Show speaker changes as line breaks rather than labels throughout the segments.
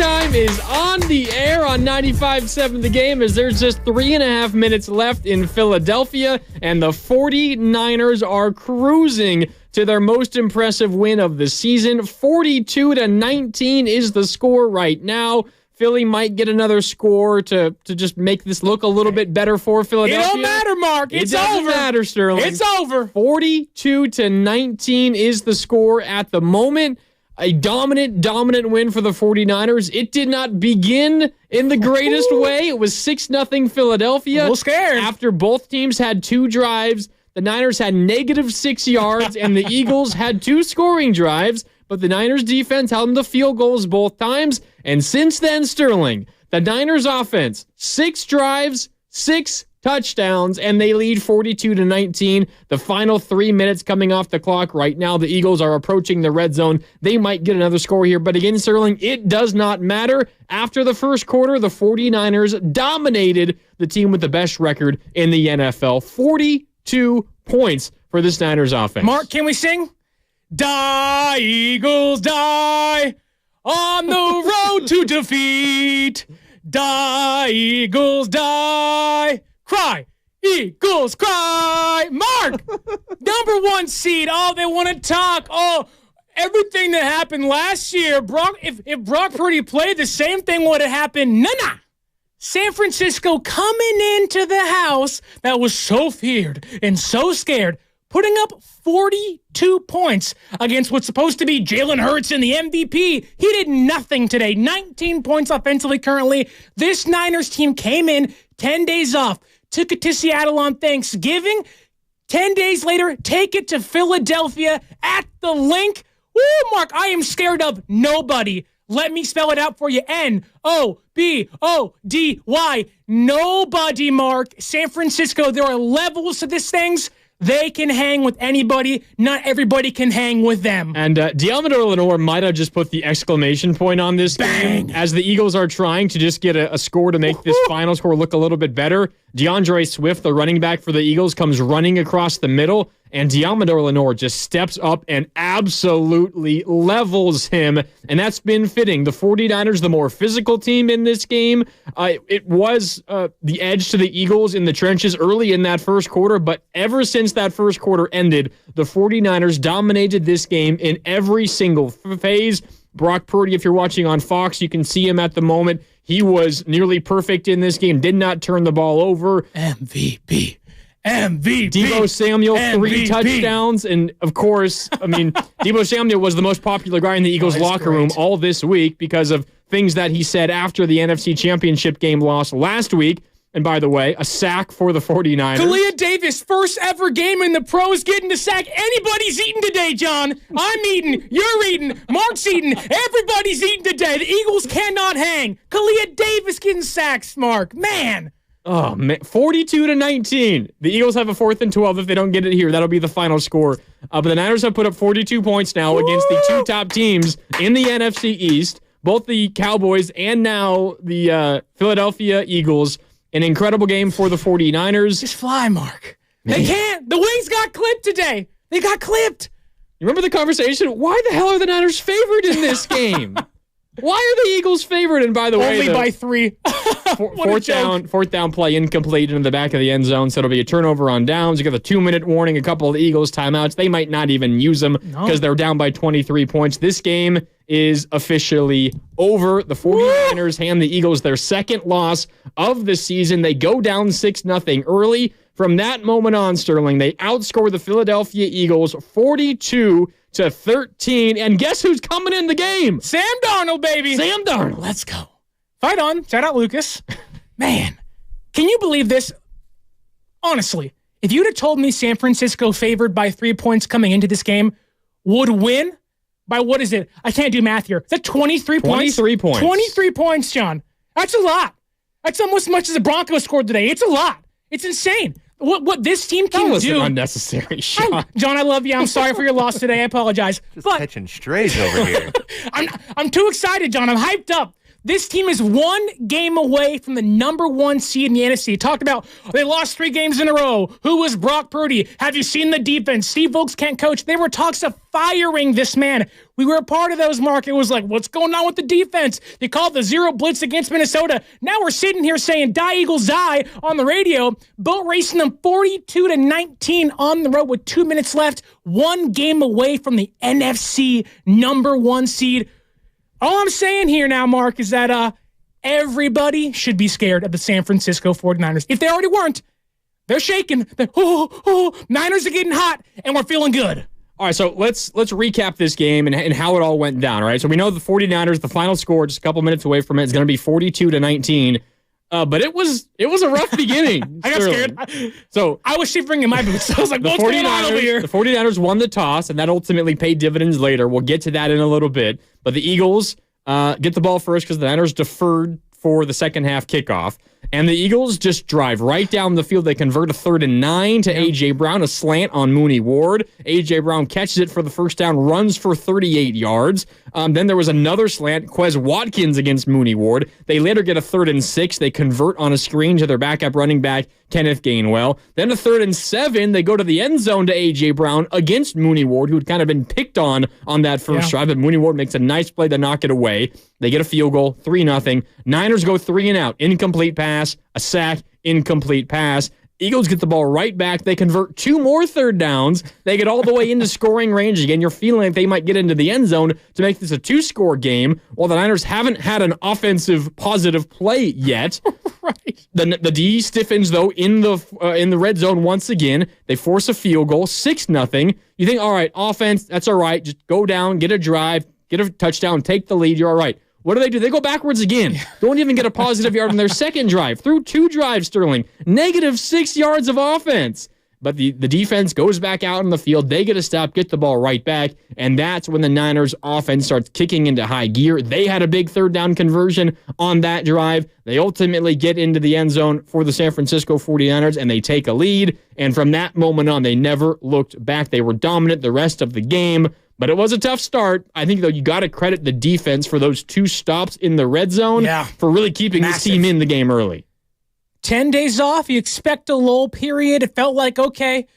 Time is on the air on 95.7 The Game as there's just 3.5 minutes left in Philadelphia, and the 49ers are cruising to their most impressive win of the season. 42-19 is the score right now. Philly might get another score to just make this look a little bit better for Philadelphia.
It don't matter, Mark. It's over. It doesn't
matter, Sterling.
It's over.
42-19 is the score at the moment. A dominant win for the 49ers. It did not begin in the greatest way. It was 6-0 Philadelphia.
A little scared.
After both teams had 2 drives, the Niners had -6 yards, and the Eagles had 2 scoring drives, but the Niners defense held them to field goals both times. And since then, Sterling, the Niners offense, 6 drives, 6 touchdowns, and they lead 42-19. The final 3 minutes coming off the clock right now. The Eagles are approaching the red zone. They might get another score here, but again, Sterling, it does not matter. After the first quarter, the 49ers dominated the team with the best record in the NFL. 42 points for this Niners offense.
Mark, can we sing? Die, Eagles, die on the road to defeat. Die, Eagles, die. Cry, Eagles, cry. Mark, number 1 seed. Oh, they want to talk. Oh, everything that happened last year. Brock, if Brock Purdy played, the same thing would have happened. Nah. San Francisco coming into the house that was so feared and so scared, putting up 42 points against what's supposed to be Jalen Hurts and the MVP. He did nothing today. 19 points offensively currently. This Niners team came in 10 days off, took it to Seattle on Thanksgiving. 10 days later, take it to Philadelphia at the Link. Woo, Mark, I am scared of nobody. Let me spell it out for you. N-O-B-O-D-Y. Nobody, Mark. San Francisco, there are levels to these things. They can hang with anybody. Not everybody can hang with them.
And Deommodore Lenoir might have just put the exclamation point on this game as the Eagles are trying to just get a score to make this final score look a little bit better. DeAndre Swift, the running back for the Eagles, comes running across the middle, and Deommodore Lenoir just steps up and absolutely levels him, and that's been fitting. The 49ers, the more physical team in this game. It was the edge to the Eagles in the trenches early in that first quarter, but ever since that first quarter ended, the 49ers dominated this game in every single phase. Brock Purdy, if you're watching on Fox, you can see him at the moment. He was nearly perfect in this game, did not turn the ball over.
MVP.
Deebo Samuel, 3 touchdowns. And, of course, I mean, Deebo Samuel was the most popular guy in the Eagles locker room all this week because of things that he said after the NFC Championship game loss last week. And, by the way, a sack for the 49ers.
Kalia Davis, first ever game in the pros, getting the sack. Anybody's eating today, John. I'm eating. You're eating. Mark's eating. Everybody's eating today. The Eagles cannot hang. Kalia Davis getting sacks, Mark. Man.
Oh, man. 42-19. The Eagles have a 4th and 12 if they don't get it here. That'll be the final score. But the Niners have put up 42 points now against the 2 top teams in the NFC East, both the Cowboys and now the Philadelphia Eagles. An incredible game for the 49ers.
Just fly, Mark. Man. They can't. The Wings got clipped today. They got clipped.
You remember the conversation? Why the hell are the Niners favored in this game? Why are the Eagles favored? And by the way,
only by 3.
Fourth down play incomplete into the back of the end zone, so it'll be a turnover on downs. You got the 2-minute warning, a couple of the Eagles timeouts. They might not even use them because they're down by 23 points. This game is officially over. The 49ers hand the Eagles their 2nd loss of the season. They go down 6-0 early. From that moment on, Sterling, they outscore the Philadelphia Eagles 42-13. And guess who's coming in the game?
Sam Darnold, baby.
Sam Darnold.
Let's go. Fight on. Shout out, Lucas. Man, can you believe this? Honestly, if you'd have told me San Francisco favored by 3 points coming into this game would win by, what is it? I can't do math here. Is that 23 points?
23 points.
23 points, John. That's a lot. That's almost as much as the Broncos scored today. It's a lot. It's insane. What this team can do.
That was an unnecessary shot.
John, I love you. I'm sorry for your loss today. I apologize.
Just catching strays over here.
I'm too excited, John. I'm hyped up. This team is one game away from the number one seed in the NFC. Talked about they lost 3 games in a row. Who was Brock Purdy? Have you seen the defense? Steve Wilks can't coach. There were talks of firing this man. We were a part of those, Mark. It was like, what's going on with the defense? They called the 0 blitz against Minnesota. Now we're sitting here saying, die, Eagles, die on the radio. Boat racing them 42-19 on the road with 2 minutes left. 1 game away from the NFC number one seed. All I'm saying here now, Mark, is that everybody should be scared of the San Francisco 49ers. If they already weren't, they're shaking. Niners are getting hot, and we're feeling good.
All right, so let's recap this game and how it all went down, right? So we know the 49ers, the final score, just a couple minutes away from it, is going to be 42-19. But it was a rough beginning.
I got scared.
So
I was shivering in my boots. I was like, what's going on over here?
The 49ers won the toss, and that ultimately paid dividends later. We'll get to that in a little bit. But the Eagles get the ball first because the Niners deferred for the second half kickoff. And the Eagles just drive right down the field. They convert a 3rd and 9 to A.J. Brown, a slant on Mooney Ward. A.J. Brown catches it for the first down, runs for 38 yards. Then there was another slant, Quez Watkins against Mooney Ward. They later get a 3rd and 6. They convert on a screen to their backup running back, Kenneth Gainwell. Then a 3rd and 7. They go to the end zone to A.J. Brown against Mooney Ward, who had kind of been picked on that first drive. But Mooney Ward makes a nice play to knock it away. They get a field goal, 3-0. Niners go 3 and out. Incomplete pass, a sack, incomplete pass. Eagles get the ball right back. They convert 2 more 3rd downs. They get all the way into scoring range again. You're feeling like they might get into the end zone to make this a 2-score game, while the Niners haven't had an offensive positive play yet.
Right.
The D stiffens, though, in the red zone once again. They force a field goal, 6-0. You think, all right, offense, that's all right. Just go down, get a drive, get a touchdown, take the lead. You're all right. What do? They go backwards again. Don't even get a positive yard on their second drive. Through 2 drives, Sterling. -6 yards of offense. But the defense goes back out on the field. They get a stop, get the ball right back, and that's when the Niners offense starts kicking into high gear. They had a big 3rd down conversion on that drive. They ultimately get into the end zone for the San Francisco 49ers, and they take a lead. And from that moment on, they never looked back. They were dominant the rest of the game. But it was a tough start. I think, though, you got to credit the defense for those 2 stops in the red zone for really keeping this team in the game early.
10 days off, you expect a lull period. It felt like, okay,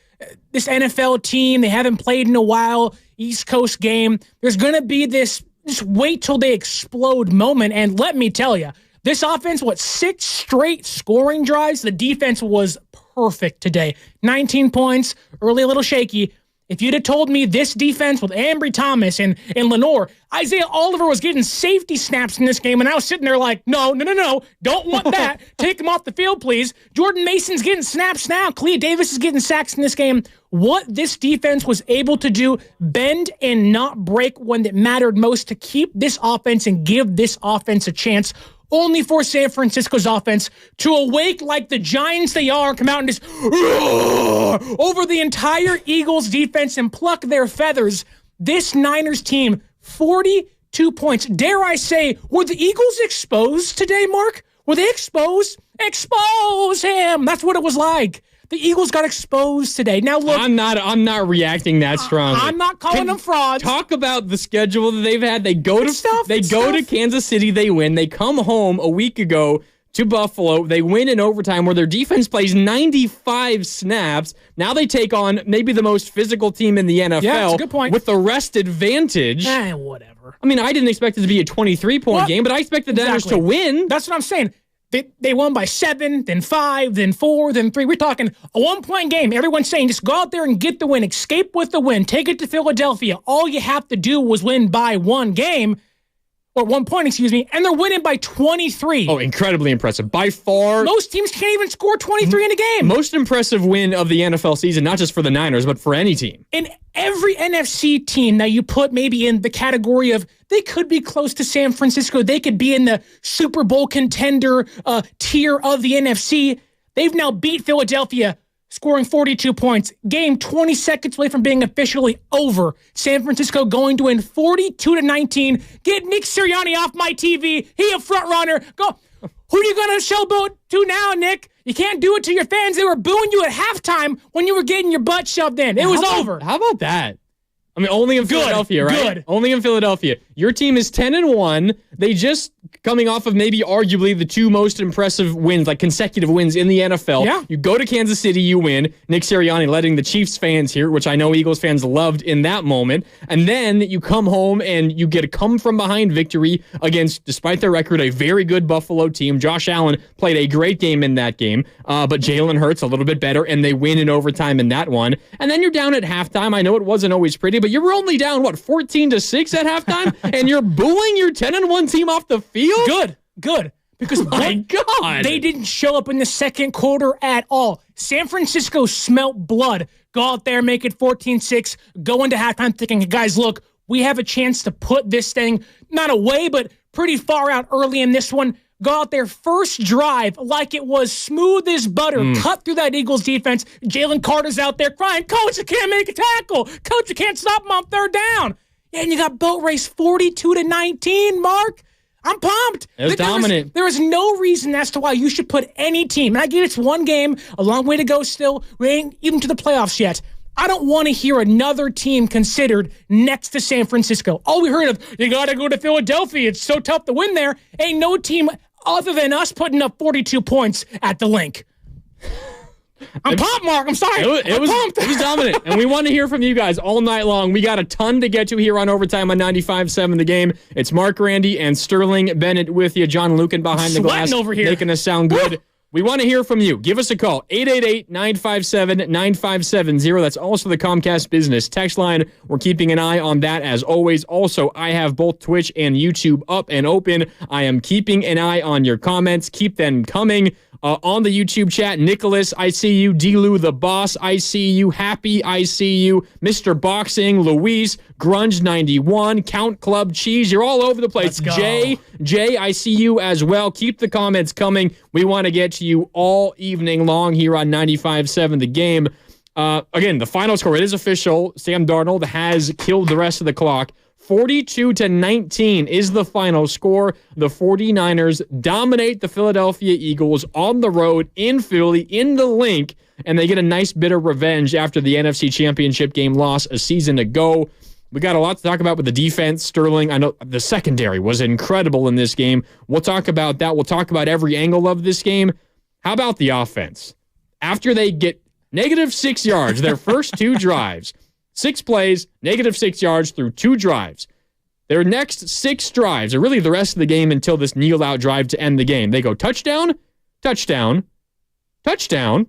this NFL team, they haven't played in a while, East Coast game. There's going to be this just wait till they explode moment. And let me tell you, this offense, 6 straight scoring drives? The defense was perfect today. 19 points, early a little shaky. If you'd have told me this defense with Ambry Thomas and Lenore, Isaiah Oliver was getting safety snaps in this game, and I was sitting there like, no, don't want that. Take him off the field, please. Jordan Mason's getting snaps now. Clea Davis is getting sacks in this game. What this defense was able to do, bend and not break when it mattered most to keep this offense and give this offense a chance, only for San Francisco's offense to awake like the giants they are, come out and just over the entire Eagles defense and pluck their feathers. This Niners team, 42 points. Dare I say, were the Eagles exposed today, Mark? Were they exposed? Expose him! That's what it was like. The Eagles got exposed today. Now look,
I'm not reacting that strongly.
I'm not calling them frauds.
Talk about the schedule that they've had. They go to Kansas City. They win. They come home a week ago to Buffalo. They win in overtime where their defense plays 95 snaps. Now they take on maybe the most physical team in the NFL.
Yeah, that's a good point.
With the rest advantage.
Whatever.
I mean, I didn't expect it to be a 23-point game, but I expected the Niners to win.
That's what I'm saying. They won by 7, then 5, then 4, then 3. We're talking a 1-point game. Everyone's saying just go out there and get the win. Escape with the win. Take it to Philadelphia. All you have to do was win by 1 game. Or 1 point, and they're winning by 23.
Oh, incredibly impressive. By far.
Most teams can't even score 23 in a game.
Most impressive win of the NFL season, not just for the Niners, but for any team.
In every NFC team that you put maybe in the category of they could be close to San Francisco, they could be in the Super Bowl contender tier of the NFC, they've now beat Philadelphia, scoring 42 points. Game 20 seconds away from being officially over. San Francisco going to win 42-19. Get Nick Sirianni off my TV. He a front runner. Go. Who are you going to showboat to now, Nick? You can't do it to your fans. They were booing you at halftime when you were getting your butt shoved in. It was over.
How about that? I mean, only in Philadelphia, right?
Good.
Only in Philadelphia. Your team is 10-1. They just coming off of maybe arguably the two most impressive wins, like consecutive wins in the NFL.
Yeah.
You go to Kansas City, you win. Nick Sirianni letting the Chiefs fans here, which I know Eagles fans loved in that moment. And then you come home and you get a come-from-behind victory against, despite their record, a very good Buffalo team. Josh Allen played a great game in that game, but Jalen Hurts a little bit better, and they win in overtime in that one. And then you're down at halftime. I know it wasn't always pretty, but you were only down, 14-6 at halftime? And you're booing your 10-1 team off the field?
Good. Because
God,
they didn't show up in the second quarter at all. San Francisco smelt blood. Go out there, make it 14-6, go into halftime thinking, guys, look, we have a chance to put this thing not away, but pretty far out early in this one. Go out there, first drive, like it was smooth as butter, cut through that Eagles defense. Jalen Carter's out there crying, Coach, I can't make a tackle. Coach, I can't stop him on third down. And you got boat race 42-19, Mark. I'm pumped.
It was dominant.
There is no reason as to why you should put any team, and I get it's one game, a long way to go still, we ain't even to the playoffs yet. I don't want to hear another team considered next to San Francisco. All we heard of, you got to go to Philadelphia. It's so tough to win there. Ain't no team other than us putting up 42 points at the link. I'm pumped, Mark. I'm sorry.
It was dominant. And we want to hear from you guys all night long. We got a ton to get to here on Overtime on 95.7 The Game. It's Mark Randy and Sterling Bennett with you. John Lucan behind the glass
over here,
making us sound good. We want to hear from you. Give us a call, 888-957-9570. That's also the Comcast Business text line. We're keeping an eye on that as always. Also, I have both Twitch and YouTube up and open. I am keeping an eye on your comments. Keep them coming. On the YouTube chat, Nicholas, I see you. D-Lou the Boss, I see you. Happy, I see you. Mr. Boxing, Luis, Grunge91, Count Club Cheese. You're all over the place. Jay, I see you as well. Keep the comments coming. We want to get to you all evening long here on 95.7 The Game. Again, the final score, it is official. Sam Darnold has killed the rest of the clock. 42-19 is the final score. The 49ers dominate the Philadelphia Eagles on the road in Philly, in the Link, and they get a nice bit of revenge after the NFC Championship game loss a season ago. We got a lot to talk about with the defense. Sterling, I know the secondary was incredible in this game. We'll talk about that. We'll talk about every angle of this game. How about the offense? After they get -6 yards, their first two drives, 6 plays, -6 yards through 2 drives. Their next 6 drives, or really the rest of the game until this kneel-out drive to end the game. They go touchdown, touchdown, touchdown,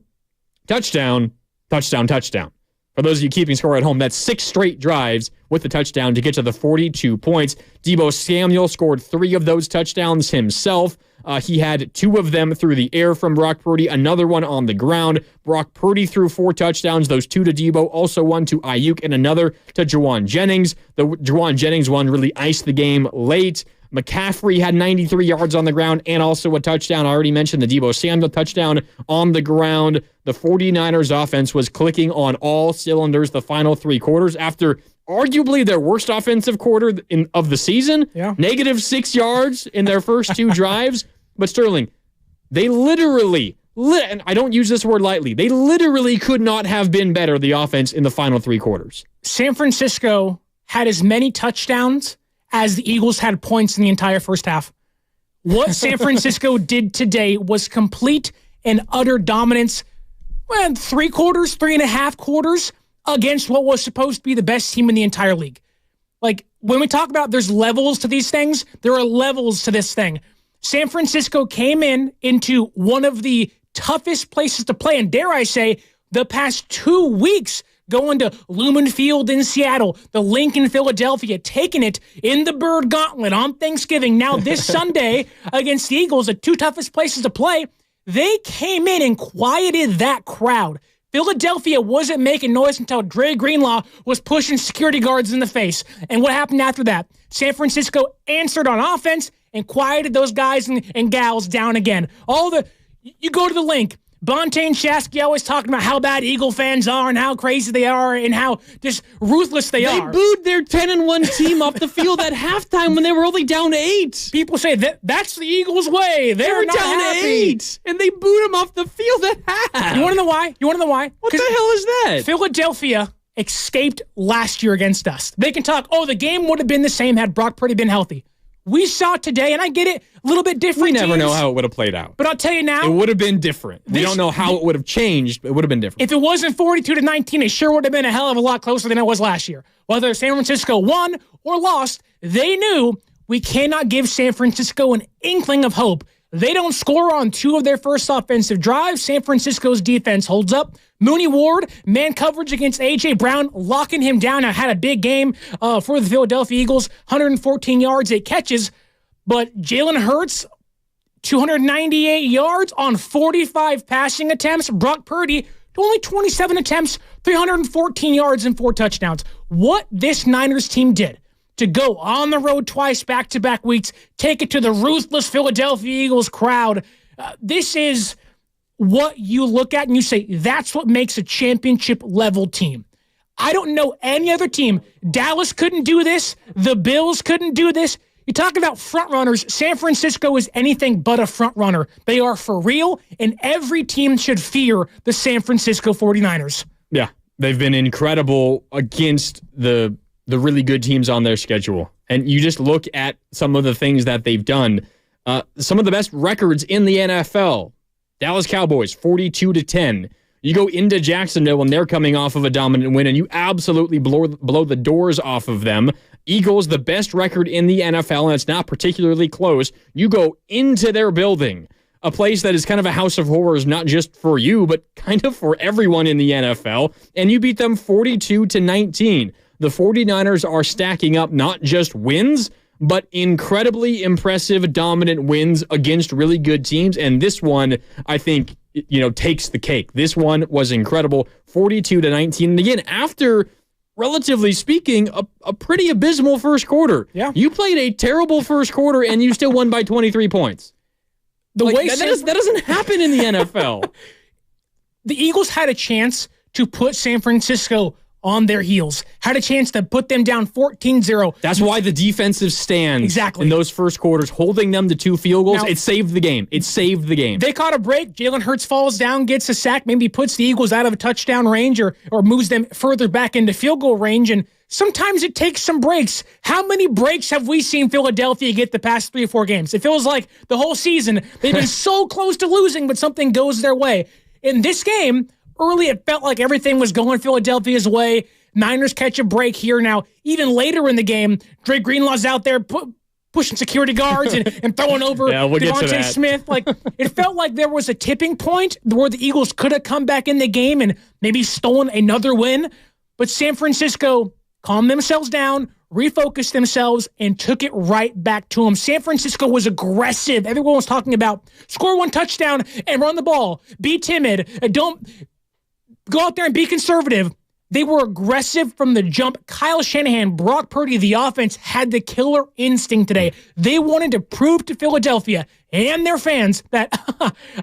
touchdown, touchdown, touchdown. For those of you keeping score at home, that's 6 straight drives with the touchdown to get to the 42 points. Deebo Samuel scored 3 of those touchdowns himself. He had 2 of them through the air from Brock Purdy, another one on the ground. Brock Purdy threw 4 touchdowns, those 2 to Deebo, also 1 to Ayuk, and another to Juwan Jennings. The Juwan Jennings one really iced the game late. McCaffrey had 93 yards on the ground and also a touchdown. I already mentioned the Deebo Samuel touchdown on the ground. The 49ers offense was clicking on all cylinders the final 3 quarters after arguably their worst offensive quarter of the season.
Yeah.
-6 yards in their first 2 drives. But Sterling, they literally, and I don't use this word lightly, they literally could not have been better, the offense, in the final 3 quarters.
San Francisco had as many touchdowns as the Eagles had points in the entire first half. What San Francisco did today was complete and utter dominance. 3 quarters, 3.5 quarters against what was supposed to be the best team in the entire league. Like, when we talk about there's levels to these things, there are levels to this thing. San Francisco came into one of the toughest places to play, and dare I say, the past 2 weeks, going to Lumen Field in Seattle, the Link in Philadelphia, taking it in the Bird Gauntlet on Thanksgiving. Now this Sunday against the Eagles, the 2 toughest places to play, they came in and quieted that crowd. Philadelphia wasn't making noise until Dre Greenlaw was pushing security guards in the face. And what happened after that? San Francisco answered on offense and quieted those guys and gals down again. You go to the Link. Bontaine Shasky always talking about how bad Eagle fans are and how crazy they are and how just ruthless they are.
They booed their 10-1 team off the field at halftime when they were only down 8.
People say that's the Eagles' way. They were
not down
happy.
8, and they booed them off the field at half.
You want to know why?
What the hell is that?
Philadelphia escaped last year against us. They can talk, the game would have been the same had Brock Purdy been healthy. We saw today, and I get it, a little bit different.
We never know how it would have played out.
But I'll tell you now.
It would have been different. We don't know how it would have changed, but it would have been different.
If it wasn't 42-19, it sure would have been a hell of a lot closer than it was last year. Whether San Francisco won or lost, they knew we cannot give San Francisco an inkling of hope. They don't score on 2 of their first offensive drives. San Francisco's defense holds up. Mooney Ward, man coverage against A.J. Brown, locking him down. I had a big game for the Philadelphia Eagles, 114 yards, 8 catches. But Jalen Hurts, 298 yards on 45 passing attempts. Brock Purdy, only 27 attempts, 314 yards and 4 touchdowns. What this Niners team did to go on the road twice, back-to-back weeks, take it to the ruthless Philadelphia Eagles crowd. This is what you look at and you say, that's what makes a championship-level team. I don't know any other team. Dallas couldn't do this. The Bills couldn't do this. You talk about front runners. San Francisco is anything but a front runner. They are for real, and every team should fear the San Francisco 49ers.
Yeah, they've been incredible against the really good teams on their schedule. And you just look at some of the things that they've done. Some of the best records in the NFL. Dallas Cowboys, 42-10. You go into Jacksonville when they're coming off of a dominant win, and you absolutely blow the doors off of them. Eagles, the best record in the NFL, and it's not particularly close. You go into their building, a place that is kind of a house of horrors, not just for you, but kind of for everyone in the NFL, and you beat them 42-19. The 49ers are stacking up not just wins, but incredibly impressive, dominant wins against really good teams. And this one, I think, takes the cake. This one was incredible, 42-19. And again, after, relatively speaking, a pretty abysmal first quarter.
Yeah.
You played a terrible first quarter, and you still won by 23 points. That doesn't happen in the NFL.
The Eagles had a chance to put San Francisco on their heels, had a chance to put them down 14-0.
That's why the defensive stands
exactly
in those first quarters, holding them to 2 field goals, it saved the game. It saved the game.
They caught a break. Jalen Hurts falls down, gets a sack, maybe puts the Eagles out of a touchdown range or moves them further back into field goal range, and sometimes it takes some breaks. How many breaks have we seen Philadelphia get the past 3 or 4 games? It feels like the whole season they've been so close to losing, but something goes their way. In this game, early, it felt like everything was going Philadelphia's way. Niners catch a break here. Now, even later in the game, Dre Greenlaw's out there pushing security guards and throwing over Devontae Smith. It felt like there was a tipping point where the Eagles could have come back in the game and maybe stolen another win. But San Francisco calmed themselves down, refocused themselves, and took it right back to them. San Francisco was aggressive. Everyone was talking about score 1 touchdown and run the ball. Be timid. Don't go out there and be conservative. They were aggressive from the jump. Kyle Shanahan, Brock Purdy, the offense had the killer instinct today. They wanted to prove to Philadelphia and their fans that,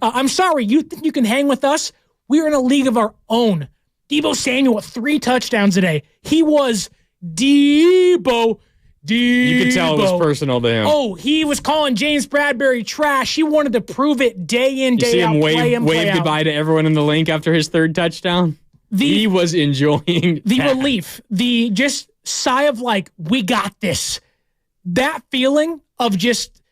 I'm sorry, you think you can hang with us? We're in a league of our own. Deebo Samuel with 3 touchdowns today. He was Deebo.
You could tell it was personal to him.
Oh, he was calling James Bradbury trash. He wanted to prove it day in, day out.
You see him wave goodbye to everyone in the link after his 3rd touchdown? He was enjoying
the relief, the just sigh of we got this. That feeling of just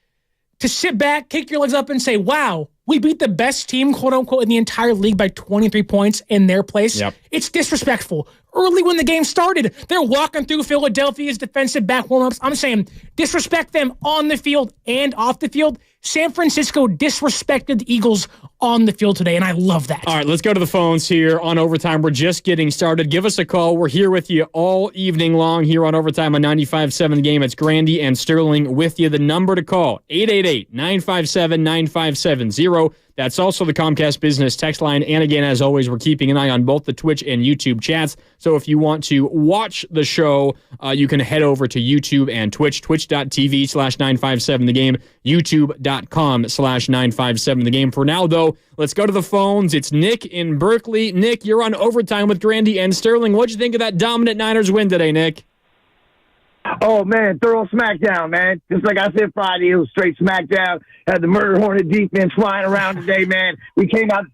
to sit back, kick your legs up and say, wow, we beat the best team, quote unquote, in the entire league by 23 points in their place.
Yep.
It's disrespectful. Early when the game started, they're walking through Philadelphia's defensive back warm-ups. I'm saying disrespect them on the field and off the field. San Francisco disrespected the Eagles on the field today, and I love that.
All right, let's go to the phones here on Overtime. We're just getting started. Give us a call. We're here with you all evening long here on Overtime on 95.7 The Game. It's Grandy and Sterling with you. The number to call, 888-957-9570. That's also the Comcast Business text line. And again, as always, we're keeping an eye on both the Twitch and YouTube chats. So if you want to watch the show, you can head over to YouTube and Twitch, twitch.tv/957thegame, youtube.com/957thegame. For now, though, let's go to the phones. It's Nick in Berkeley. Nick, you're on Overtime with Grandy and Sterling. What'd you think of that dominant Niners win today, Nick?
Oh, man, thorough smackdown, man. Just like I said Friday, it was straight smackdown. Had the Murder Hornet defense flying around today, man. We came out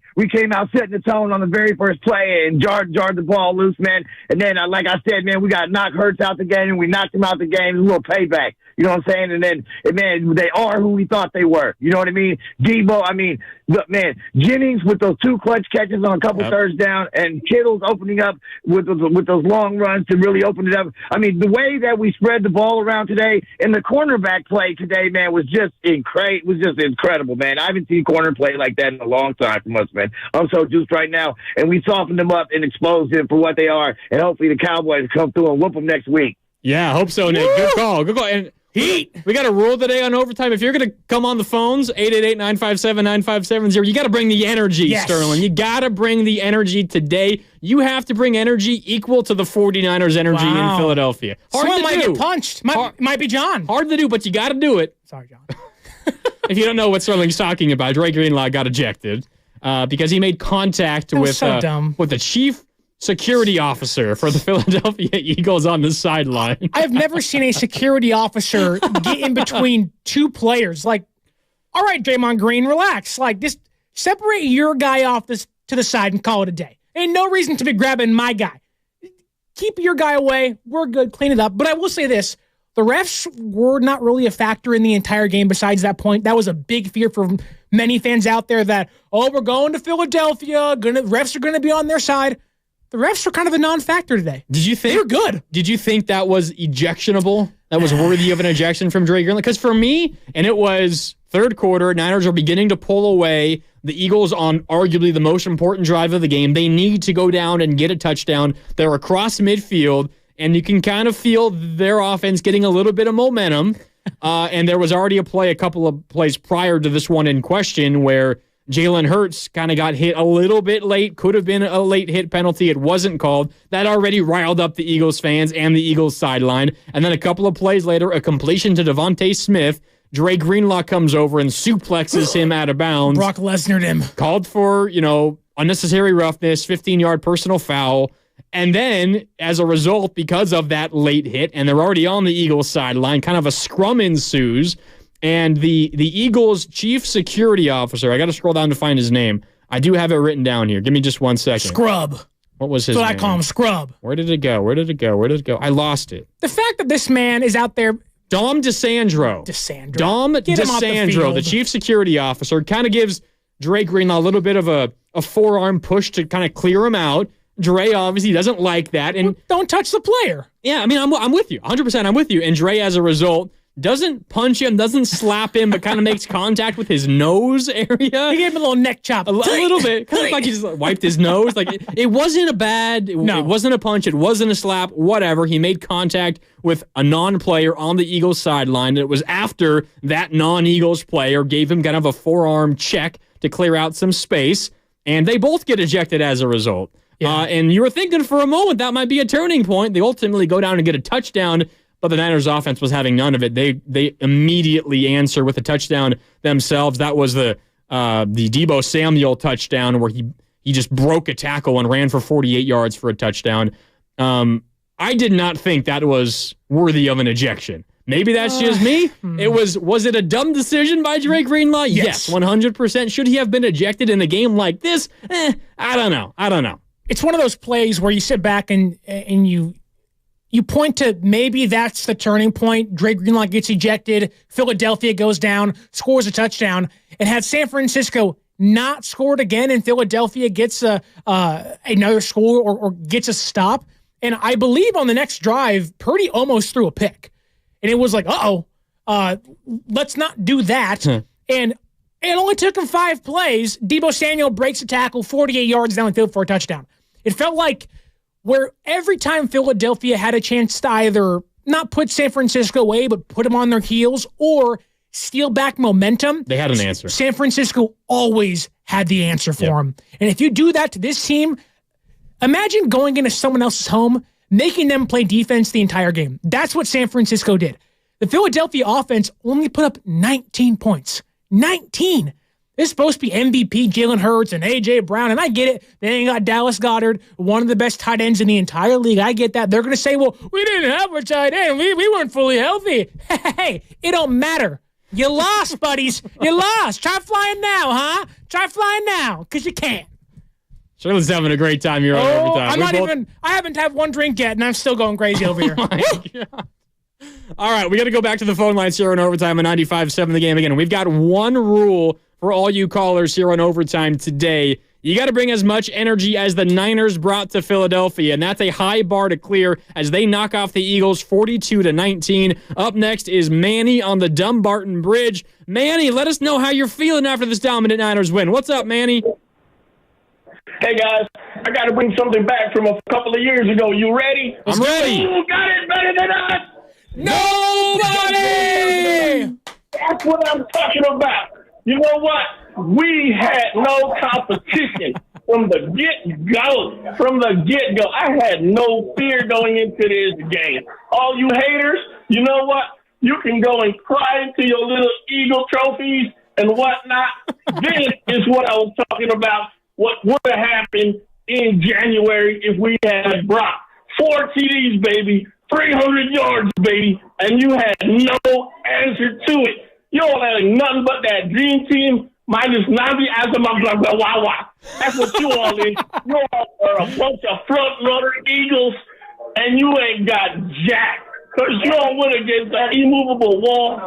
setting the tone on the very first play and jarred the ball loose, man. And then, like I said, man, we got knocked Hurts out the game, and we knocked him out the game. It was a little payback. You know what I'm saying? And then, man, they are who we thought they were. You know what I mean? Deebo, look, man, Jennings with those 2 clutch catches on a couple thirds down, and Kittle's opening up with those long runs to really open it up. I mean, the way that we spread the ball around today and the cornerback play today, man, was just incredible, man. I haven't seen corner play like that in a long time from us, man. I'm so juiced right now, and we softened them up and exposed them for what they are, and hopefully the Cowboys come through and whoop them next week.
Yeah, I hope so, Nick. Good call. And Heat. We got a rule today on overtime. If you're going to come on the phones, 888-957-9570, you got to bring the energy, Sterling. You got to bring the energy today. You have to bring energy equal to the 49ers' energy in Philadelphia.
Someone might get punched. Might be John.
Hard to do, but you got to do it.
Sorry, John.
If you don't know what Sterling's talking about, Dre Greenlaw got ejected because he made contact with the chief security officer for the Philadelphia Eagles on the sideline.
I've never seen a security officer get in between 2 players. Like, all right, Draymond Green, relax. Like, just separate your guy off to the side and call it a day. Ain't no reason to be grabbing my guy. Keep your guy away. We're good. Clean it up. But I will say this. The refs were not really a factor in the entire game besides that point. That was a big fear for many fans out there that, we're going to Philadelphia. Refs are going to be on their side. The refs were kind of a non-factor today. They were good.
Did you think that was ejectionable? That was worthy of an ejection from Dre Greenlaw? Because for me, and it was third quarter, Niners are beginning to pull away. The Eagles on arguably the most important drive of the game. They need to go down and get a touchdown. They're across midfield, and you can kind of feel their offense getting a little bit of momentum. And there was already a couple of plays prior to this one in question where Jalen Hurts kind of got hit a little bit late. Could have been a late hit penalty. It wasn't called. That already riled up the Eagles fans and the Eagles sideline. And then a couple of plays later, a completion to Devontae Smith. Dre Greenlaw comes over and suplexes him out of bounds.
Brock Lesnar'd him.
Called for, unnecessary roughness, 15-yard personal foul. And then, as a result, because of that late hit, and they're already on the Eagles sideline, kind of a scrum ensues. And the Eagles' chief security officer, I got to scroll down to find his name. I do have it written down here. Give me just 1 second.
Scrub.
What was his name?
That's what I call him, Scrub.
Where did it go? I lost it.
The fact that this man is out there.
Dom DeSandro. Dom DeSandro, the chief security officer, kind of gives Dre Greenlaw a little bit of a forearm push to kind of clear him out. Dre obviously doesn't like that. And
don't touch the player.
Yeah, I'm with you. 100% I'm with you. And Dre, as a result, doesn't punch him, doesn't slap him, but kind of makes contact with his nose area.
He gave him a little neck chop.
A little bit. Kind of like he just wiped his nose. Like it wasn't it wasn't a punch. It wasn't a slap. Whatever. He made contact with a non-player on the Eagles sideline. It was after that non-Eagles player gave him kind of a forearm check to clear out some space. And they both get ejected as a result. Yeah. And you were thinking for a moment that might be a turning point. They ultimately go down and get a touchdown. But the Niners offense was having none of it. They immediately answer with a touchdown themselves. That was the Deebo Samuel touchdown where he just broke a tackle and ran for 48 yards for a touchdown. I did not think that was worthy of an ejection. Maybe that's just me. Was it a dumb decision by Dre Greenlaw? Yes, 100%. Should he have been ejected in a game like this? I don't know.
It's one of those plays where you sit back and you point to maybe that's the turning point. Dre Greenlaw gets ejected. Philadelphia goes down, scores a touchdown. And had San Francisco not scored again and Philadelphia gets another score or gets a stop, and I believe on the next drive, Purdy almost threw a pick. And it was like, let's not do that. And it only took him 5 plays. Deebo Samuel breaks a tackle 48 yards down the field for a touchdown. It felt like where every time Philadelphia had a chance to either not put San Francisco away, but put them on their heels or steal back momentum,
they had an answer.
San Francisco always had the answer for them. And if you do that to this team, imagine going into someone else's home, making them play defense the entire game. That's what San Francisco did. The Philadelphia offense only put up 19 points. 19. It's supposed to be MVP Jalen Hurts and A.J. Brown, and I get it. They ain't got Dallas Goedert, one of the best tight ends in the entire league. I get that. They're going to say, well, we didn't have a tight end. We weren't fully healthy. Hey, it don't matter. You lost, buddies. You lost. Try flying now, huh? Try flying now, because you can't.
Shirley's having a great time here on Overtime.
I haven't had one drink yet, and I'm still going crazy over here.
All right, we got to go back to the phone lines here on Overtime on 95.7 The Game again. We've got one rule for all you callers here on Overtime today. You got to bring as much energy as the Niners brought to Philadelphia, and that's a high bar to clear as they knock off the Eagles 42-19. Up next is Manny on the Dumbarton Bridge. Manny, let us know how you're feeling after this dominant Niners win. What's up, Manny?
Hey, guys, I got to bring something back from a couple of years ago. You ready?
I'm ready.
Who got it better than us?
Nobody!
That's what I'm talking about. You know what? We had no competition from the get-go. From the get-go. I had no fear going into this game. All you haters, you know what? You can go and cry into your little Eagle trophies and whatnot. This is what I was talking about. What would have happened in January if we had Brock? 4 TDs, baby. 300 yards, baby. And you had no answer to it. You all had nothing but that dream team minus Nabi Azamawawa. That's what you all is. You all are a bunch of front-runner Eagles, and you ain't got jack. Because you all went against that immovable wall.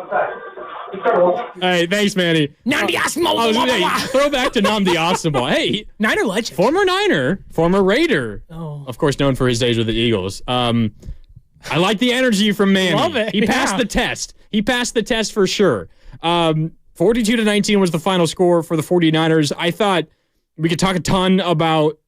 Hey, thanks, Manny.
Namdi Asimo.
Throw back to Namdi Asimo. Hey,
Niner legend.
former Niner, former Raider.
Oh.
Of course, known for his days with the Eagles. I like the energy from Manny.
Love it.
He passed the test. He passed the test for sure. 42-19 was the final score for the 49ers. I thought we could talk a ton about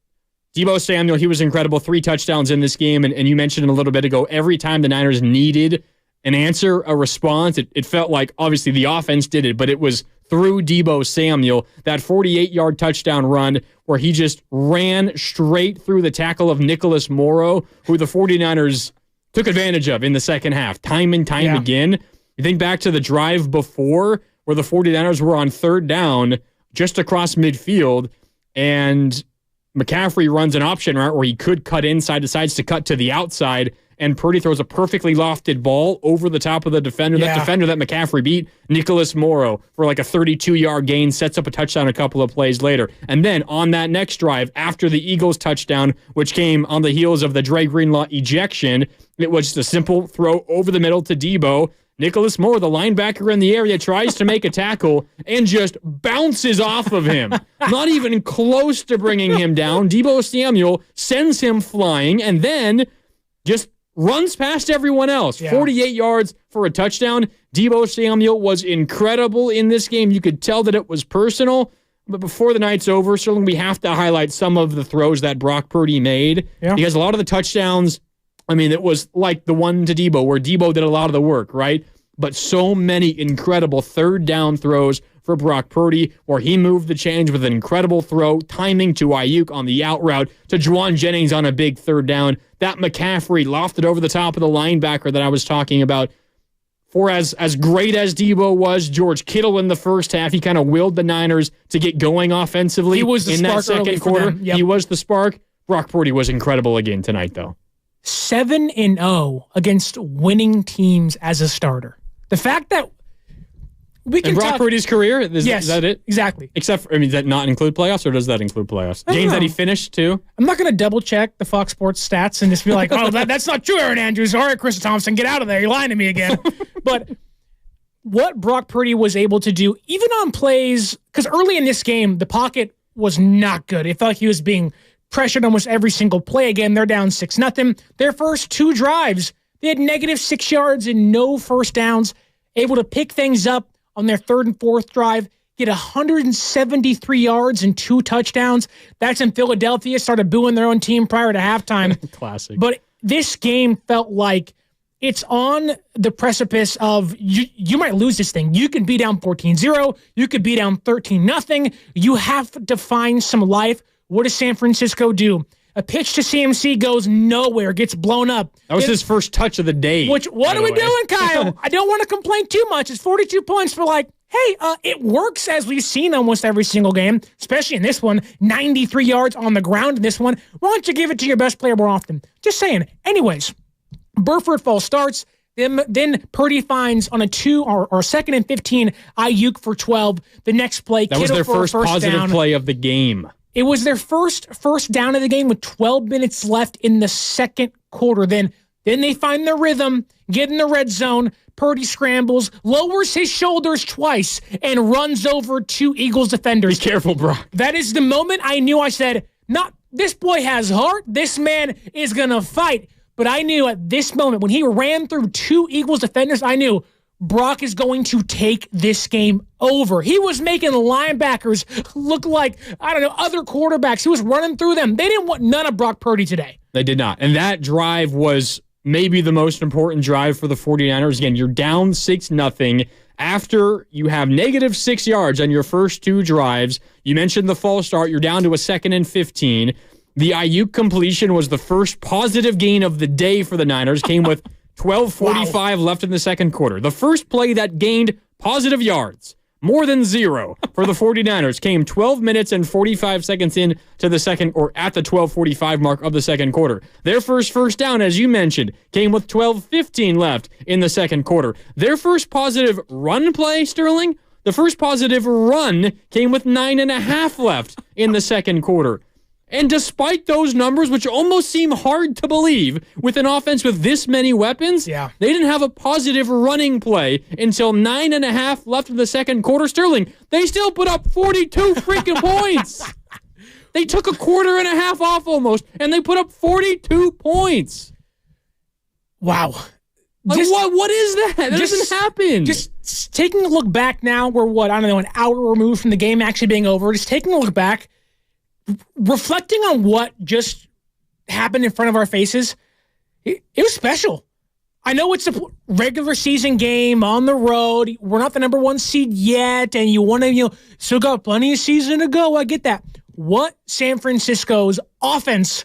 Deebo Samuel. He was incredible. 3 touchdowns in this game. And you mentioned it a little bit ago, every time the Niners needed an answer, a response, it felt like obviously the offense did it, but it was through Deebo Samuel. That 48-yard touchdown run where he just ran straight through the tackle of Nicholas Morrow, who the 49ers took advantage of in the second half, time and time again. You think back to the drive before where the 49ers were on third down just across midfield, and McCaffrey runs an option route where he could cut inside, decides to cut to the outside, and Purdy throws a perfectly lofted ball over the top of the defender. That defender that McCaffrey beat, Nicholas Morrow, for like a 32-yard gain, sets up a touchdown a couple of plays later. And then on that next drive, after the Eagles touchdown, which came on the heels of the Dre Greenlaw ejection, it was just a simple throw over the middle to Deebo. Nicholas Moore, the linebacker in the area, tries to make a tackle and just bounces off of him. Not even close to bringing him down. Deebo Samuel sends him flying and then just runs past everyone else. 48 yards for a touchdown. Deebo Samuel was incredible in this game. You could tell that it was personal. But before the night's over, certainly we have to highlight some of the throws that Brock Purdy made. Because a lot of the touchdowns, I mean, it was like the one to Deebo, where Deebo did a lot of the work, right? But so many incredible third down throws for Brock Purdy, where he moved the chains with an incredible throw, timing to Ayuk on the out route, to Juwan Jennings on a big third down. That McCaffrey lofted over the top of the linebacker that I was talking about. For as great as Deebo was, George Kittle in the first half, he kind of willed the Niners to get going offensively.
He was the
in
spark
that second quarter. He was the spark. Brock Purdy was incredible again tonight, though.
7-0 against winning teams as a starter. The fact that we can
Brock Purdy's career, is that it?
Exactly.
Except for, I mean, does that not include playoffs, or does that include playoffs? Games that he finished, too?
I'm not going to double-check the Fox Sports stats and just be like, oh, that's not true, Aaron Andrews. All right, Chris Thompson, get out of there. You're lying to me again. But what Brock Purdy was able to do, even on plays, because early in this game, the pocket was not good. It felt like he was being pressured almost every single play. Again, they're down 6-0. Their first 2 drives, they had -6 yards and no first downs, able to pick things up on their 3rd and 4th drive, get 173 yards and 2 touchdowns. That's in Philadelphia, started booing their own team prior to halftime.
Classic.
But this game felt like it's on the precipice of you might lose this thing. You can be down 14-0. You could be down 13-0. You have to find some life. What does San Francisco do? A pitch to CMC goes nowhere, gets blown up.
That was his first touch of the day.
What are we doing, Kyle? I don't want to complain too much. It's 42 points for like, hey, it works as we've seen almost every single game, especially in this one, 93 yards on the ground in this one. Why don't you give it to your best player more often? Just saying. Anyways, Burford false starts. Then Purdy finds on a 2 or 2nd and 15, Ayuk for 12. The next play,
that was their first positive down. Play of the game.
It was their first down of the game with 12 minutes left in the second quarter. Then they find their rhythm, get in the red zone. Purdy scrambles, lowers his shoulders twice, and runs over 2 Eagles defenders.
Be careful, Brock.
That is the moment I knew. I said, this boy has heart. This man is going to fight. But I knew at this moment, when he ran through 2 Eagles defenders, I knew Brock is going to take this game over. He was making linebackers look like, other quarterbacks. He was running through them. They didn't want none of Brock Purdy today.
They did not. And that drive was maybe the most important drive for the 49ers. Again, you're down 6-0 after you have negative 6 yards on your first 2 drives. You mentioned the false start. You're down to a 2nd and 15. The Ayuk completion was the first positive gain of the day for the Niners. Came with 12:45 left in the second quarter. The first play that gained positive yards, more than 0 for the 49ers, came 12 minutes and 45 seconds in to the second, or at the 12:45 mark of the second quarter. Their first down, as you mentioned, came with 12:15 left in the second quarter. Their first positive run play, Sterling, the first positive run came with 9.5 left in the second quarter. And despite those numbers, which almost seem hard to believe, with an offense with this many weapons, they didn't have a positive running play until 9.5 left in the second quarter. Sterling, they still put up 42 freaking points. They took a quarter and a half off almost, and they put up 42 points.
Wow.
What is that? That doesn't happen.
Just taking a look back now, we're an hour removed from the game actually being over. Just taking a look back, reflecting on what just happened in front of our faces, it was special. I know it's a regular season game on the road. We're not the number 1 seed yet, and you want to, still got plenty of season to go. I get that. What San Francisco's offense,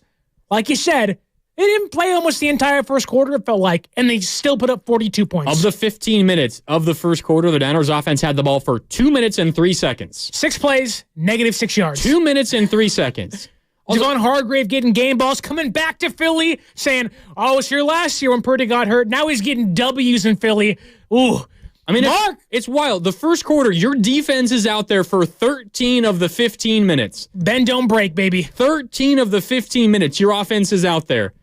like you said, they didn't play almost the entire first quarter, it felt like, and they still put up 42 points.
Of the 15 minutes of the first quarter, the Niners offense had the ball for 2 minutes and 3 seconds.
6 plays, negative 6 yards.
2 minutes and 3 seconds.
Javon Hargrave getting game balls, coming back to Philly, saying, I was here last year when Purdy got hurt. Now he's getting W's in Philly. Ooh.
I mean, it's wild. The first quarter, your defense is out there for 13 of the 15 minutes.
Bend, don't break, baby.
13 of the 15 minutes, your offense is out there.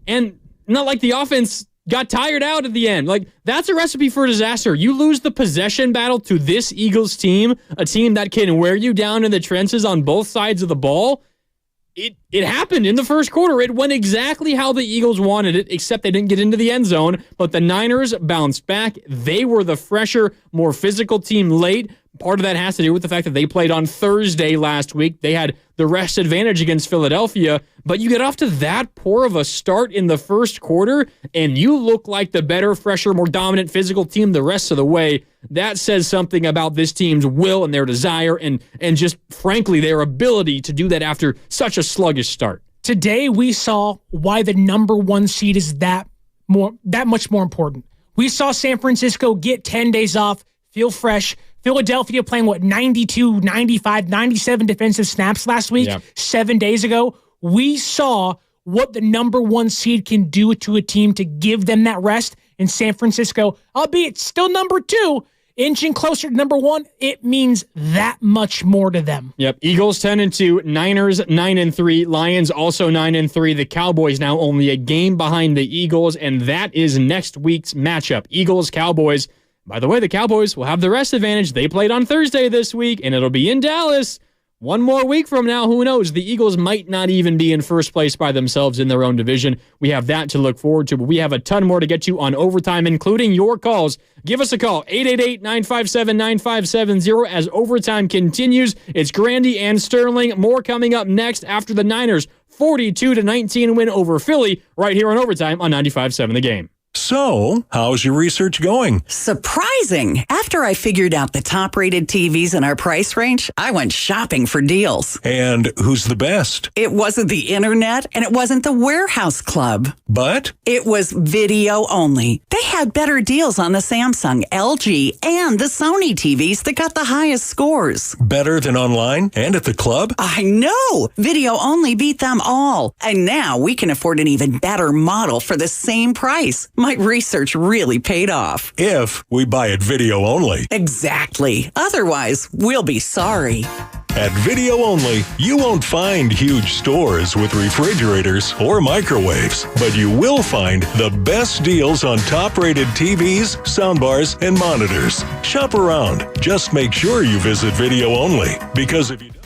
And not like the offense got tired out at the end. Like, that's a recipe for disaster. You lose the possession battle to this Eagles team, a team that can wear you down in the trenches on both sides of the ball. It happened in the first quarter. It went exactly how the Eagles wanted it, except they didn't get into the end zone. But the Niners bounced back. They were the fresher, more physical team late. Part of that has to do with the fact that they played on Thursday last week. They had the rest advantage against Philadelphia, but you get off to that poor of a start in the first quarter, and you look like the better, fresher, more dominant physical team the rest of the way. That says something about this team's will and their desire and just, frankly, their ability to do that after such a sluggish start.
Today, we saw why the number 1 seed is that much more important. We saw San Francisco get 10 days off, feel fresh. Philadelphia playing, 92, 95, 97 defensive snaps last week, 7 days ago. We saw what the number 1 seed can do to a team to give them that rest. In San Francisco, albeit still number 2, inching closer to number 1, it means that much more to them.
Yep. Eagles 10-2, Niners 9-3, Lions also 9-3. The Cowboys now only a game behind the Eagles, and that is next week's matchup. Eagles-Cowboys. By the way, the Cowboys will have the rest advantage. They played on Thursday this week, and it'll be in Dallas. One more week from now, who knows? The Eagles might not even be in first place by themselves in their own division. We have that to look forward to, but we have a ton more to get to on Overtime, including your calls. Give us a call, 888-957-9570, as Overtime continues. It's Grandy and Sterling. More coming up next after the Niners' 42-19 win over Philly, right here on Overtime on 95.7 The Game.
So, how's your research going?
Surprisingly
amazing. After I figured out the top-rated TVs in our price range, I went shopping for deals.
And who's the best?
It wasn't the internet, and it wasn't the warehouse club.
But?
It was video only. They had better deals on the Samsung, LG, and the Sony TVs that got the highest scores.
Better than online and at the club?
I know! Video only beat them all. And now we can afford an even better model for the same price. My research really paid off.
If we buy it video only.
Exactly. Otherwise, we'll be sorry.
At Video Only, you won't find huge stores with refrigerators or microwaves, but you will find the best deals on top-rated TVs, soundbars, and monitors. Shop around. Just make sure you visit Video Only, because if you don't...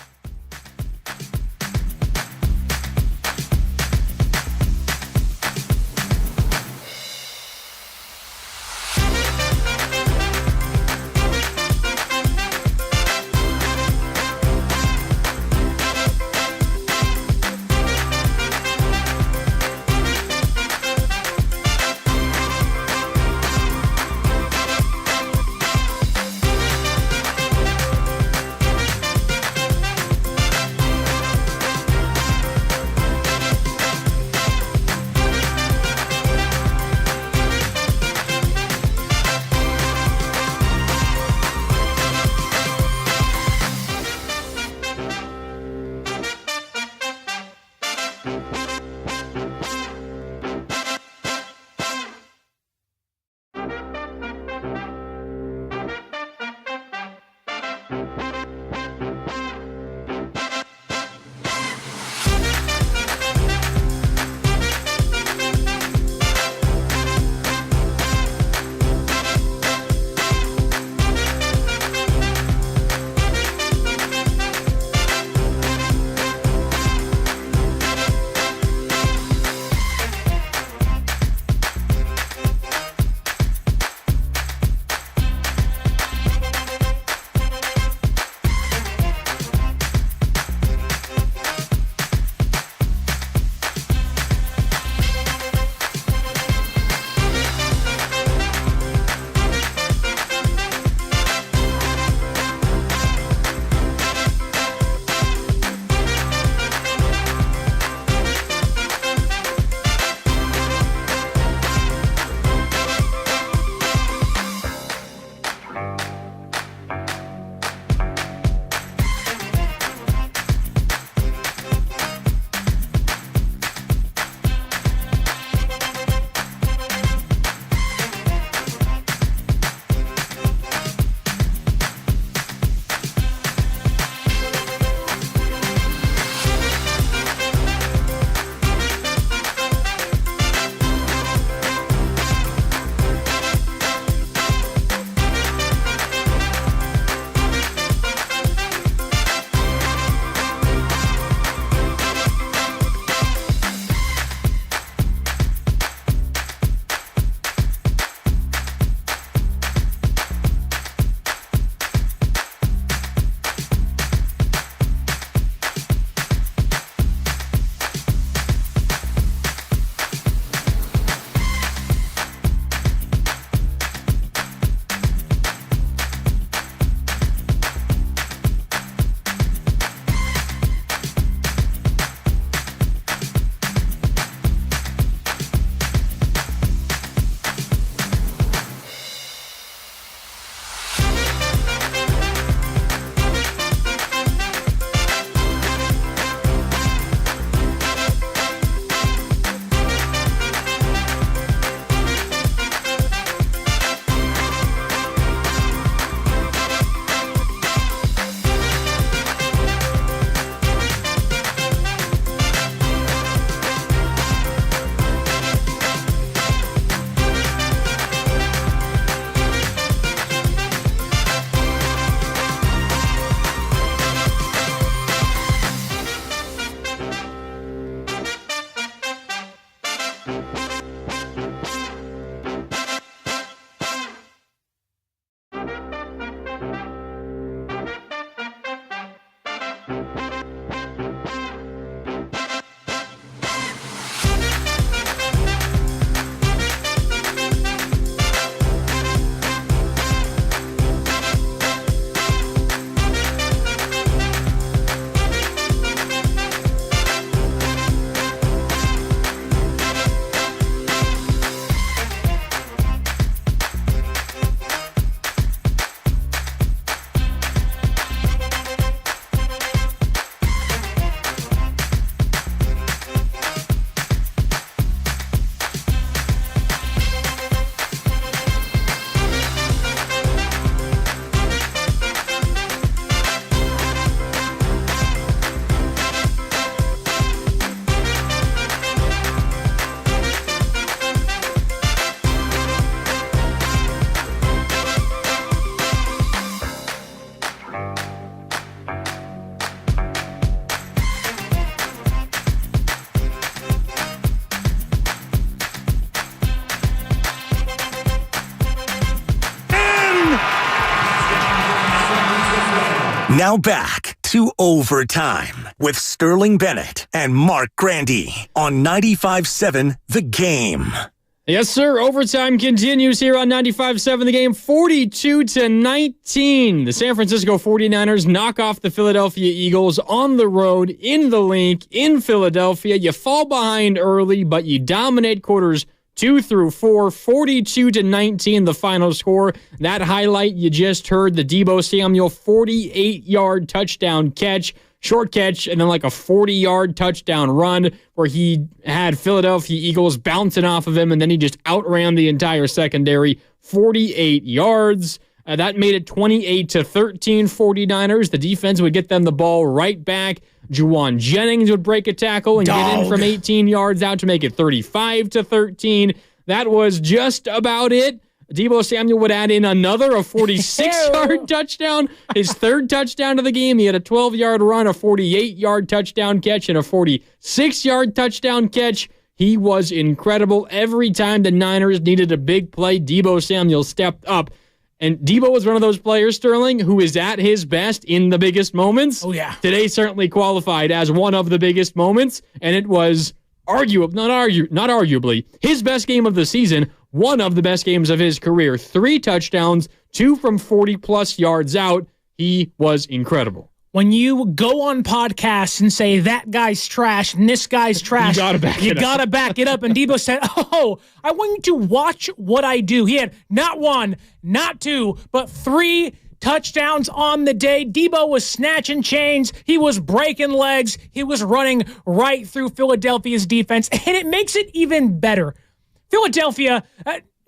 Now back to Overtime with Sterling Bennett and Mark Grandy on 95.7 The Game.
Yes, sir. Overtime continues here on 95.7 The Game, 42-19. The San Francisco 49ers knock off the Philadelphia Eagles on the road in the Link in Philadelphia. You fall behind early, but you dominate quarters 2 through 4, 42-19, the final score. That highlight you just heard, the Deebo Samuel 48-yard touchdown catch. Short catch, and then like a 40-yard touchdown run where he had Philadelphia Eagles bouncing off of him, and then he just outran the entire secondary, 48 yards. That made it 28-13 49ers. The defense would get them the ball right back. Juwan Jennings would break a tackle and get in from 18 yards out to make it 35-13. That was just about it. Deebo Samuel would add in another, a 46-yard touchdown, his third touchdown of the game. He had a 12-yard run, a 48-yard touchdown catch, and a 46-yard touchdown catch. He was incredible. Every time the Niners needed a big play, Deebo Samuel stepped up. And Deebo was one of those players, Sterling, who is at his best in the biggest moments.
Oh, yeah.
Today certainly qualified as one of the biggest moments, and it was not arguably his best game of the season, one of the best games of his career. 3 touchdowns, 2 from 40-plus yards out. He was incredible.
When you go on podcasts and say that guy's trash and this guy's trash,
you gotta back
it up. And Deebo said, I want you to watch what I do. He had not 1, not 2, but 3 touchdowns on the day. Deebo was snatching chains. He was breaking legs. He was running right through Philadelphia's defense. And it makes it even better. Philadelphia,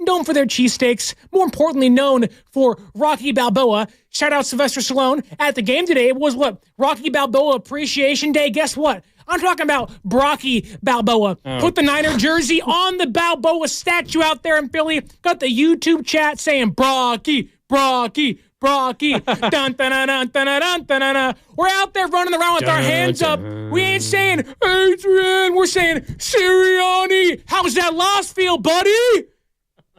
known for their cheesesteaks, more importantly known for Rocky Balboa. Shout out Sylvester Stallone. At the game today, it was Rocky Balboa Appreciation Day. Guess what? I'm talking about Brocky Balboa. Put the Niner jersey on the Balboa statue out there in Philly. Got the YouTube chat saying Brocky. Dun, dun, dun, dun, dun, dun, dun, dun. We're out there running around with our hands up. We ain't saying Adrian. We're saying Sirianni. How's that loss feel, buddy?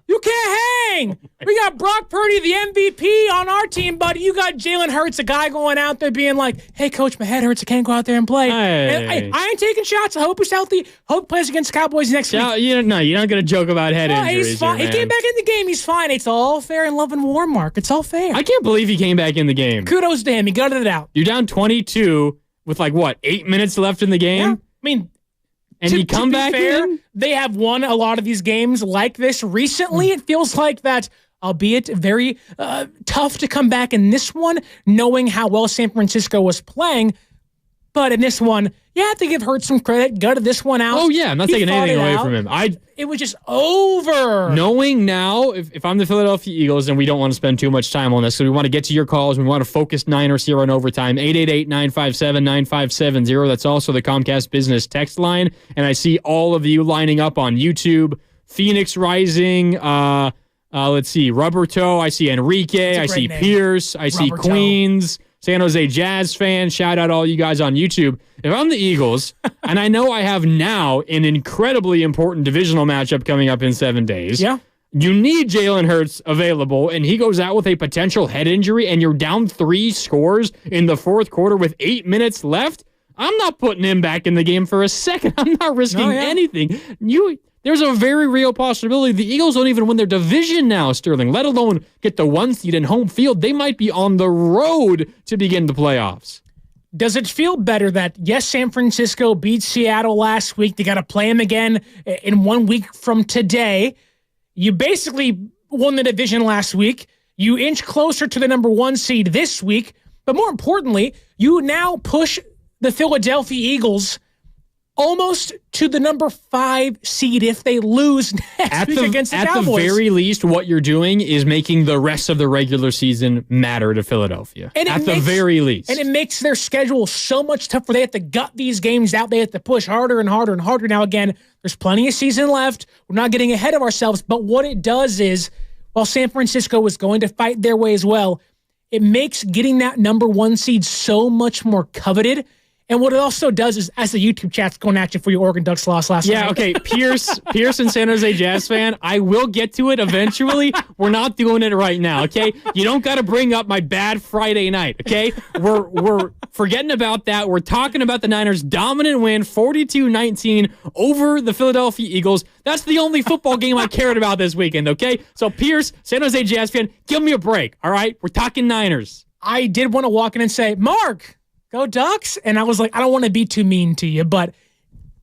You can't hang. We got Brock Purdy, the MVP, on our team, buddy. You got Jalen Hurts, a guy going out there being like, hey, coach, my head hurts. I can't go out there and play.
Hey.
I ain't taking shots. I hope he's healthy. Hope he plays against the Cowboys next week.
No, you're not going to joke about head injuries.
He's fine.
Here,
he came back in the game. He's fine. It's all fair in love and war, Mark. It's all fair.
I can't believe he came back in the game.
Kudos to him. He gutted it out.
You're down 22 with 8 minutes left in the game?
Yeah. I mean,
and you come back in?
They have won a lot of these games like this recently. It feels like that, albeit very tough to come back in this one, knowing how well San Francisco was playing. But in this one, you have to give Hurts some credit. Gutted this one out.
Oh, yeah. I'm not taking anything away from him.
It was just over.
Knowing now, if I'm the Philadelphia Eagles, and we don't want to spend too much time on this, so we want to get to your calls. We want to focus Niners here on Overtime. 888-957-9570. That's also the Comcast Business text line. And I see all of you lining up on YouTube. Phoenix Rising. Let's see. Rubber Toe. I see Enrique. I see
name.
Pierce. I see
Rubber Toe.
Queens. San Jose Jazz fans, shout out all you guys on YouTube. If I'm the Eagles, and I know I have now an incredibly important divisional matchup coming up in 7 days.
Yeah.
You need Jalen Hurts available, and he goes out with a potential head injury, and you're down 3 scores in the fourth quarter with 8 minutes left. I'm not putting him back in the game for a second. I'm not risking anything. There's a very real possibility the Eagles don't even win their division now, Sterling, let alone get the 1 seed in home field. They might be on the road to begin the playoffs.
Does it feel better that, yes, San Francisco beat Seattle last week? They got to play them again in 1 week from today. You basically won the division last week. You inch closer to the number 1 seed this week. But more importantly, you now push the Philadelphia Eagles almost to the number 5 seed if they lose next week against the Cowboys.
At the very least, what you're doing is making the rest of the regular season matter to Philadelphia. At the very least.
And it makes their schedule so much tougher. They have to gut these games out. They have to push harder and harder and harder. Now, again, there's plenty of season left. We're not getting ahead of ourselves. But what it does is, while San Francisco is going to fight their way as well, it makes getting that number 1 seed so much more coveted. And what it also does is, as the YouTube chat's going at you for your Oregon Ducks loss last night.
Yeah, okay. Pierce and San Jose Jazz fan, I will get to it eventually. We're not doing it right now, okay? You don't got to bring up my bad Friday night, okay? We're forgetting about that. We're talking about the Niners' dominant win, 42-19 over the Philadelphia Eagles. That's the only football game I cared about this weekend, okay? So Pierce, San Jose Jazz fan, give me a break, all right? We're talking Niners.
I did want to walk in and say, Mark, go Ducks. And I was like, I don't want to be too mean to you, but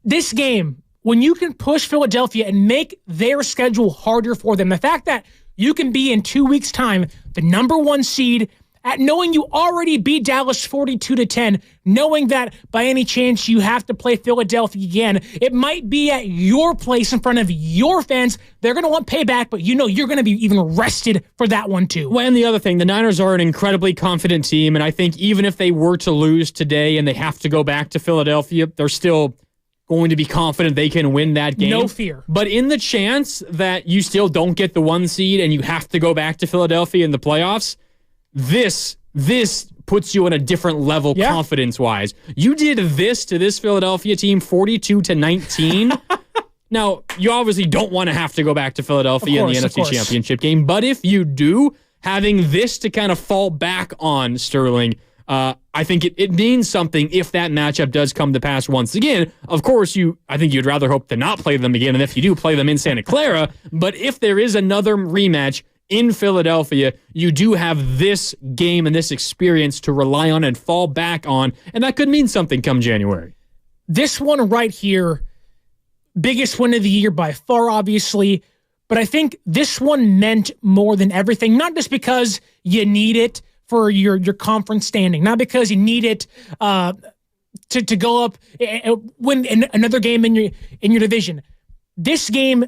this game, when you can push Philadelphia and make their schedule harder for them, the fact that you can be in 2 weeks' time the number 1 seed, at knowing you already beat Dallas 42-10, knowing that by any chance you have to play Philadelphia again, it might be at your place in front of your fans. They're going to want payback, but you know you're going to be even rested for that one too.
Well, and the other thing, the Niners are an incredibly confident team, and I think even if they were to lose today and they have to go back to Philadelphia, they're still going to be confident they can win that game.
No fear.
But in the chance that you still don't get the 1 seed and you have to go back to Philadelphia in the playoffs, this puts you on a different level confidence-wise. You did this to this Philadelphia team 42-19. Now, you obviously don't want to have to go back to Philadelphia in the NFC Championship game, but if you do, having this to kind of fall back on, Sterling, I think it means something if that matchup does come to pass once again. Of course, I think you'd rather hope to not play them again, and if you do, play them in Santa Clara. But if there is another rematch in Philadelphia, you do have this game and this experience to rely on and fall back on, and that could mean something come January.
This one right here, biggest win of the year by far, obviously, but I think this one meant more than everything, not just because you need it for your conference standing, not because you need it to go up and win another game in your division. This game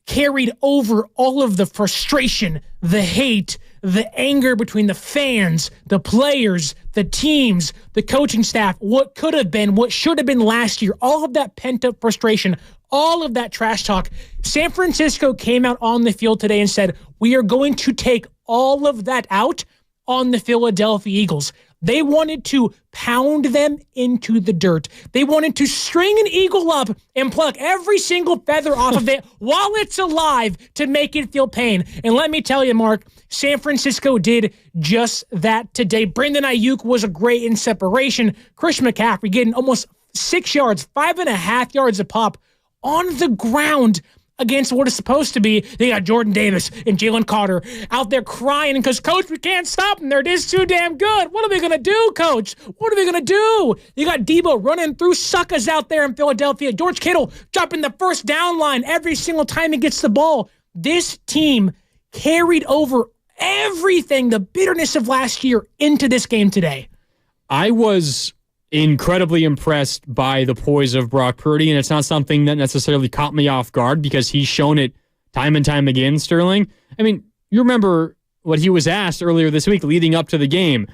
carried over all of the frustration, the hate, the anger between the fans, the players, the teams, the coaching staff, what could have been, what should have been last year, all of that pent-up frustration, all of that trash talk. San Francisco came out on the field today and said, we are going to take all of that out on the Philadelphia Eagles. They wanted to pound them into the dirt. They wanted to string an eagle up and pluck every single feather off of it while it's alive to make it feel pain. And let me tell you, Mark, San Francisco did just that today. Brandon Ayuk was a great in separation. Christian McCaffrey getting almost 6 yards, 5.5 yards a pop on the ground against what is supposed to be, they got Jordan Davis and Jalen Carter out there crying because, Coach, we can't stop them. They're just too damn good. What are we going to do, Coach? What are we going to do? You got Deebo running through suckers out there in Philadelphia. George Kittle dropping the first down line every single time he gets the ball. This team carried over everything, the bitterness of last year, into this game today.
I was incredibly impressed by the poise of Brock Purdy, and it's not something that necessarily caught me off guard because he's shown it time and time again, Sterling. I mean, you remember what he was asked earlier this week leading up to the game.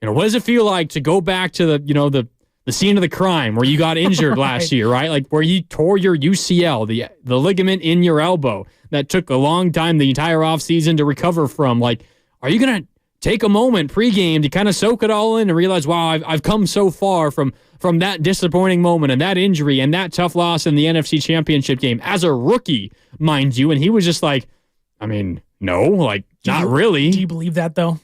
What does it feel like to go back to the scene of the crime where you got injured last year, right? Like where you tore your UCL, the ligament in your elbow that took a long time, the entire offseason to recover from. Like, are you going to take a moment pregame to kind of soak it all in and realize, wow, I've come so far from that disappointing moment and that injury and that tough loss in the NFC Championship game as a rookie, mind you. And he was just like, I mean, no, like, not really.
Do you believe that, though?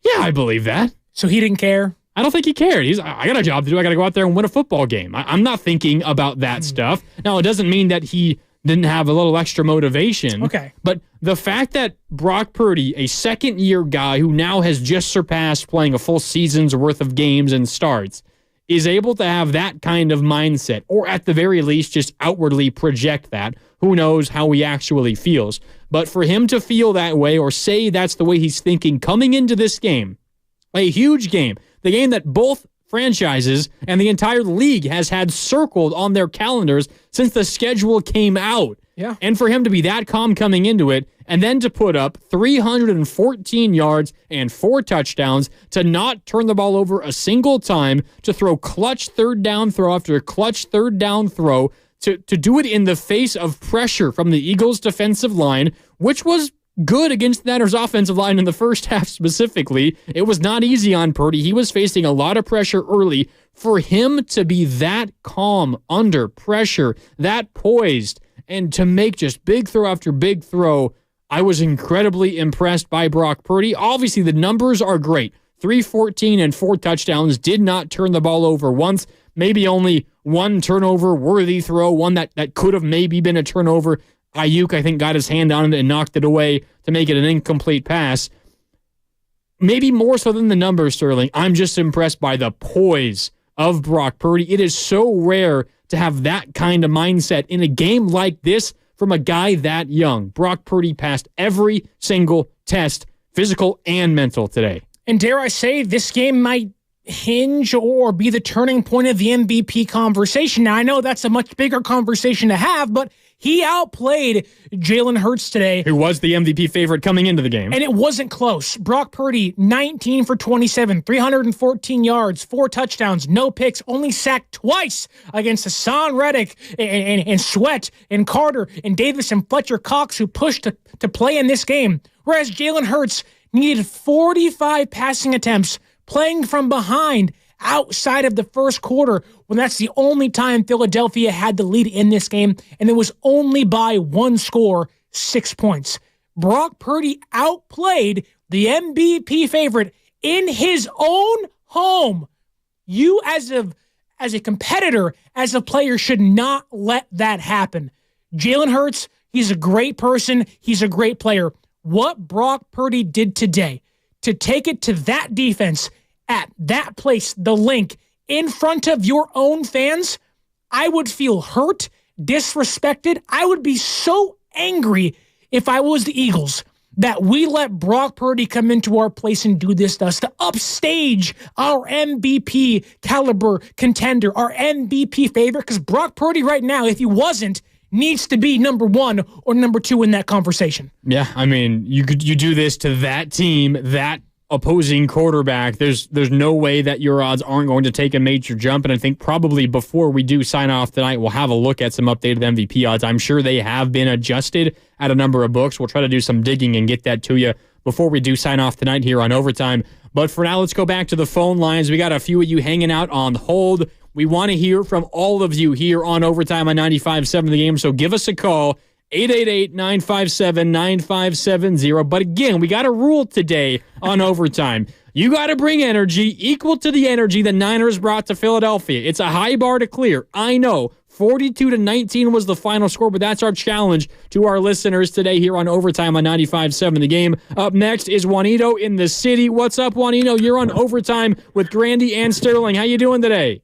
Yeah, I believe that.
So he didn't care?
I don't think he cared. I got a job to do. I got to go out there and win a football game. I'm not thinking about that stuff. Now, it doesn't mean that he didn't have a little extra motivation.
Okay.
But the fact that Brock Purdy, a second-year guy who now has just surpassed playing a full season's worth of games and starts, is able to have that kind of mindset, or at the very least just outwardly project that. Who knows how he actually feels. But for him to feel that way or say that's the way he's thinking coming into this game, a huge game, the game that both franchises and the entire league has had circled on their calendars since the schedule came out.
Yeah.
And for him to be that calm coming into it, and then to put up 314 yards and 4 touchdowns, to not turn the ball over a single time, to throw clutch third down throw after clutch third down throw, to do it in the face of pressure from the Eagles' defensive line, which was good against the Niners offensive line in the first half specifically. It was not easy on Purdy. He was facing a lot of pressure early. For him to be that calm under pressure, that poised, and to make just big throw after big throw, I was incredibly impressed by Brock Purdy. Obviously, the numbers are great. 314 and 4 touchdowns, did not turn the ball over once. Maybe only one turnover-worthy throw, one that could have maybe been a turnover. Ayuk, I think, got his hand on it and knocked it away to make it an incomplete pass. Maybe more so than the numbers, Sterling. I'm just impressed by the poise of Brock Purdy. It is so rare to have that kind of mindset in a game like this from a guy that young. Brock Purdy passed every single test, physical and mental, today.
And dare I say, this game might hinge or be the turning point of the MVP conversation. Now, I know that's a much bigger conversation to have, but he outplayed Jalen Hurts today,
who was the MVP favorite coming into the game.
And it wasn't close. Brock Purdy, 19 for 27, 314 yards, 4 touchdowns, no picks, only sacked twice against Hassan Reddick and Sweat and Carter and Davis and Fletcher Cox, who pushed to play in this game. Whereas Jalen Hurts needed 45 passing attempts playing from behind outside of the first quarter, when that's the only time Philadelphia had the lead in this game, and it was only by one score, 6 points. Brock Purdy outplayed the MVP favorite in his own home. You, as a competitor, as a player, should not let that happen. Jalen Hurts, he's a great person. He's a great player. What Brock Purdy did today, to take it to that defense at that place, the link, in front of your own fans, I would feel hurt, disrespected. I would be so angry if I was the Eagles that we let Brock Purdy come into our place and do this to us, to upstage our MVP caliber contender, our MVP favorite, because Brock Purdy right now, if he wasn't, needs to be number 1 or number 2 in that conversation.
Yeah, I mean, you do this to that team, that opposing quarterback, there's no way that your odds aren't going to take a major jump. And I think probably before we do sign off tonight, we'll have a look at some updated MVP odds. I'm sure they have been adjusted at a number of books. We'll try to do some digging and get that to you before we do sign off tonight here on Overtime. But for now, let's go back to the phone lines. We got a few of you hanging out on hold. We want to hear from all of you here on Overtime on 95.7 The Game. So give us a call. 888-957-9570. But again, we got a rule today on Overtime. You got to bring energy equal to the energy the Niners brought to Philadelphia. It's a high bar to clear. I know. 42-19 was the final score, but that's our challenge to our listeners today here on Overtime on 95.7 The Game. Up next is Juanito in the city. What's up, Juanito? You're on Overtime with Grandy and Sterling. How you doing today?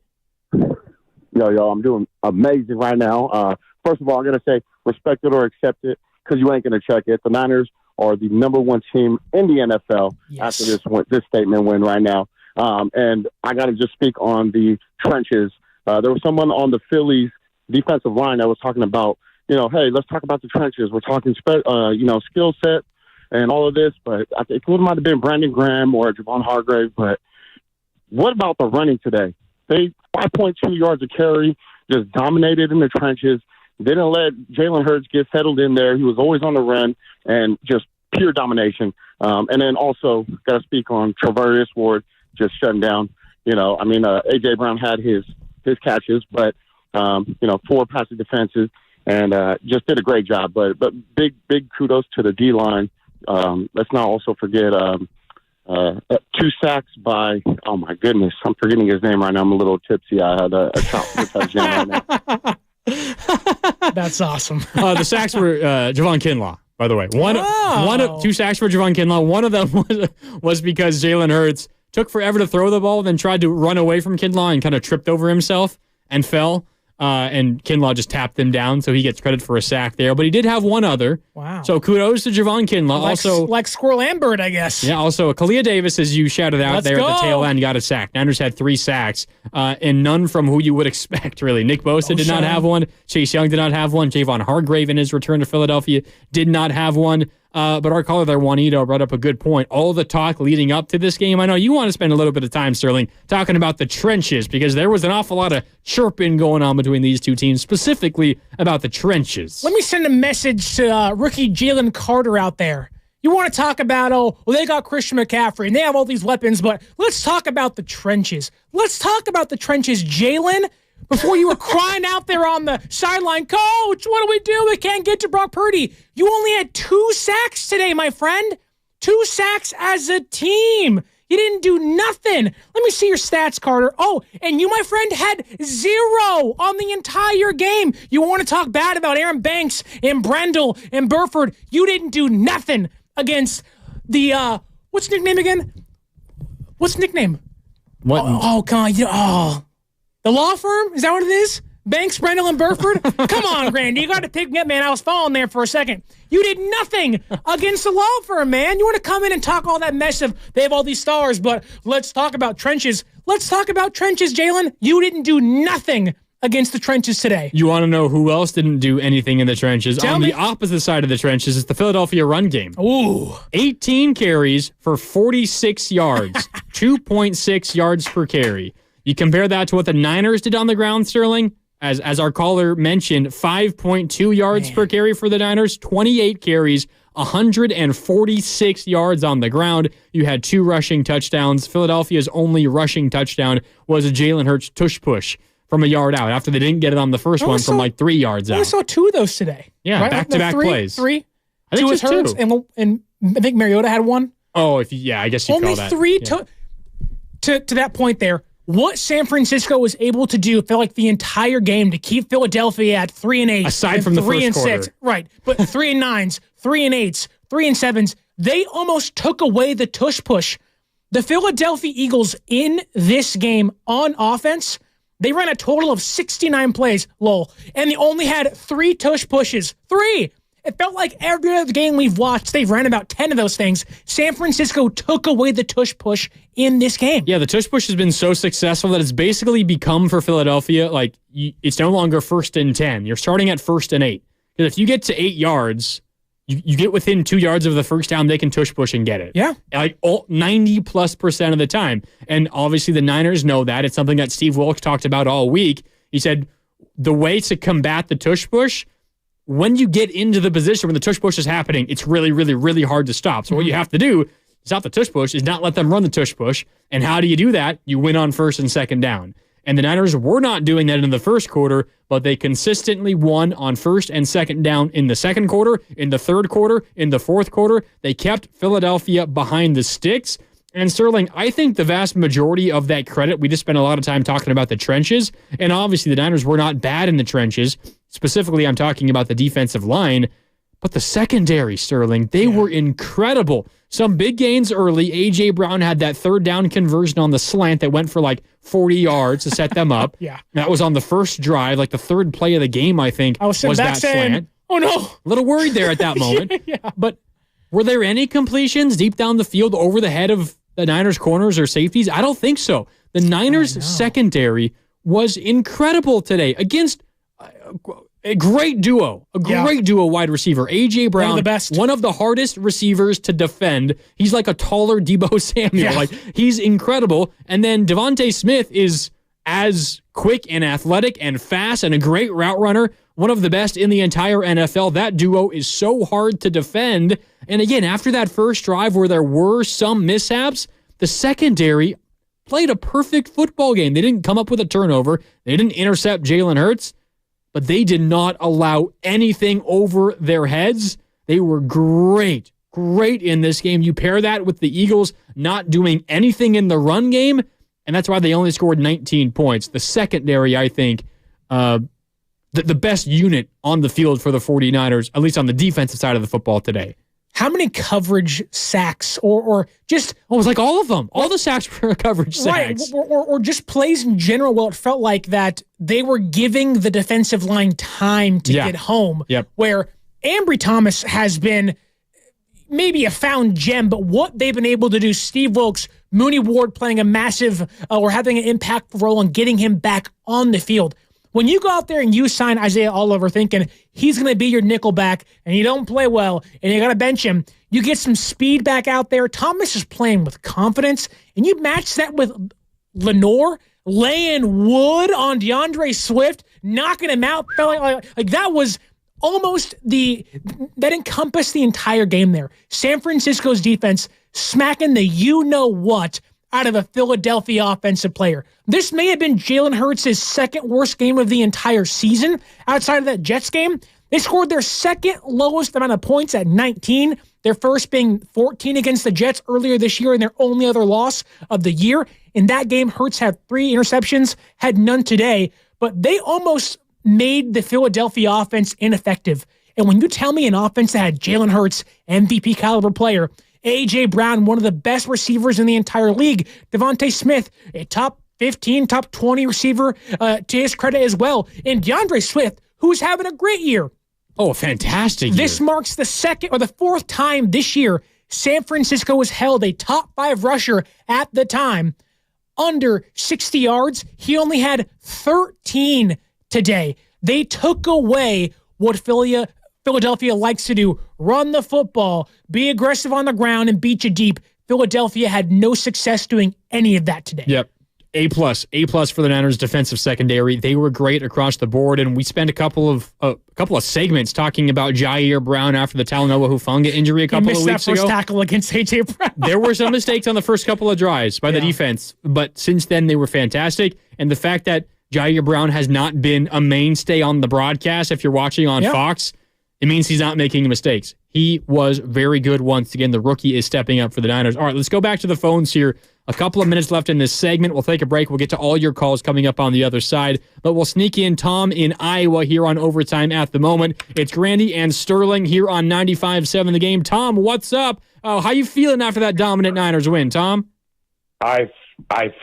Yo, I'm doing amazing right now. First of all, I'm going to say respect it or accept it, because you ain't going to check it. The Niners are the number 1 team in the NFL after this statement win right now. And I got to just speak on the trenches. There was someone on the Phillies defensive line that was talking about, hey, let's talk about the trenches. We're talking, skill set and all of this, but I think it might have been Brandon Graham or Javon Hargrave. But what about the running today? They 5.2 yards a carry, just dominated in the trenches. Didn't let Jalen Hurts get settled in there. He was always on the run and just pure domination. And then also got to speak on Travarius Ward just shutting down. A.J. Brown had his catches, but 4 passive defenses and just did a great job. But big kudos to the D-line. Let's not also forget 2 sacks by, oh my goodness, I'm forgetting his name right now. I'm a little tipsy. I had a touchdown right now.
That's awesome.
The sacks were Javon Kinlaw, by the way. 2 sacks for Javon Kinlaw. One of them was because Jalen Hurts took forever to throw the ball, then tried to run away from Kinlaw and kind of tripped over himself and fell. And Kinlaw just tapped him down, so he gets credit for a sack there. But he did have one other.
Wow.
So kudos to Javon Kinlaw.
Like Squirrel Ambert, I guess.
Yeah, also Kalia Davis, as you shouted out at the tail end, got a sack. Niners had 3 sacks, and none from who you would expect, really. Nick Bosa did not have one. Chase Young did not have one. Javon Hargrave in his return to Philadelphia did not have one. But our caller there, Juanito, brought up a good point. All the talk leading up to this game, I know you want to spend a little bit of time, Sterling, talking about the trenches, because there was an awful lot of chirping going on between these two teams, specifically about the trenches.
Let me send a message to rookie Jalen Carter out there. You want to talk about, they got Christian McCaffrey and they have all these weapons, but let's talk about the trenches. Let's talk about the trenches, Jalen. Before you were crying out there on the sideline, Coach, what do we do? We can't get to Brock Purdy. You only had 2 sacks today, my friend. 2 sacks as a team. You didn't do nothing. Let me see your stats, Carter. Oh, and you, my friend, had 0 on the entire game. You want to talk bad about Aaron Banks and Brendel and Burford. You didn't do nothing against the, what's the nickname again? What's the nickname?
What?
Oh God. The law firm? Is that what it is? Banks, Brendel, and Burford? Come on, Grandy. You got to pick me up, man. I was falling there for a second. You did nothing against the law firm, man. You want to come in and talk all that mess of they have all these stars, but let's talk about trenches. Let's talk about trenches, Jalen. You didn't do nothing against the trenches today.
You want to know who else didn't do anything in the trenches?
Tell me.
The opposite side of the trenches is the Philadelphia run game.
Ooh.
18 carries for 46 yards, 2.6 yards per carry. You compare that to what the Niners did on the ground, Sterling, as our caller mentioned, 5.2 yards per carry for the Niners, 28 carries, 146 yards on the ground. You had 2 rushing touchdowns. Philadelphia's only rushing touchdown was a Jalen Hurts tush push from a yard out after they didn't get it on the first one from like 3 yards out.
I saw 2 of those today.
Yeah,
right?
back-to-back plays.
3?
I think
2 was
just
Hurts,
2.
and I think Mariota had 1.
Oh, I guess you
only
call that.
Only 3 to that point there. What San Francisco was able to do felt like the entire game to keep Philadelphia at 3-8.
Aside from the first
3-6.
quarter.
Right. But 3-9s, 3-8s, 3-7s, they almost took away the tush push. The Philadelphia Eagles in this game on offense, they ran a total of 69 plays, and they only had 3 tush pushes. 3! It felt like every other game we've watched, they've ran about 10 of those things. San Francisco took away the tush push in this game.
Yeah, the tush push has been so successful that it's basically become for Philadelphia, it's no longer 1st and 10. You're starting at 1st and 8. Because if you get to 8 yards, you get within 2 yards of the first down, they can tush push and get it.
Yeah.
90+% of the time. And obviously the Niners know that. It's something that Steve Wilks talked about all week. He said the way to combat the tush push, when you get into the position when the tush push is happening, it's really, really, really hard to stop. So what you have to do to stop the tush push is not let them run the tush push. And how do you do that? You win on 1st and 2nd down. And the Niners were not doing that in the first quarter, but they consistently won on 1st and 2nd down in the 2nd quarter, in the 3rd quarter, in the 4th quarter. They kept Philadelphia behind the sticks. And Sterling, I think the vast majority of that credit, we just spent a lot of time talking about the trenches. And obviously the Niners were not bad in the trenches. Specifically, I'm talking about the defensive line. But the secondary, Sterling, they were incredible. Some big gains early. A.J. Brown had that 3rd down conversion on the slant that went for 40 yards to set them up.
Yeah.
That was on the first drive, the 3rd play of the game, I think,
was that saying,
slant.
Oh, no.
A little worried there at that moment.
Yeah.
But were there any completions deep down the field over the head of the Niners corners or safeties? I don't think so. The Niners secondary was incredible today against a great duo, wide receiver. A.J. Brown,
one of the best.
One of the hardest receivers to defend. He's like a taller Deebo Samuel.
Yeah.
He's incredible. And then Devontae Smith is as quick and athletic and fast and a great route runner. One of the best in the entire NFL. That duo is so hard to defend. And again, after that first drive where there were some mishaps, the secondary played a perfect football game. They didn't come up with a turnover. They didn't intercept Jalen Hurts. But they did not allow anything over their heads. They were great in this game. You pair that with the Eagles not doing anything in the run game, and that's why they only scored 19 points. The secondary, I think, the best unit on the field for the 49ers, at least on the defensive side of the football today.
How many coverage sacks or just...
Oh, it was like all of them. All the sacks were coverage sacks.
Right, or just plays in general. Well, it felt like that they were giving the defensive line time to get home.
Yep.
Where Ambry Thomas has been maybe a found gem, but what they've been able to do, Steve Wilks, Mooney Ward playing a massive or having an impactful role and getting him back on the field. When you go out there and you sign Isaiah Oliver thinking he's going to be your nickel back and you don't play well and you got to bench him, you get some speed back out there. Thomas is playing with confidence, and you match that with Lenore laying wood on DeAndre Swift, knocking him out. Like that was almost that encompassed the entire game there. San Francisco's defense smacking the you-know-what out of a Philadelphia offensive player. This may have been Jalen Hurts' second worst game of the entire season outside of that Jets game. They scored their second lowest amount of points at 19, their first being 14 against the Jets earlier this year and their only other loss of the year. In that game, Hurts had 3 interceptions, had none today, but they almost made the Philadelphia offense ineffective. And when you tell me an offense that had Jalen Hurts, MVP caliber player, A.J. Brown, one of the best receivers in the entire league, Devontae Smith, a top 15, top 20 receiver to his credit as well, and DeAndre Swift, who's having a great year.
Oh, fantastic year.
This marks the second or the fourth time this year San Francisco has held a top 5 rusher at the time under 60 yards. He only had 13 today. They took away what Philadelphia likes to do, run the football, be aggressive on the ground, and beat you deep. Philadelphia had no success doing any of that today.
Yep. A+ for the Niners defensive secondary. They were great across the board, and we spent a couple of segments talking about Jair Brown after the Talanoa Hufanga injury a couple of weeks ago.
Missed that first tackle against A.J. Brown.
There were some mistakes on the first couple of drives by the defense, but since then they were fantastic. And the fact that Jair Brown has not been a mainstay on the broadcast, if you're watching on Fox, it means he's not making mistakes. He was very good once again. The rookie is stepping up for the Niners. All right, let's go back to the phones here. A couple of minutes left in this segment. We'll take a break. We'll get to all your calls coming up on the other side. But we'll sneak in Tom in Iowa here on Overtime at the moment. It's Grandy and Sterling here on 95.7 The Game. Tom, what's up? How you feeling after that dominant Niners win, Tom?
I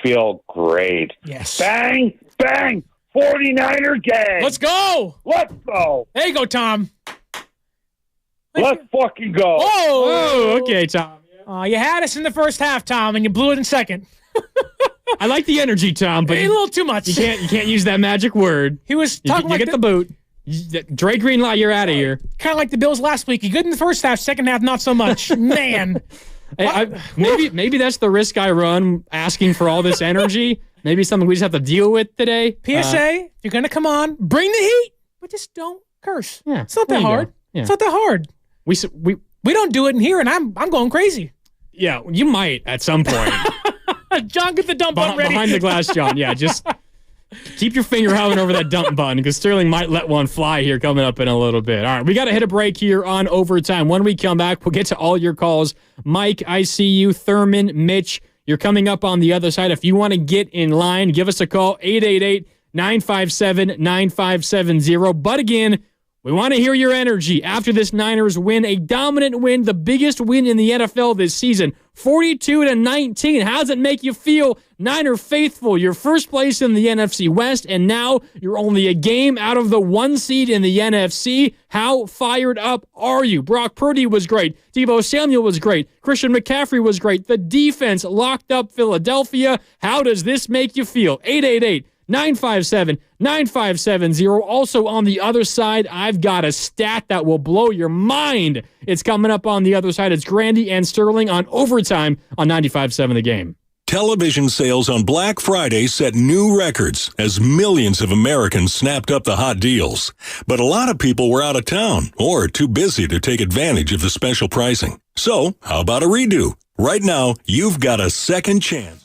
feel great.
Yes.
Bang, bang, 49er gang.
Let's go.
Let's go.
There you go, Tom.
Let's fucking go.
Oh,
okay, Tom.
You had us in the first half, Tom, and you blew it in second.
I like the energy, Tom, but
a little too much.
You can't use that magic word.
He was talking
you get the boot. Dre Greenlaw, you're out of here.
Kind of like the Bills last week. You good in the first half, second half, not so much. Man.
Maybe that's the risk I run, asking for all this energy. Maybe something we just have to deal with today.
PSA, if you're going to come on, bring the heat, but just don't curse.
Yeah,
it's not that hard. Yeah. It's not that hard. We don't do it in here, and I'm going crazy.
Yeah, you might at some point.
John, get the dump button ready.
Behind the glass, John. Yeah, just keep your finger hovering over that dump button because Sterling might let one fly here coming up in a little bit. All right, we got to hit a break here on Overtime. When we come back, we'll get to all your calls. Mike, I see you. Thurman, Mitch, you're coming up on the other side. If you want to get in line, give us a call, 888-957-9570. But again, we want to hear your energy after this Niners win, a dominant win, the biggest win in the NFL this season, 42-19. How does it make you feel, Niner faithful? You're first place in the NFC West, and now you're only a game out of the 1 seed in the NFC. How fired up are you? Brock Purdy was great. Deebo Samuel was great. Christian McCaffrey was great. The defense locked up Philadelphia. How does this make you feel? 888-957-9570. Also on the other side, I've got a stat that will blow your mind. It's coming up on the other side. It's Grandy and Sterling on Overtime on 95.7 The Game.
Television sales on Black Friday set new records as millions of Americans snapped up the hot deals. But a lot of people were out of town or too busy to take advantage of the special pricing. So, how about a redo? Right now, you've got a second chance.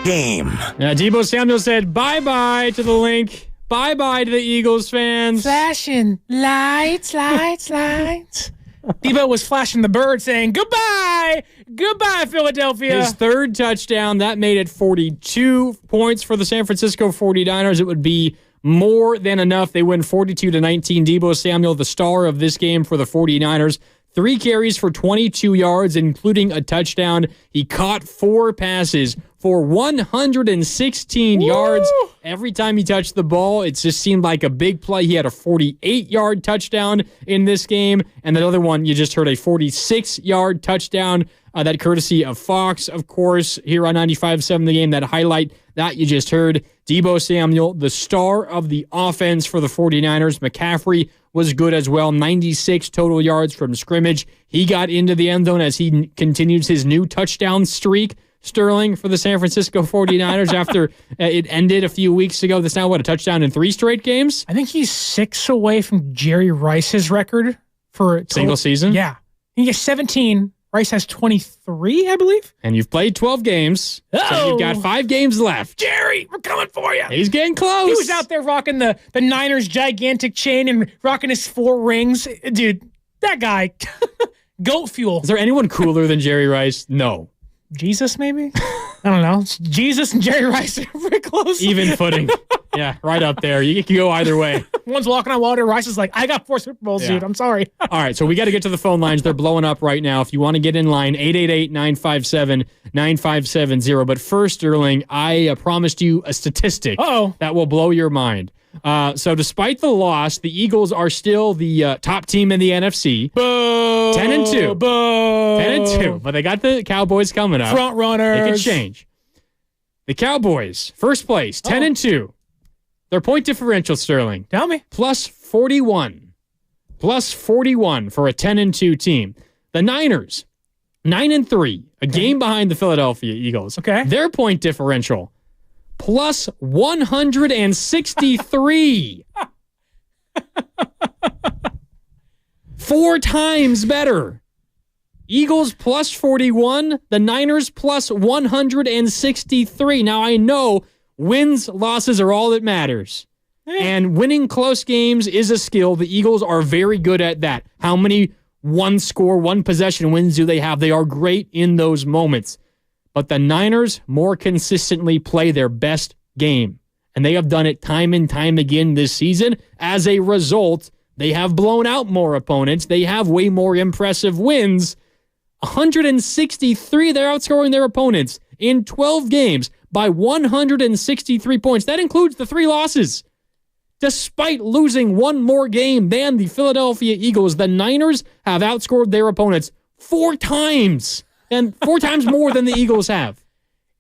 Game.
Deebo Samuel said bye-bye to the link. Bye-bye to the Eagles fans.
Flashing lights. Deebo was flashing the bird saying, goodbye, Philadelphia.
His third touchdown, that made it 42 points for the San Francisco 49ers. It would be more than enough. They win 42-19. Deebo Samuel, the star of this game for the 49ers. 3 carries for 22 yards, including a touchdown. He caught 4 passes for 116 yards. Every time he touched the ball, it just seemed like a big play. He had a 48-yard touchdown in this game, and that other one, you just heard, a 46-yard touchdown. That courtesy of Fox, of course, here on 95.7 The Game. That highlight that you just heard. Deebo Samuel, the star of the offense for the 49ers. McCaffrey was good as well. 96 total yards from scrimmage. He got into the end zone as he continues his new touchdown streak. Sterling for the San Francisco 49ers after it ended a few weeks ago. That's now, a touchdown in 3 straight games?
I think he's 6 away from Jerry Rice's record for
single season?
Yeah. He has 17. Rice has 23, I believe.
And you've played 12 games. So you've got 5 games left.
Jerry, we're coming for you.
He's getting close.
He was out there rocking the Niners gigantic chain and rocking his 4 rings. Dude, that guy, goat fuel.
Is there anyone cooler than Jerry Rice? No.
Jesus, maybe? I don't know. Jesus and Jerry Rice are pretty close.
Even footing. Yeah, right up there. You can go either way.
One's walking on water. Rice is like, I got 4 Super Bowls, dude. I'm sorry.
All right, so we got to get to the phone lines. They're blowing up right now. If you want to get in line, 888-957-9570. But first, Sterling, I promised you a statistic that will blow your mind. So despite the loss, the Eagles are still the top team in the NFC.
Boo!
10-2.
Boo!
10-2. But they got the Cowboys coming up.
Front runners.
It could change. The Cowboys, first place, 10-2. Their point differential, Sterling.
Tell me.
Plus 41. Plus 41 for a 10-2 team. The Niners, 9-3. A game behind the Philadelphia Eagles.
Okay.
Their point differential, plus 163. 4 times better. Eagles plus 41, the Niners plus 163. Now, I know wins, losses are all that matters. And winning close games is a skill. The Eagles are very good at that. How many one-score, one-possession wins do they have? They are great in those moments. But the Niners more consistently play their best game. And they have done it time and time again this season. As a result, they have blown out more opponents. They have way more impressive wins. 163, they're outscoring their opponents in 12 games by 163 points. That includes the 3 losses. Despite losing 1 more game than the Philadelphia Eagles, the Niners have outscored their opponents 4 times, and 4 times more than the Eagles have.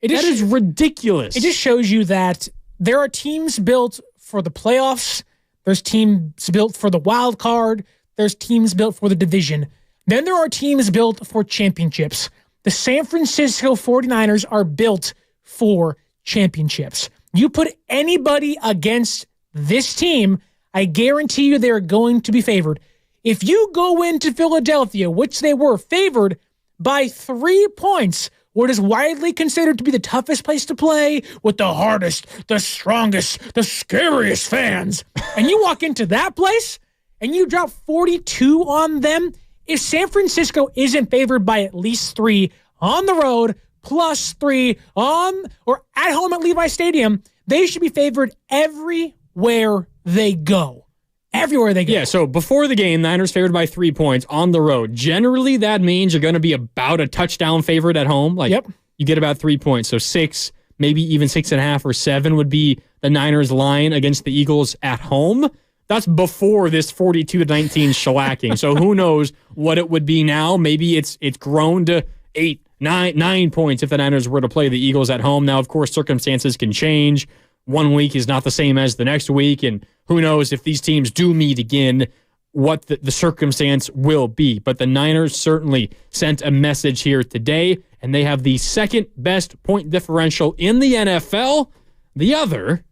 That is ridiculous.
It just shows you that there are teams built for the playoffs. There's teams built for the wild card. There's teams built for the division. Then there are teams built for championships. The San Francisco 49ers are built for championships. You put anybody against this team, I guarantee you they're going to be favored. If you go into Philadelphia, which they were favored by 3 points, what is widely considered to be the toughest place to play, with the hardest, the strongest, the scariest fans, and you walk into that place and you drop 42 on them, if San Francisco isn't favored by at least 3 on the road, plus 3 on or at home at Levi Stadium, they should be favored everywhere they go. Everywhere they go.
Yeah, so before the game, Niners favored by 3 points on the road. Generally, that means you're going to be about a touchdown favorite at home. You get about 3 points. So 6, maybe even 6.5 or 7 would be the Niners line against the Eagles at home. That's before this 42-19 shellacking. So who knows what it would be now. Maybe it's grown to 8, 9 points if the Niners were to play the Eagles at home. Now, of course, circumstances can change. 1 week is not the same as the next week, and who knows if these teams do meet again, what the circumstance will be. But the Niners certainly sent a message here today, and they have the second best point differential in the NFL. The other,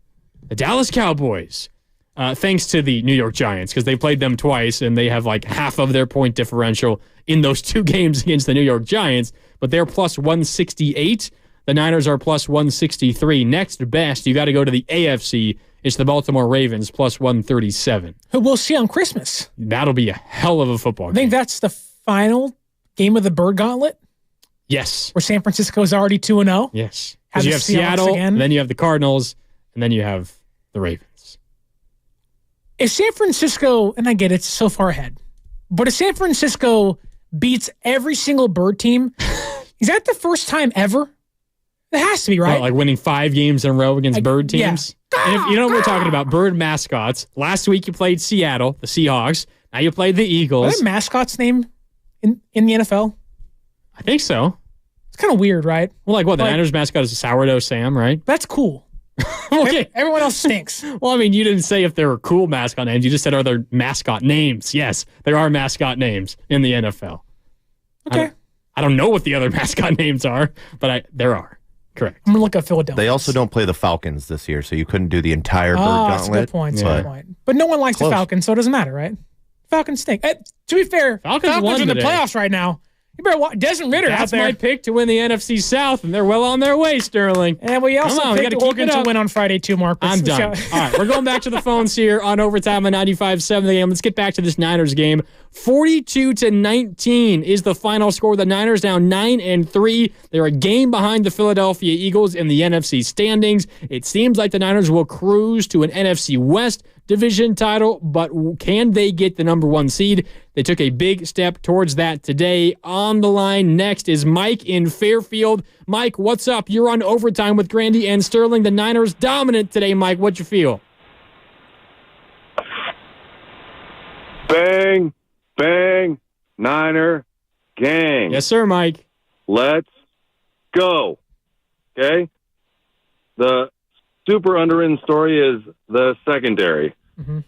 the Dallas Cowboys. Thanks to the New York Giants, because they played them twice, and they have like half of their point differential in those 2 games against the New York Giants, but they're plus 168. The Niners are plus 163. Next best, you got to go to the AFC. It's the Baltimore Ravens plus 137.
Who we'll see on Christmas.
That'll be a hell of a football game.
I think that's the final game of the Bird Gauntlet.
Yes.
Where San Francisco is already 2-0.
Yes. Because you have Seattle, and then you have the Cardinals, and then you have the Ravens.
If San Francisco, and I get it's so far ahead, but if San Francisco beats every single Bird team, is that the first time ever? It has to be, right?
Like winning 5 games in a row against Bird teams?
Yeah.
And if, you know what we're talking about, Bird mascots. Last week you played Seattle, the Seahawks. Now you played the Eagles.
Is that mascot's name in the NFL?
I think so.
It's kind of weird, right?
Well, like what? The Niners mascot is Sourdough Sam, right?
That's cool.
Okay.
Everyone else stinks.
Well, I mean, you didn't say if there were cool mascot names. You just said are there mascot names. Yes, there are mascot names in the NFL.
Okay.
I don't know what the other mascot names are, but there are. Correct.
I'm going to look at Philadelphia.
They also don't play the Falcons this year, so you couldn't do the entire Bird Gauntlet.
That's a good point. Good point. But no one likes the Falcons, so it doesn't matter, right? Falcons stink. To be fair, Falcons are in the playoffs right now. You better watch Desmond Ritter out there.
That's my pick to win the NFC South, and they're well on their way, Sterling.
And we also picked Oregon to win on Friday, too, Mark.
I'm done. All right, we're going back to the phones here on Overtime on 95.7 The Game. Let's get back to this Niners game. 42-19 is the final score. The Niners down 9-3. They're a game behind the Philadelphia Eagles in the NFC standings. It seems like the Niners will cruise to an NFC West division title, but can they get the number 1 seed? They took a big step towards that today. On the line next is Mike in Fairfield. Mike, what's up? You're on Overtime with Grandy and Sterling. The Niners dominant today, Mike. What'd you feel?
Bang, bang, Niner gang.
Yes, sir, Mike.
Let's go. Okay? The super underwritten story is the secondary.
Mm-hmm.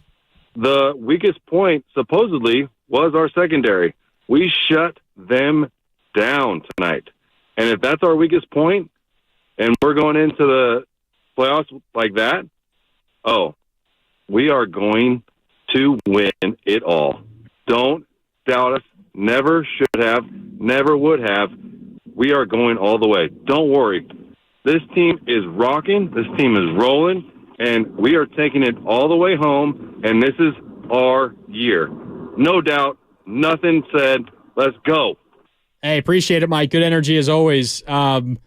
The weakest point, supposedly, was our secondary. We shut them down tonight. And if that's our weakest point, and we're going into the playoffs like that, we are going to win it all. Don't doubt us. Never should have. Never would have. We are going all the way. Don't worry. This team is rocking. This team is rolling. And we are taking it all the way home. And this is our year. No doubt. Nothing said. Let's go.
Hey, appreciate it, Mike. Good energy as always. I'm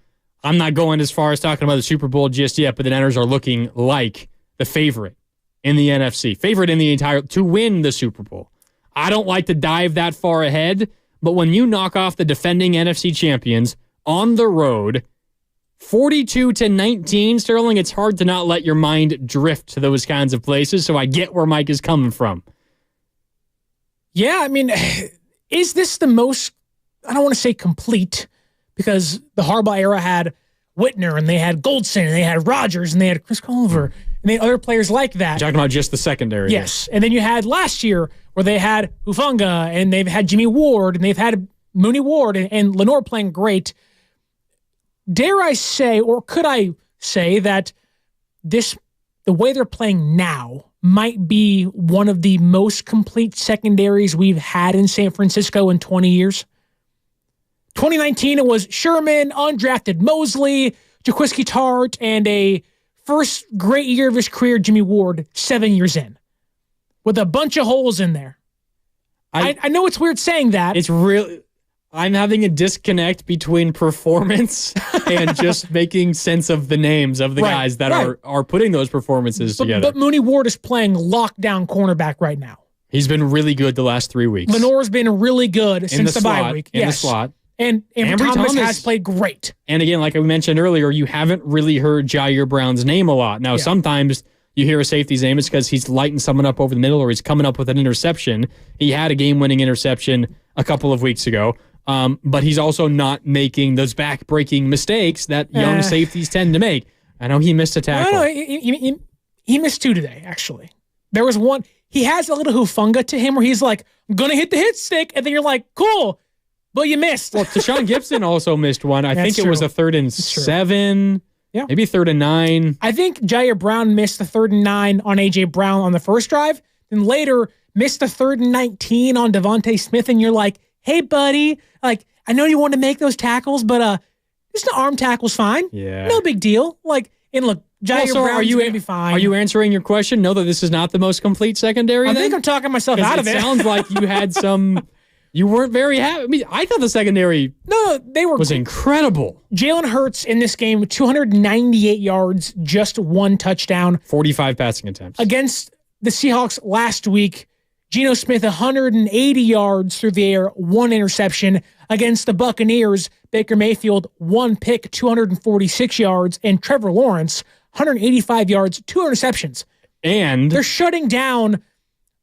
not going as far as talking about the Super Bowl just yet, but the Niners are looking like the favorite in the NFC. Favorite in the entire to win the Super Bowl. I don't like to dive that far ahead, but when you knock off the defending NFC champions on the road, 42-19, Sterling, it's hard to not let your mind drift to those kinds of places, so I get where Mike is coming from.
Yeah, I mean, is this the most, I don't want to say complete, because the Harbaugh era had Whitner, and they had Goldson, and they had Rodgers, and they had Chris Culver, and they had other players like that.
You're talking about just the secondary.
Yes, and then you had last year where they had Hufanga, and they've had Jimmy Ward, and they've had Mooney Ward, and Lenore playing great. Dare I say, or could I say that the way they're playing now might be one of the most complete secondaries we've had in San Francisco in 20 years? 2019, it was Sherman, undrafted Mosley, Jaquiski Tart, and a first great year of his career, Jimmy Ward, 7 years in, with a bunch of holes in there. I know it's weird saying that.
It's really... I'm having a disconnect between performance and just making sense of the names of the guys that are putting those performances together.
But Mooney Ward is playing lockdown cornerback right now.
He's been really good the last 3 weeks.
Lenore's been really good since the bye week.
In the slot.
And Ambry Thomas has played great.
And again, like we mentioned earlier, you haven't really heard Jair Brown's name a lot. Now, sometimes you hear a safety's name, it's because he's lighting someone up over the middle or he's coming up with an interception. He had a game-winning interception a couple of weeks ago. But he's also not making those back-breaking mistakes that young safeties tend to make. I know he missed a tackle.
No, he missed 2 today, actually. There was one. He has a little Hufanga to him where he's like, I'm going to hit the hit stick. And then you're like, cool, but you missed.
Well, Tashawn Gibson also missed one. I think it was a 3rd and 7. Yeah. Maybe 3rd and 9.
I think Jair Brown missed the 3rd and 9 on A.J. Brown on the first drive. Then later missed the 3rd and 19 on Devontae Smith. And you're like, hey, buddy, like, I know you want to make those tackles, but Just an arm tackle's fine.
Yeah.
No big deal. And look, Jair Brown's going to be fine.
Are you answering your question? Know that this is not the most complete secondary?
I think I'm talking myself out of it.
It sounds like you had some. You weren't very happy. I mean, I thought the secondary was incredible.
Jalen Hurts in this game with 298 yards, just 1 touchdown.
45 passing attempts.
Against the Seahawks last week, Geno Smith 180 yards through the air, 1 interception. Against the Buccaneers, Baker Mayfield 1 pick, 246 yards, and Trevor Lawrence 185 yards, 2 interceptions.
And
they're shutting down.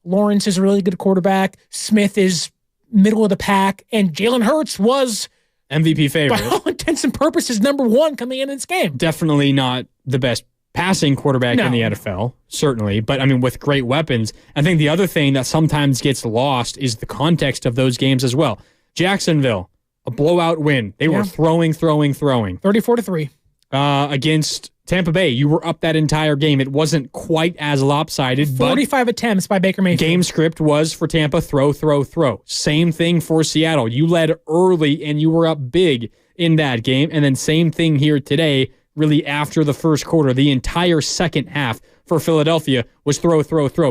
Lawrence is a really good quarterback. Smith is middle of the pack, and Jalen Hurts was
MVP favorite.
By all intents and purposes, number 1 coming in this game.
Definitely not the best passing quarterback in the NFL, certainly. But, I mean, with great weapons. I think the other thing that sometimes gets lost is the context of those games as well. Jacksonville, a blowout win. They were throwing.
34-3.
Against Tampa Bay, you were up that entire game. It wasn't quite as lopsided.
45 attempts by Baker Mayfield.
Game script was for Tampa, throw. Same thing for Seattle. You led early and you were up big in that game. And then same thing here today, really after the first quarter. The entire second half for Philadelphia was throw.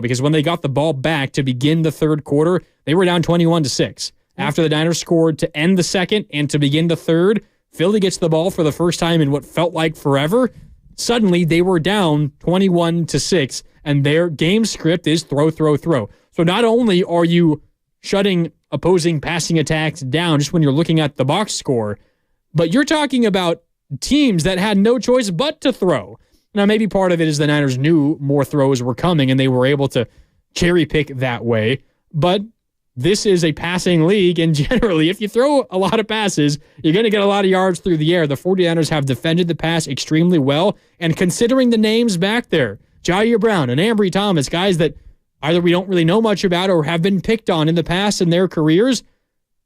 Because when they got the ball back to begin the third quarter, they were down 21-6. After the Niners scored to end the second and to begin the third, Philly gets the ball for the first time in what felt like forever. Suddenly, they were down 21-6, and their game script is throw. So not only are you shutting opposing passing attacks down just when you're looking at the box score, but you're talking about teams that had no choice but to throw. Now, maybe part of it is the Niners knew more throws were coming, and they were able to cherry pick that way. But this is a passing league, and generally, if you throw a lot of passes, you're going to get a lot of yards through the air. The 49ers have defended the pass extremely well, and considering the names back there, Jair Brown and Ambry Thomas, guys that either we don't really know much about or have been picked on in the past in their careers,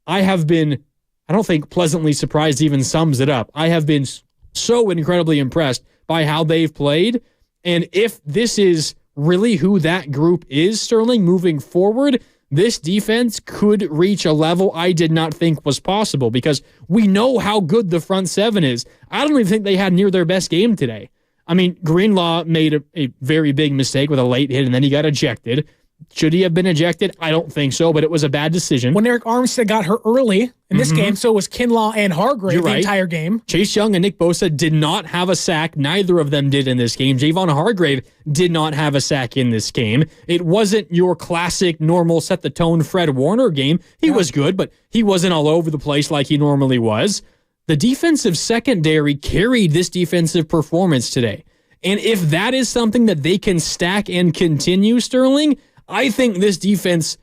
I don't think pleasantly surprised even sums it up. I have been so incredibly impressed by how they've played, and if this is really who that group is, Sterling, moving forward, this defense could reach a level I did not think was possible because we know how good the front seven is. I don't even think they had near their best game today. I mean, Greenlaw made a very big mistake with a late hit, and then he got ejected. Should he have been ejected? I don't think so, but it was a bad decision.
When Eric Armstead got hurt early in this game, so was Kinlaw and Hargrave the entire game.
Chase Young and Nick Bosa did not have a sack. Neither of them did in this game. Javon Hargrave did not have a sack in this game. It wasn't your classic, normal, set-the-tone Fred Warner game. He was good, but he wasn't all over the place like he normally was. The defensive secondary carried this defensive performance today. And if that is something that they can stack and continue, Sterling, I think this defense,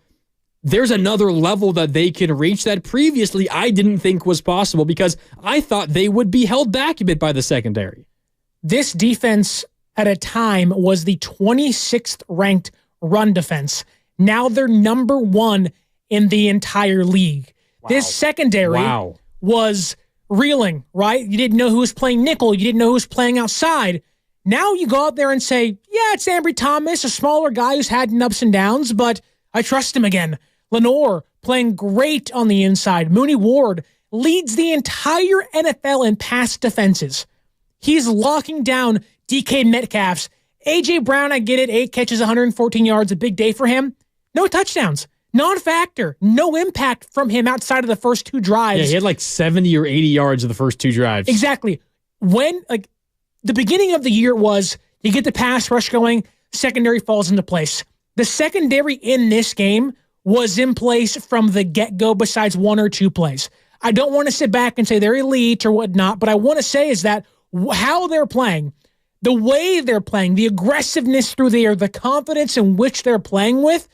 there's another level that they can reach that previously I didn't think was possible because I thought they would be held back a bit by the secondary.
This defense at a time was the 26th ranked run defense. Now they're number 1 in the entire league. Wow. This secondary was reeling, right? You didn't know who was playing nickel. You didn't know who was playing outside. Now you go out there and say, yeah, it's Ambry Thomas, a smaller guy who's had ups and downs, but I trust him again. Lenore playing great on the inside. Mooney Ward leads the entire NFL in pass defenses. He's locking down DK Metcalf's. A.J. Brown, I get it, 8 catches, 114 yards, a big day for him. No touchdowns. Non-factor. No impact from him outside of the first 2 drives.
Yeah, he had like 70 or 80 yards of the first 2 drives.
Exactly. The beginning of the year was you get the pass rush going, secondary falls into place. The secondary in this game was in place from the get-go besides 1 or 2 plays. I don't want to sit back and say they're elite or whatnot, but I want to say is that how they're playing, the way they're playing, the aggressiveness through the air, the confidence in which they're playing with,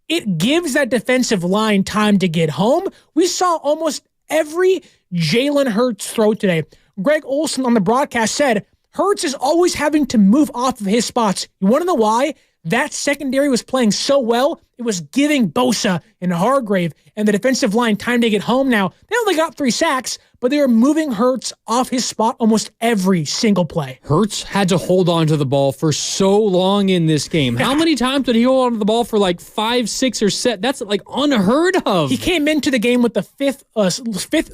it gives that defensive line time to get home. We saw almost every Jalen Hurts throw today. Greg Olsen on the broadcast said, Hurts is always having to move off of his spots. You want to know why? That secondary was playing so well, it was giving Bosa and Hargrave and the defensive line time to get home now. They only got 3 sacks, but they were moving Hurts off his spot almost every single play.
Hurts had to hold on to the ball for so long in this game. How many times did he hold on to the ball for like 5, 6, or 7? That's like unheard of.
He came into the game with the fifth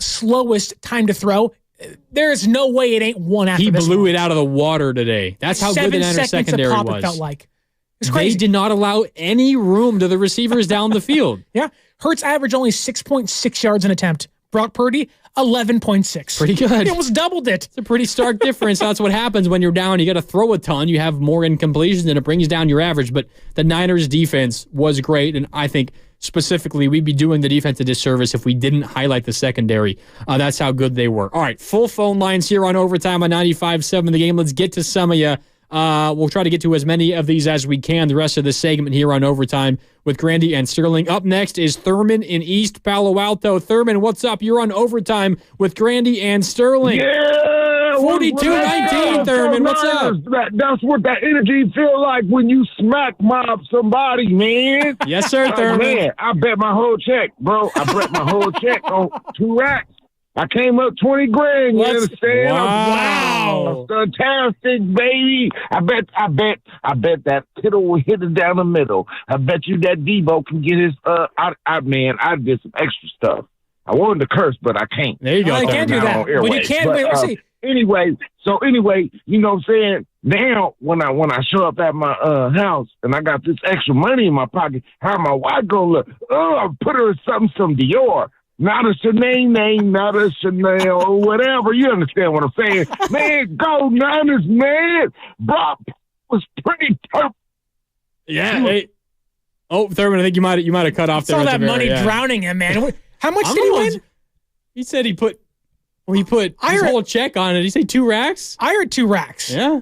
slowest time to throw. there is no way it ain't one after
He
this
blew
one.
it out of the water today. That's how good the Niners secondary
a pop,
was.
It felt like. It's
They
crazy.
did not allow any room to the receivers down the field.
Yeah. Hurts averaged only 6.6 yards an attempt. Brock Purdy, 11.6.
Pretty good.
He almost doubled it.
It's a pretty stark difference. That's what happens when you're down. You got to throw a ton. You have more incompletions, and it brings down your average. But the Niners' defense was great, and I think specifically we'd be doing the defense a disservice if we didn't highlight the secondary. That's how good they were. All right, full phone lines here on Overtime on 95.7 The Game. Let's get to some of you. We'll try to get to as many of these as we can the rest of the segment here on Overtime with Grandy and Sterling. Up next is Thurman in East Palo Alto. Thurman, what's up? You're on Overtime with Grandy and Sterling.
Yeah,
42-19, Thurman. What's up?
That's what that energy feel like when you smack mob somebody, man.
Yes, sir, Thurman.
Man, I bet my whole check, bro. I bet my whole check on 2 racks. I came up 20 grand. You understand?
Wow.
Fantastic, baby. I bet that Kittle will hit it down the middle. I bet you that Deebo can get his. I did some extra stuff. I wanted to curse, but I can't.
There you go.
I can't do that. But you can't. Let's see.
Anyway, you know what I'm saying? Now, when I show up at my house and I got this extra money in my pocket, how my wife gonna look? Oh, I put her in some Dior. Not a Chanel, not a Chanel, or whatever. You understand what I'm saying? Man, go Niners, man. Brock was pretty perfect.
Yeah. Hey. Oh, Thurman, I think you might have cut off there.
Saw that money drowning him, man. How much did he win?
He said he put his whole check on it. Did he say 2 racks?
I heard 2 racks.
Yeah.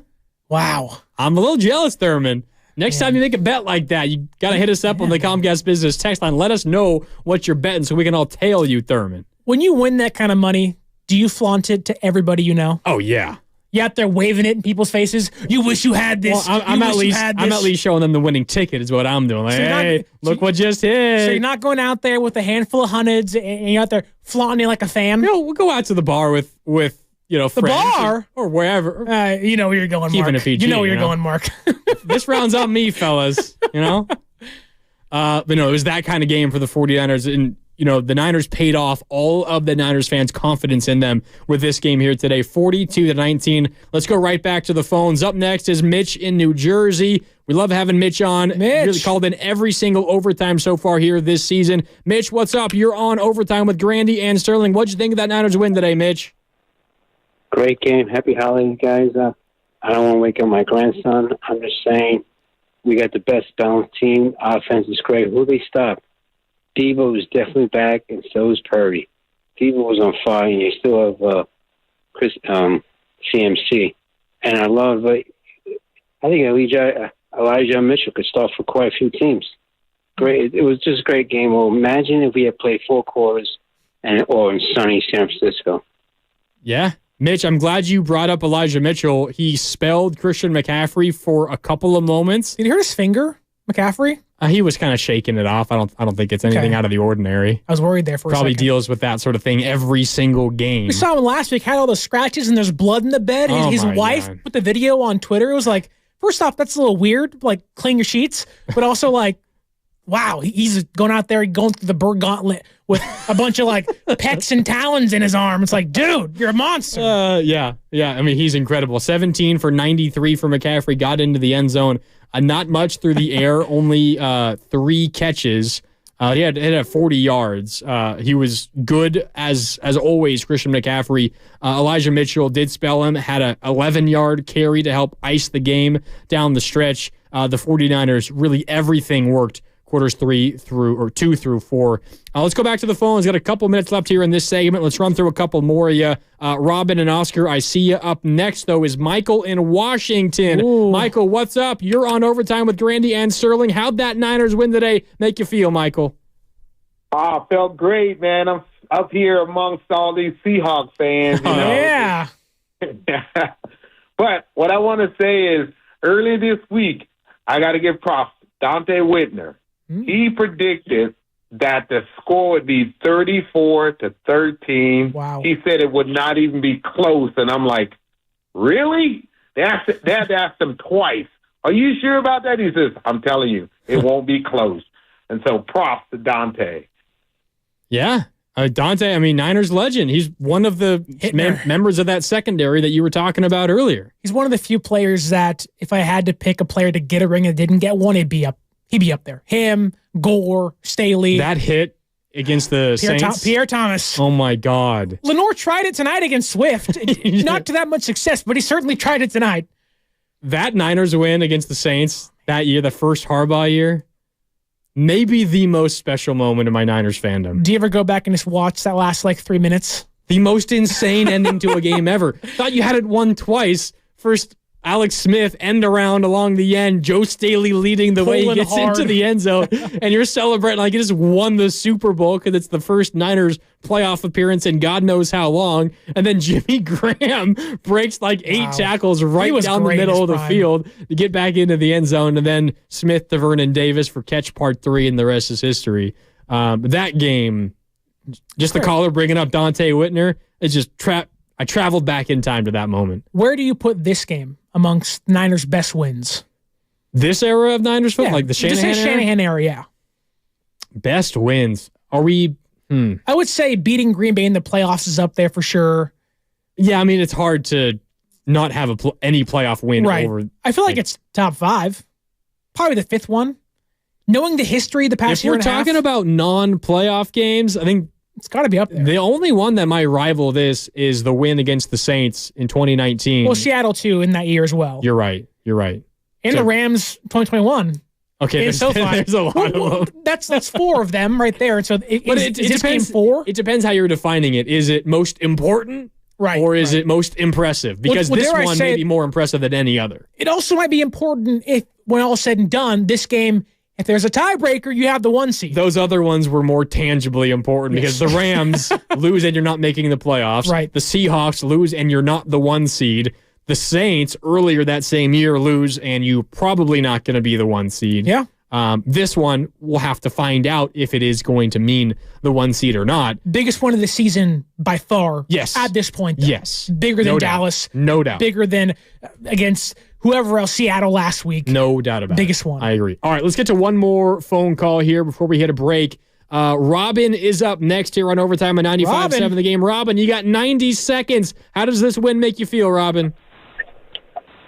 Wow.
I'm a little jealous, Thurman. Next time you make a bet like that, you got to hit us up on the Comcast Business text line. Let us know what you're betting so we can all tail you, Thurman.
When you win that kind of money, do you flaunt it to everybody you know?
Oh, yeah.
You out there waving it in people's faces? You wish you had this.
Well, I'm at least showing them the winning ticket is what I'm doing. Like, hey, look what just hit.
So you're not going out there with a handful of hundreds and you're out there flaunting it like a fan?
No, we'll go out to the bar with
the
friends
bar
or wherever.
You know where you're going,
Keeping
Mark.
it PG,
you know where you're going, Mark.
This round's on me, fellas. You know? But no, it was that kind of game for the 49ers. And, the Niners paid off all of the Niners fans' confidence in them with this game here today, 42-19. Let's go right back to the phones. Up next is Mitch in New Jersey. We love having Mitch on.
Mitch.
Really called in every single overtime so far here this season. Mitch, what's up? You're on Overtime with Grandy and Sterling. What'd you think of that Niners win today, Mitch?
Great game. Happy holidays, guys. I don't want to wake up my grandson. I'm just saying we got the best balanced team. Offense is great. Who they stop? Deebo is definitely back, and so is Purdy. Deebo was on fire, and you still have CMC. And I love I think Elijah Mitchell could start for quite a few teams. Great. It was just a great game. Well, imagine if we had played 4 quarters or in sunny San Francisco.
Yeah. Mitch, I'm glad you brought up Elijah Mitchell. He spelled Christian McCaffrey for a couple of moments.
Did you hurt his finger, McCaffrey?
He was kind of shaking it off. I don't think it's anything out of the ordinary.
I was worried there for a second.
Probably deals with that sort of thing every single game.
We saw him last week, had all the scratches, and there's blood in the bed. His wife put the video on Twitter. It was like, first off, that's a little weird, like clean your sheets, but also like, wow, he's going out there, going through the Berg Gauntlet with a bunch of like pecks and talons in his arm. It's like, dude, you're a monster.
Yeah. I mean, he's incredible. 17 for 93 for McCaffrey, got into the end zone. Not much through the air, only 3 catches. He had 40 yards. He was good as always, Christian McCaffrey. Elijah Mitchell did spell him, had a 11-yard carry to help ice the game down the stretch. The 49ers, really everything worked quarters 2 through 4. Let's go back to the phones. Got a couple minutes left here in this segment. Let's run through a couple more of you. Robin and Oscar, I see you. Up next, though, is Michael in Washington.
Ooh.
Michael, what's up? You're on Overtime with Grandy and Sterling. How'd that Niners win today make you feel, Michael?
I felt great, man. I'm up here amongst all these Seahawks fans. You know?
Yeah.
But what I want to say is, early this week, I got to give props to Dante Whitner. He predicted that the score would be 34-13.
Wow.
He said it would not even be close, and I'm like, really? They had to ask him twice. Are you sure about that? He says, I'm telling you, it won't be close. And so props to Dante.
Yeah. Dante, I mean, Niners legend. He's one of the members of that secondary that you were talking about earlier.
He's one of the few players that if I had to pick a player to get a ring and didn't get one, he'd be up there. Him, Gore, Staley.
That hit against the Saints.
Pierre Thomas.
Oh, my God.
Lenore tried it tonight against Swift. Not to that much success, but he certainly tried it tonight.
That Niners win against the Saints that year, the first Harbaugh year, maybe the most special moment in my Niners fandom.
Do you ever go back and just watch that last 3 minutes?
The most insane ending to a game ever. Thought you had it won twice. First, Alex Smith end around along the end. Joe Staley leading the way he gets into the end zone. And you're celebrating like he just won the Super Bowl because it's the first Niners playoff appearance in God knows how long. And then Jimmy Graham breaks 8 tackles right down the middle of the field to get back into the end zone. And then Smith to Vernon Davis for catch part 3, and the rest is history. That game, just the caller bringing up Dante Whitner, it's just I traveled back in time to that moment.
Where do you put this game amongst Niners' best wins?
This era of Niners football?
Yeah,
like the Shanahan era?
Shanahan era, yeah.
Best wins. Are we...
I would say beating Green Bay in the playoffs is up there for sure.
Yeah, I mean, it's hard to not have any playoff win over...
I feel like it's top 5. Probably the 5th one. Knowing the history of the past year and a half.
If we're talking about non-playoff games, I think...
It's got to be up there.
The only one that might rival this is the win against the Saints in 2019.
Well, Seattle, too, in that year as well.
You're right.
And the Rams 2021.
Okay, there's a lot of them.
That's 4 of them right there. So
it depends. Game
4?
It depends how you're defining it. Is it most important?
Right.
Or is it most impressive? Because this one may be more impressive than any other.
It also might be important if, when all said and done, this game... If there's a tiebreaker, you have the 1 seed.
Those other ones were more tangibly important because the Rams lose and you're not making the playoffs.
Right.
The Seahawks lose and you're not the 1 seed. The Saints earlier that same year lose and you probably not going to be the 1 seed.
Yeah.
This one, we'll have to find out if it is going to mean the 1 seed or not.
Biggest one of the season by far.
Yes.
At this point. Though.
Yes.
Bigger than Dallas.
No doubt.
Bigger than against whoever else, Seattle last week.
No doubt about it.
Biggest one.
I agree. All right, let's get to one more phone call here before we hit a break. Robin is up next here on Overtime on 95.7 The Game. Robin, you got 90 seconds. How does this win make you feel, Robin?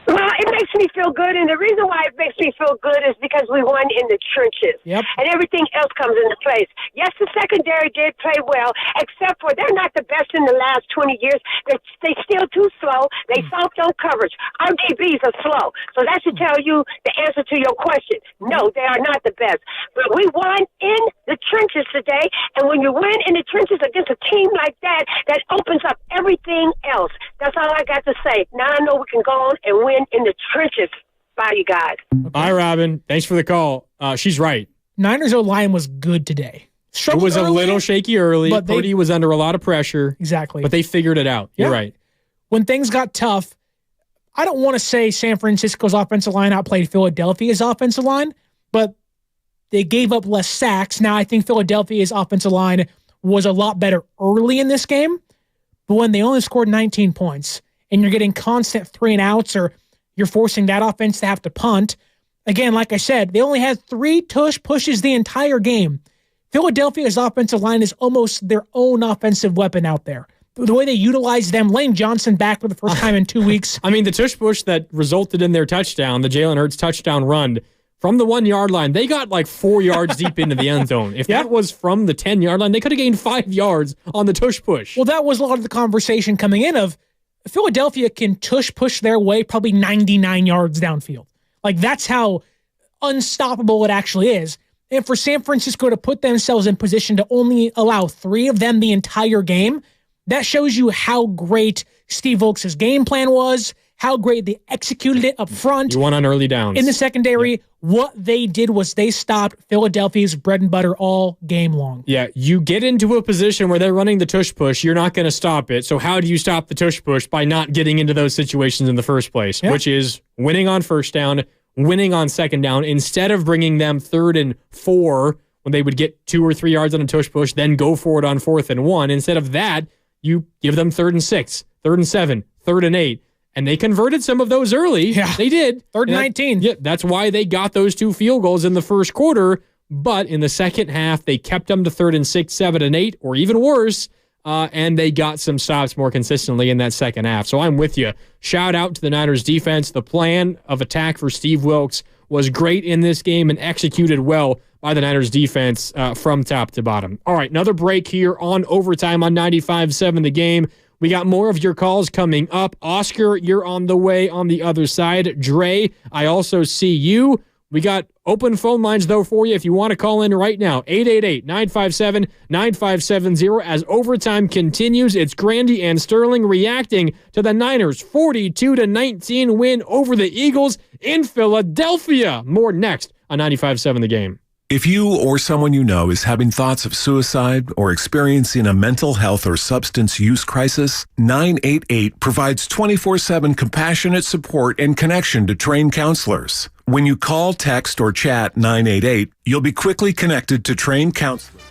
Well, it makes me feel good, and the reason why it makes me feel good is because we won in the trenches, and everything else comes into place. Yes, the secondary did play well, except for they're not the best in the last 20 years. They're still too slow. They soft on coverage. Our DBs are slow, so that should tell you the answer to your question. No, they are not the best, but we won in the trenches today, and when you win in the trenches against a team like that, that opens up everything else. That's all I got to say. Now I know we can go on and win in the trenches. Bye, you guys.
Bye, Robin. Thanks for the call. She's right.
Niners O-line was good today.
It was a little shaky early. But Purdy was under a lot of pressure.
Exactly.
But they figured it out. You're right.
When things got tough, I don't want to say San Francisco's offensive line outplayed Philadelphia's offensive line, but they gave up less sacks. Now, I think Philadelphia's offensive line was a lot better early in this game, but when they only scored 19 points and you're getting constant 3-and-outs or you're forcing that offense to have to punt. Again, like I said, they only had 3 tush pushes the entire game. Philadelphia's offensive line is almost their own offensive weapon out there. The way they utilize them, Lane Johnson back for the first time in 2 weeks.
I mean, the tush push that resulted in their touchdown, the Jalen Hurts touchdown run, from the 1-yard line, they got 4 yards deep into the end zone. If that was from the 10-yard line, they could have gained 5 yards on the tush push.
Well, that was a lot of the conversation coming in of Philadelphia can tush push their way probably 99 yards downfield. That's how unstoppable it actually is. And for San Francisco to put themselves in position to only allow 3 of them the entire game, that shows you how great Steve Wilkes' game plan was, how great they executed it up front.
You won on early downs.
In the secondary, what they did was they stopped Philadelphia's bread and butter all game long.
Yeah, you get into a position where they're running the tush push, you're not going to stop it. So how do you stop the tush push? By not getting into those situations in the first place, which is winning on first down, winning on second down, instead of bringing them 3rd and 4 when they would get 2 or 3 yards on a tush push, then go for it on 4th and 1. Instead of that, you give them 3rd and 6, 3rd and 7, 3rd and 8. And they converted some of those early.
Yeah.
They did.
3rd and 19.
Yeah, that's why they got those 2 field goals in the first quarter. But in the second half, they kept them to 3rd and 6, 7 and 8, or even worse, and they got some stops more consistently in that second half. So I'm with you. Shout out to the Niners defense. The plan of attack for Steve Wilks was great in this game and executed well by the Niners defense from top to bottom. All right, another break here on Overtime on 95.7 The Game. We got more of your calls coming up. Oscar, you're on the way on the other side. Dre, I also see you. We got open phone lines, though, for you if you want to call in right now. 888-957-9570. As Overtime continues, it's Grandy and Sterling reacting to the Niners' 42-19 win over the Eagles in Philadelphia. More next on 95.7 The Game.
If you or someone you know is having thoughts of suicide or experiencing a mental health or substance use crisis, 988 provides 24/7 compassionate support and connection to trained counselors. When you call, text, or chat 988, you'll be quickly connected to trained counselors.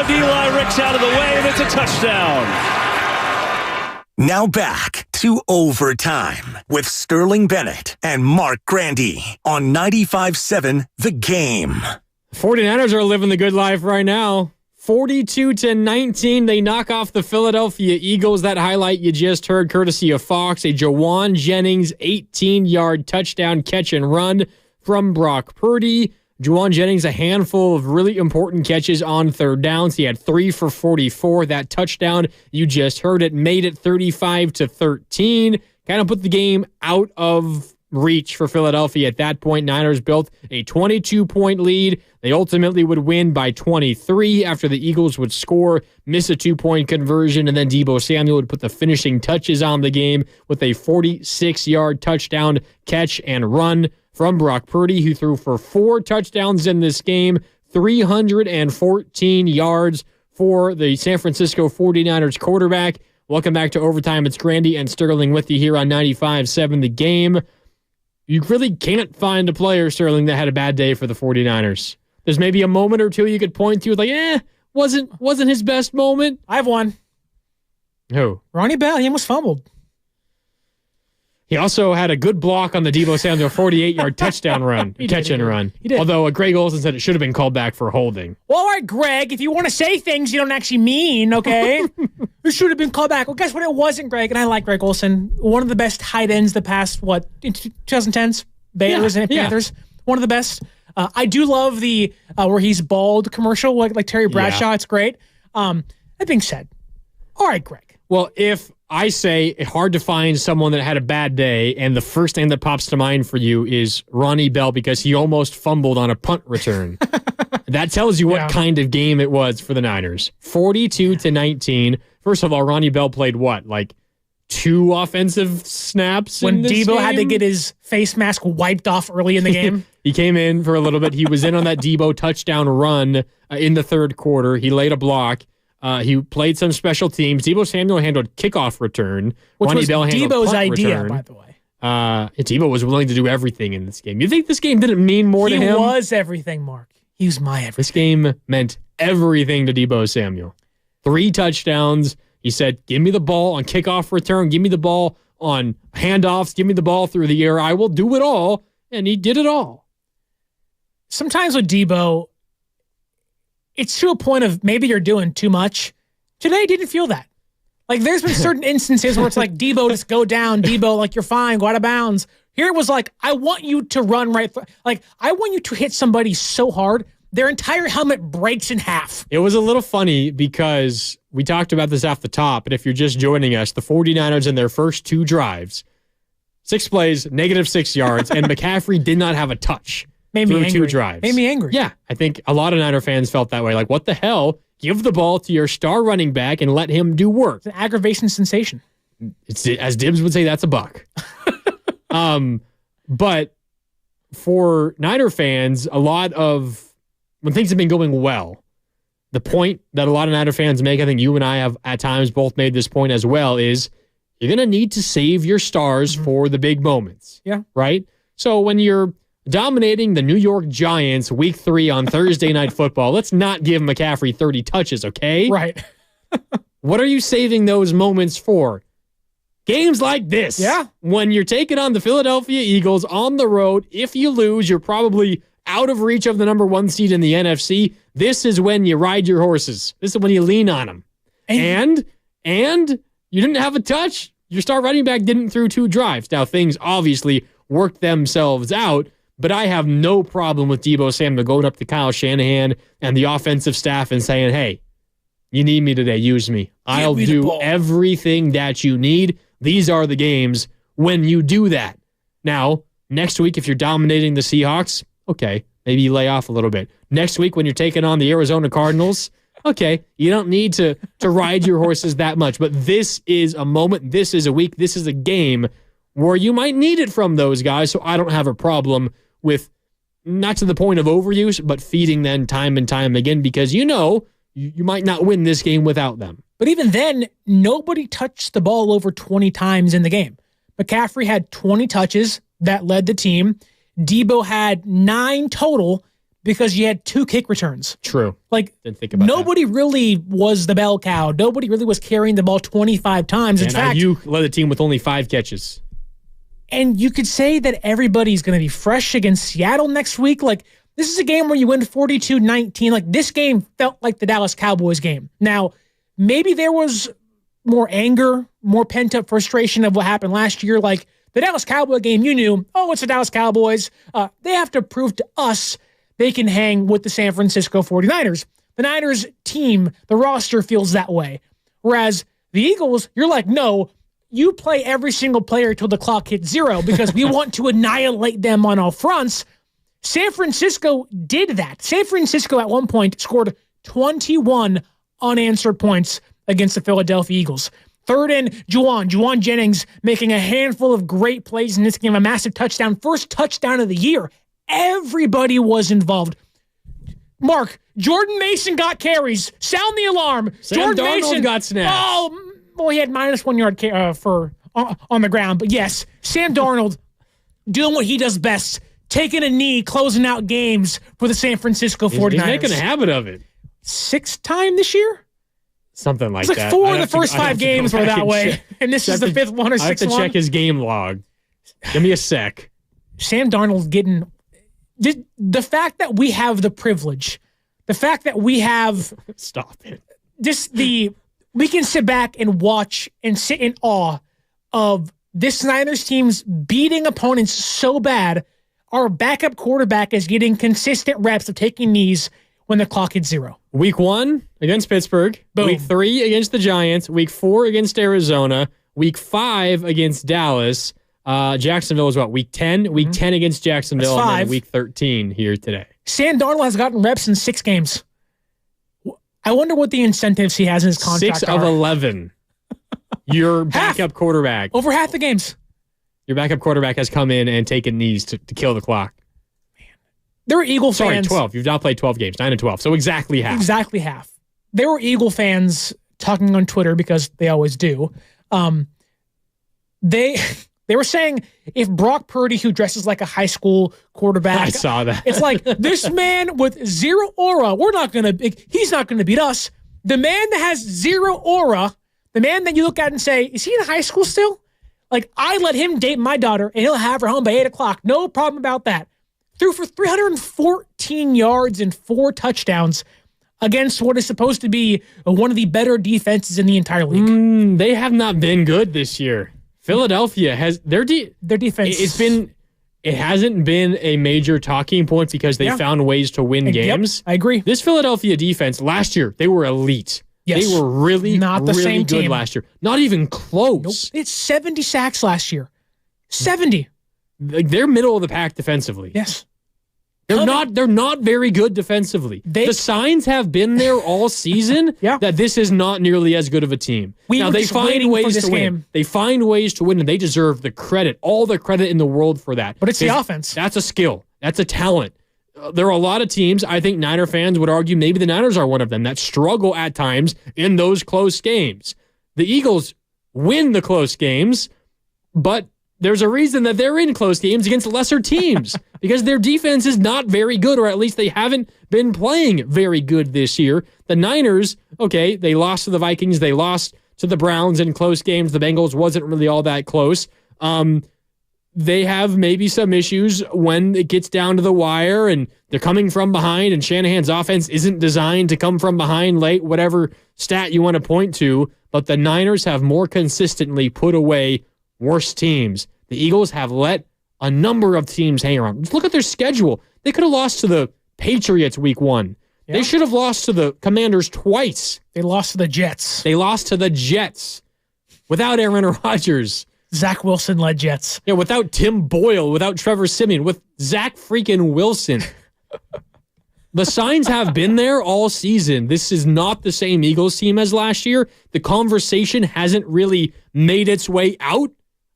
shoved Eli Ricks out of the way, and it's a touchdown.
Now back to Overtime with Sterling Bennett and Mark Grandy on 95.7 The Game.
49ers are living the good life right now. 42-19, they knock off the Philadelphia Eagles. That highlight you just heard, courtesy of Fox, a Jawan Jennings 18-yard touchdown catch and run from Brock Purdy. Jawan Jennings, a handful of really important catches on third downs. He had 3 for 44. That touchdown, you just heard it, made it 35-13. Kind of put the game out of reach for Philadelphia at that point. Niners built a 22-point lead. They ultimately would win by 23 after the Eagles would score, miss a 2-point conversion, and then Deebo Samuel would put the finishing touches on the game with a 46-yard touchdown catch and run from Brock Purdy, who threw for 4 touchdowns in this game, 314 yards for the San Francisco 49ers quarterback. Welcome back to Overtime. It's Grandy and Sterling with you here on 95.7 The Game. You really can't find a player, Sterling, that had a bad day for the 49ers. There's maybe a moment or two you could point to, like, wasn't his best moment.
I have one.
Who?
Ronnie Bell. He almost fumbled.
He also had a good block on the Deebo Samuel 48-yard touchdown run, catch and run.
He did.
Although Greg Olsen said it should have been called back for holding.
Well, all right, Greg, if you want to say things you don't actually mean, okay? It should have been called back. Well, guess what? It wasn't, Greg, and I like Greg Olsen. One of the best tight ends the past, 2010s? Bears and Panthers. One of the best. I do love the where he's bald commercial, like Terry Bradshaw. Yeah. It's great. That being said, all right, Greg.
Well, if I say it's hard to find someone that had a bad day, and the first thing that pops to mind for you is Ronnie Bell because he almost fumbled on a punt return. That tells you what kind of game it was for the Niners. 42-19. First of all, Ronnie Bell played what? Like 2 offensive snaps
when
in this
Deebo
game?
had to get his face mask wiped off early in the game.
He came in for a little bit. He was in on that Deebo touchdown run in the third quarter. He laid a block. He played some special teams. Deebo Samuel handled kickoff return.
Which
Ronnie
was
Bell handled
Deebo's
punt
idea,
return.
by the way.
Deebo was willing to do everything in this game. You think this game didn't mean more to him?
He was everything, Mark. He was my everything.
This game meant everything to Deebo Samuel. 3 touchdowns. He said, give me the ball on kickoff return. Give me the ball on handoffs. Give me the ball through the air. I will do it all. And he did it all.
Sometimes with Deebo, it's to a point of maybe you're doing too much. Today, didn't feel that. Like, there's been certain instances where it's like, Deebo, just go down. Deebo, like, you're fine. Go out of bounds. Here it was like, I want you to run right. Like, I want you to hit somebody so hard, their entire helmet breaks in half.
It was a little funny because we talked about this off the top, and if you're just joining us, the 49ers in their first 2 drives, 6 plays, -6 yards, and McCaffrey did not have a touch through 2 drives.
Made me angry.
Yeah, I think a lot of Niner fans felt that way. Like, what the hell? Give the ball to your star running back and let him do work.
It's an aggravation sensation.
It's, as Dibbs would say, that's a buck. But for Niner fans, a lot of when things have been going well, the point that a lot of Niner fans make, I think you and I have at times both made this point as well, is you're going to need to save your stars for the big moments.
Yeah.
Right? So when you're dominating the New York Giants week 3 on Thursday Night Football, let's not give McCaffrey 30 touches, okay?
Right.
What are you saving those moments for? Games like this.
Yeah.
When you're taking on the Philadelphia Eagles on the road, if you lose, you're probably out of reach of the number 1 seed in the NFC. This is when you ride your horses. This is when you lean on them. And you didn't have a touch. Your star running back didn't throw 2 drives. Now, things obviously worked themselves out, but I have no problem with Deebo Samuel going up to Kyle Shanahan and the offensive staff and saying, hey, you need me today. Use me. I'll do everything that you need. These are the games when you do that. Now, next week, if you're dominating the Seahawks, okay, maybe you lay off a little bit. Next week, when you're taking on the Arizona Cardinals, okay, you don't need to ride your horses that much. But this is a moment, this is a week, this is a game where you might need it from those guys. So I don't have a problem with, not to the point of overuse, but feeding them time and time again, because you know you might not win this game without them.
But even then, nobody touched the ball over 20 times in the game. McCaffrey had 20 touches that led the team. Deebo had 9 total, because you had 2 kick returns.
True.
Like,
didn't think about
nobody really was the bell cow. Nobody really was carrying the ball 25 times. In fact,
you led the team with only 5 catches.
And you could say that everybody's going to be fresh against Seattle next week. Like, this is a game where you win 42-19. Like, this game felt like the Dallas Cowboys game. Now, maybe there was more anger, more pent-up frustration of what happened last year. Like, the Dallas Cowboy game, you knew, it's the Dallas Cowboys. They have to prove to us they can hang with the San Francisco 49ers. The Niners team, the roster feels that way. Whereas the Eagles, you're like, no, you play every single player till the clock hits 0 because we want to annihilate them on all fronts. San Francisco did that. San Francisco at one point scored 21 unanswered points against the Philadelphia Eagles. Third and Juwan Jennings making a handful of great plays in this game, a massive touchdown, first touchdown of the year. Everybody was involved. Mark, Jordan Mason got carries. Sound the alarm.
Sam Darnold got snaps.
Oh, well, he had -1 yard on the ground. But yes, Sam Darnold doing what he does best, taking a knee, closing out games for the San Francisco 49ers.
He's making a habit of it.
6th time this year?
Something like
that. It's like 4 of the first 5 games were that way. And this is the 5th one or 6th one.
I have to check his game log. Give me a sec.
Sam Darnold's getting... The fact that we have the privilege, the fact that we have...
Stop it.
We can sit back and watch and sit in awe of this Niners team's beating opponents so bad, our backup quarterback is getting consistent reps of taking knees when the clock hits 0.
Week 1 against Pittsburgh.
Boom.
Week 3 against the Giants. Week 4 against Arizona. Week 5 against Dallas. Jacksonville is what? Week 10? Week 10 against Jacksonville.
That's 5.
And then week 13 here today.
Sam Darnold has gotten reps in 6 games. I wonder what the incentives he has in his contract
6 of 11. Your backup quarterback.
Over half the games.
Your backup quarterback has come in and taken knees to kill the clock.
There were Eagle fans.
12. You've now played 12 games. 9 and 12. So exactly half.
Exactly half. There were Eagle fans talking on Twitter because they always do. They were saying if Brock Purdy, who dresses like a high school quarterback,
I saw that.
It's like this man with 0 aura. He's not gonna beat us. The man that has 0 aura, the man that you look at and say, is he in high school still? Like, I let him date my daughter and he'll have her home by 8:00. No problem about that. Threw for 314 yards and 4 touchdowns against what is supposed to be one of the better defenses in the entire league.
They have not been good this year. Philadelphia has their
defense.
It hasn't been a major talking point because they found ways to win games.
Yep, I agree.
This Philadelphia defense last year, they were elite.
Yes.
They were really
same
good
team
last year. Not even close.
Nope. It's 70 sacks last year. 70.
Like, they're middle of the pack defensively.
Yes.
They're not very good defensively. The signs have been there all season that this is not nearly as good of a team. They find ways to win. They find ways to win, and they deserve the credit, all the credit in the world for that.
But it's the offense.
That's a skill. That's a talent. There are a lot of teams, I think Niner fans would argue maybe the Niners are one of them, that struggle at times in those close games. The Eagles win the close games, but there's a reason that they're in close games against lesser teams because their defense is not very good, or at least they haven't been playing very good this year. The Niners, okay, they lost to the Vikings. They lost to the Browns in close games. The Bengals wasn't really all that close. They have maybe some issues when it gets down to the wire and they're coming from behind, and Shanahan's offense isn't designed to come from behind late, whatever stat you want to point to. But the Niners have more consistently put away worse teams. The Eagles have let a number of teams hang around. Just look at their schedule. They could have lost to the Patriots week 1. Yeah. They should have lost to the Commanders twice.
They lost to the Jets.
They lost to the Jets without Aaron Rodgers.
Zach Wilson led Jets.
Yeah, without Tim Boyle, without Trevor Siemian, with Zach freaking Wilson. The signs have been there all season. This is not the same Eagles team as last year. The conversation hasn't really made its way out,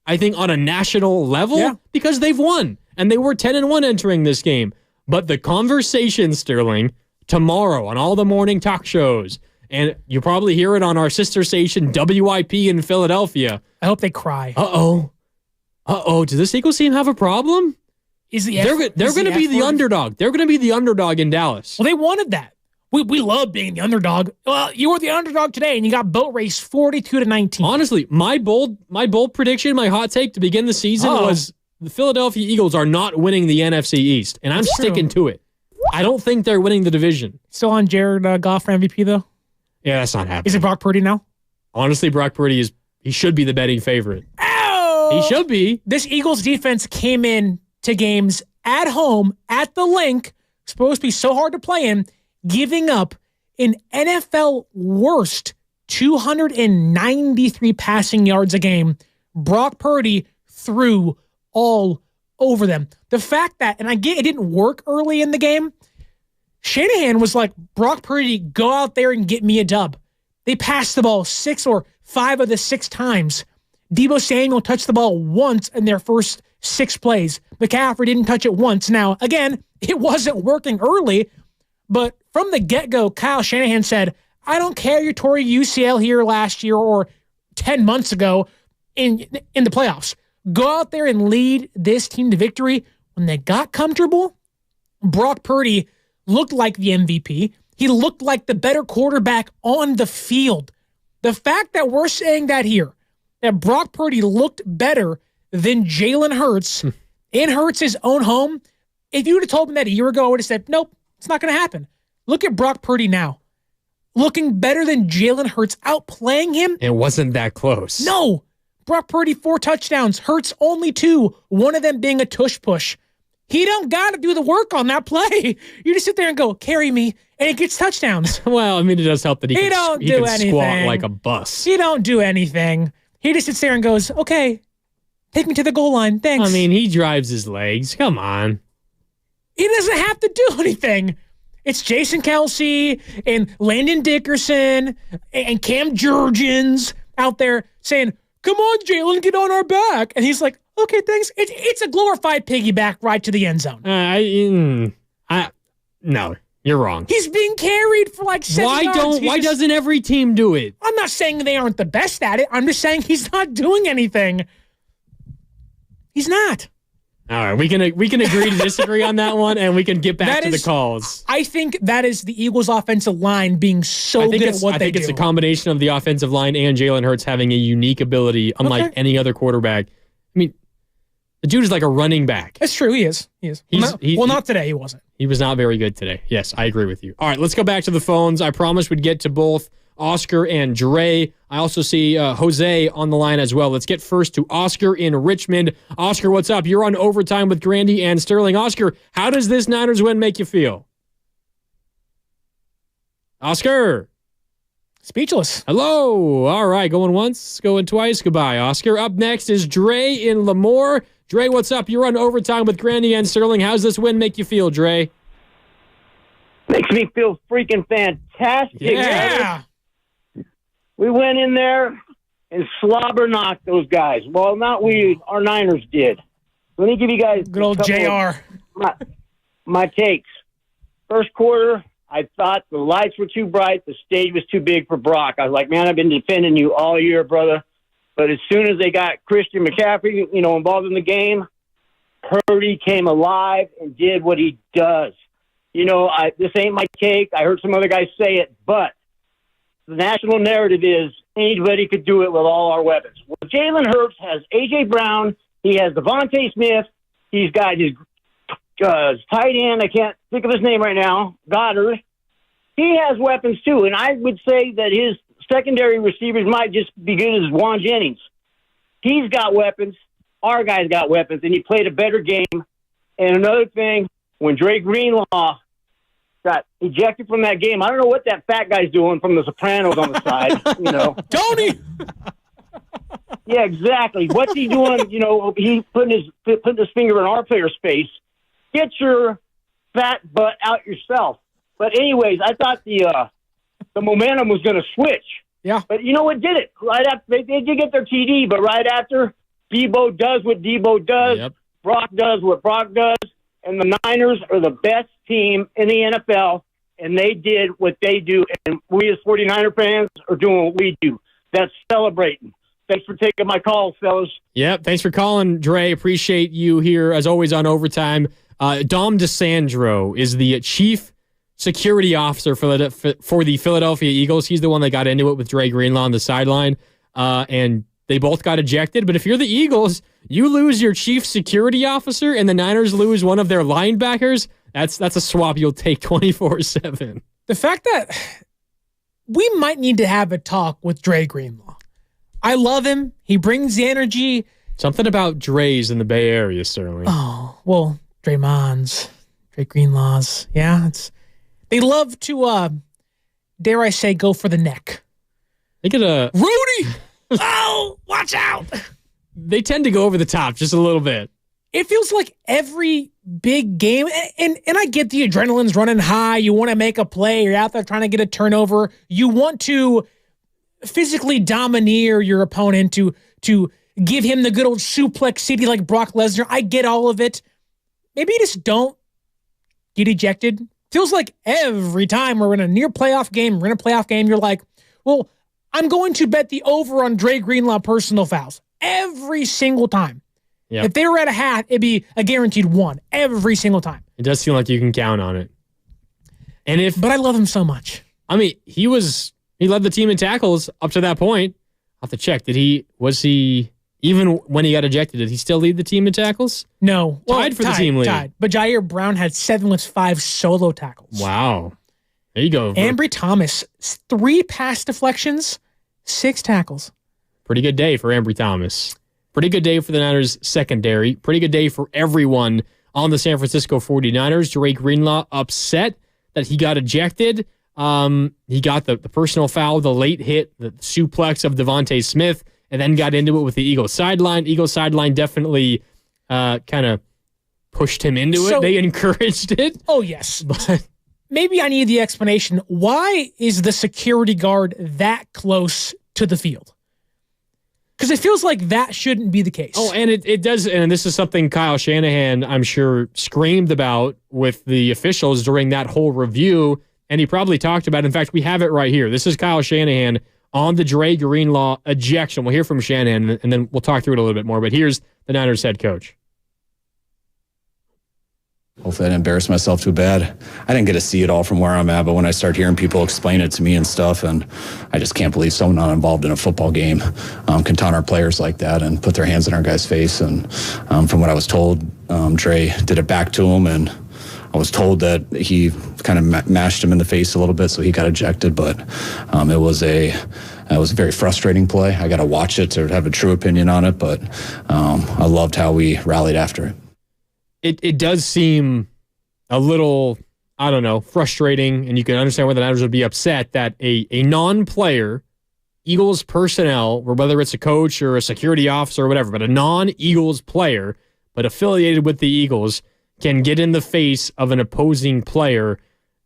I think, on a national level because they've won. And they were 10-1 entering this game. But the conversation, Sterling, tomorrow on all the morning talk shows, and you'll probably hear it on our sister station, WIP in Philadelphia.
I hope they cry.
Uh-oh. Does this Eagles team have a problem? They're going to be the underdog. They're going to be the underdog in Dallas.
Well, they wanted that. We love being the underdog. Well, you were the underdog today, and you got boat race 42-19.
Honestly, my bold prediction, my hot take to begin the season was the Philadelphia Eagles are not winning the NFC East, and I'm sticking to it. I don't think they're winning the division.
Still on Jared Goff for MVP, though?
Yeah, that's not happening.
Is it Brock Purdy now?
Honestly, Brock Purdy he should be the betting favorite.
Oh!
He should be.
This Eagles defense came in to games at home, at the Link, supposed to be so hard to play in, giving up an NFL worst 293 passing yards a game. Brock Purdy threw all over them. The fact that, and I get it didn't work early in the game, Shanahan was like, Brock Purdy, go out there and get me a dub. They passed the ball 6 or 5 of the 6 times. Deebo Samuel touched the ball once in their first 6 plays. McCaffrey didn't touch it once. Now, again, it wasn't working early, but from the get-go, Kyle Shanahan said, I don't care you tore your UCL here last year or 10 months ago in the playoffs. Go out there and lead this team to victory. When they got comfortable, Brock Purdy looked like the MVP. He looked like the better quarterback on the field. The fact that we're saying that here, that Brock Purdy looked better than Jalen Hurts in Hurts' own home, if you would have told me that a year ago, I would have said, nope, it's not going to happen. Look at Brock Purdy now. Looking better than Jalen Hurts, outplaying him.
It wasn't that close.
No. Brock Purdy, 4 touchdowns. Hurts only 2, one of them being a tush push. He don't got to do the work on that play. You just sit there and go, carry me, and it gets touchdowns.
Well, I mean, it does help that he can squat like a bus.
He don't do anything. He just sits there and goes, okay, take me to the goal line. Thanks.
I mean, he drives his legs. Come on.
He doesn't have to do anything. It's Jason Kelsey and Landon Dickerson and Cam Jurgens out there saying, come on, Jalen, get on our back. And he's like, okay, thanks. It's a glorified piggyback ride to the end zone.
No, you're wrong.
He's being carried for like 7 yards.
Why doesn't every team do it?
I'm not saying they aren't the best at it. I'm just saying he's not doing anything. He's not.
All right, we can agree to disagree on that one, and we can get back to the calls.
I think that is the Eagles' offensive line being so good at what they do.
I think it's a combination of the offensive line and Jalen Hurts having a unique ability, unlike any other quarterback. I mean, the dude is like a running back.
That's true. He is. Not today. He wasn't.
He was not very good today. Yes, I agree with you. All right, let's go back to the phones. I promised we'd get to both Oscar and Dre. I also see Jose on the line as well. Let's get first to Oscar in Richmond. Oscar, what's up? You're on Overtime with Grandy and Sterling. Oscar, how does this Niners win make you feel? Oscar.
Speechless.
Hello. All right, going once, going twice. Goodbye, Oscar. Up next is Dre in Lemoore. Dre, what's up? You're on Overtime with Grandy and Sterling. How's this win make you feel, Dre?
Makes me feel freaking fantastic.
Yeah.
We went in there and slobber knocked those guys. Well, not we, our Niners did. Let me give you guys
good old JR.
My takes. First quarter, I thought the lights were too bright. The stage was too big for Brock. I was like, man, I've been defending you all year, brother. But as soon as they got Christian McCaffrey, involved in the game, Purdy came alive and did what he does. This ain't my take. I heard some other guys say it, but the national narrative is anybody could do it with all our weapons. Well, Jalen Hurts has A.J. Brown. He has Devontae Smith. He's got his tight end. I can't think of his name right now. Goddard. He has weapons too, and I would say that his secondary receivers might just be good as Juan Jennings. He's got weapons. Our guys got weapons, and he played a better game. And another thing, when Dre Greenlaw got ejected from that game, I don't know what that fat guy's doing from The Sopranos on the side.
Tony!
Yeah, exactly. What's he doing? He putting his finger in our player's face. Get your fat butt out yourself. But anyways, I thought the momentum was going to switch.
Yeah.
But it did it. Right after they did get their TD, but right after Deebo does what Deebo does,
yep.
Brock does what Brock does, and the Niners are the best team in the NFL, and they did what they do, and we as 49er fans are doing what we do. That's celebrating. Thanks for taking my call, fellas.
Yep. Thanks for calling, Dre. Appreciate you here, as always, on Overtime. Dom DeSandro is the chief security officer for the Philadelphia Eagles. He's the one that got into it with Dre Greenlaw on the sideline, and they both got ejected. But if you're the Eagles, you lose your chief security officer, and the Niners lose one of their linebackers. That's a swap you'll take 24/7.
The fact that we might need to have a talk with Dre Greenlaw. I love him. He brings the energy.
Something about Dre's in the Bay Area, Sterling.
Oh, well, Draymond's, Dre Greenlaw's. Yeah, they love to, dare I say, go for the neck.
They get a...
Rudy! Oh, watch out!
They tend to go over the top just a little bit.
It feels like every big game, and I get the adrenaline's running high. You want to make a play. You're out there trying to get a turnover. You want to physically domineer your opponent to give him the good old suplex city like Brock Lesnar. I get all of it. Maybe you just don't get ejected. Feels like every time we're in a near playoff game, you're like, well, I'm going to bet the over on Dre Greenlaw personal fouls. Every single time. Yep. If they were at a hat, it'd be a guaranteed one every single time.
It does seem like you can count on it. But
I love him so much.
I mean, he led the team in tackles up to that point. I'll have to check. Was he, even when he got ejected, did he still lead the team in tackles?
No.
Tied for the team lead.
Tied. But Jair Brown had 7 with 5 solo tackles.
Wow. There you go.
Ambry Thomas, 3 pass deflections, 6 tackles.
Pretty good day for Ambry Thomas. Pretty good day for the Niners secondary. Pretty good day for everyone on the San Francisco 49ers. Dre Greenlaw upset that he got ejected. He got the personal foul, the late hit, the suplex of Devontae Smith, and then got into it with the Eagles sideline. Eagles sideline definitely kind of pushed him into it. They encouraged it.
Oh, yes. But maybe I need the explanation. Why is the security guard that close to the field? Because it feels like that shouldn't be the case.
Oh, and it does, and this is something Kyle Shanahan, I'm sure, screamed about with the officials during that whole review, and he probably talked about it. In fact, we have it right here. This is Kyle Shanahan on the Dre Greenlaw ejection. We'll hear from Shanahan, and then we'll talk through it a little bit more, but here's the Niners head coach.
Hopefully I didn't embarrass myself too bad. I didn't get to see it all from where I'm at, but when I start hearing people explain it to me and stuff, and I just can't believe someone not involved in a football game can taunt our players like that and put their hands in our guy's face. And from what I was told, Dre did it back to him, and I was told that he kind of mashed him in the face a little bit, so he got ejected. But it was a very frustrating play. I got to watch it to have a true opinion on it, but I loved how we rallied after it.
It does seem a little, I don't know, frustrating, and you can understand why the Niners would be upset that a non-player, Eagles personnel, or whether it's a coach or a security officer or whatever, but a non-Eagles player, but affiliated with the Eagles, can get in the face of an opposing player,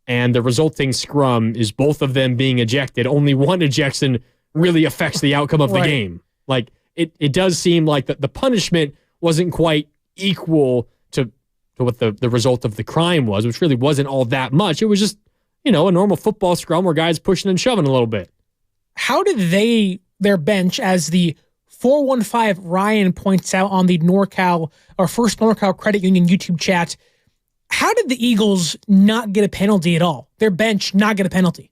and the resulting scrum is both of them being ejected. Only one ejection really affects the outcome of the game. Like, it does seem like the punishment wasn't quite equal to what the result of the crime was, which really wasn't all that much. It was just, a normal football scrum where guys pushing and shoving a little bit.
How did their bench, as the 415 Ryan points out on the First NorCal Credit Union YouTube chat, how did the Eagles not get a penalty at all? Their bench not get a penalty?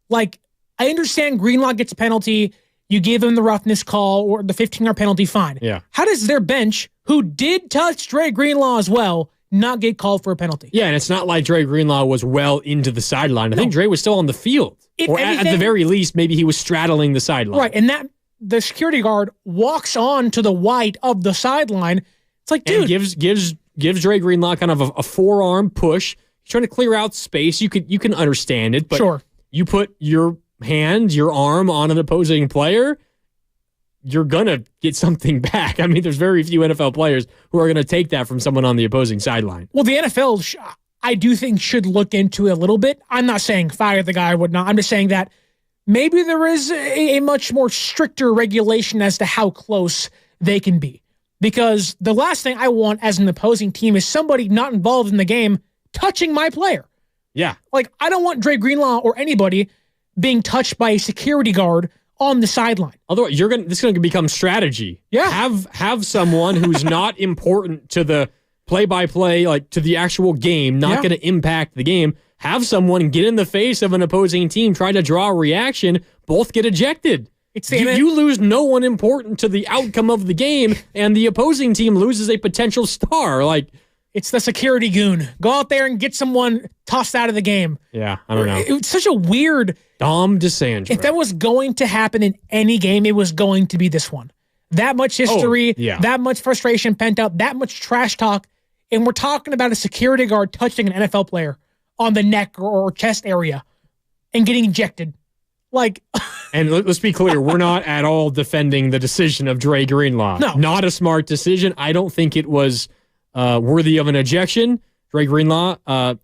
Like, I understand Greenlaw gets a penalty, you give him the roughness call or the 15-yard penalty, fine.
Yeah.
How does their bench, who did touch Dre Greenlaw as well, not get called for a penalty?
Yeah, and it's not like Dre Greenlaw was well into the sideline. I think Dre was still on the field. At the very least, maybe he was straddling the sideline.
Right, and the security guard walks on to the white of the sideline. It's like, dude.
And gives Dre Greenlaw kind of a forearm push. He's trying to clear out space. You can understand it, but
sure.
You put your arm on an opposing player, you're going to get something back. I mean, there's very few NFL players who are going to take that from someone on the opposing sideline.
Well, the NFL, I do think, should look into it a little bit. I'm not saying fire the guy or whatnot. I'm just saying that maybe there is a much more stricter regulation as to how close they can be. Because the last thing I want as an opposing team is somebody not involved in the game touching my player.
Yeah.
Like, I don't want Dre Greenlaw or anybody being touched by a security guard on the sideline.
Otherwise, this is going to become strategy.
Yeah.
Have someone who's not important to the play-by-play, like to the actual game, not going to impact the game. Have someone get in the face of an opposing team, try to draw a reaction, both get ejected. You lose no one important to the outcome of the game, and the opposing team loses a potential star.
It's the security goon. Go out there and get someone tossed out of the game.
Yeah, I don't know.
It's such a weird...
Dom DeSandro.
If that was going to happen in any game, it was going to be this one. That much history, that much frustration pent up, that much trash talk, and we're talking about a security guard touching an NFL player on the neck or chest area and getting ejected.
And let's be clear, we're not at all defending the decision of Dre Greenlaw.
No.
Not a smart decision. I don't think it was worthy of an ejection. Dre Greenlaw,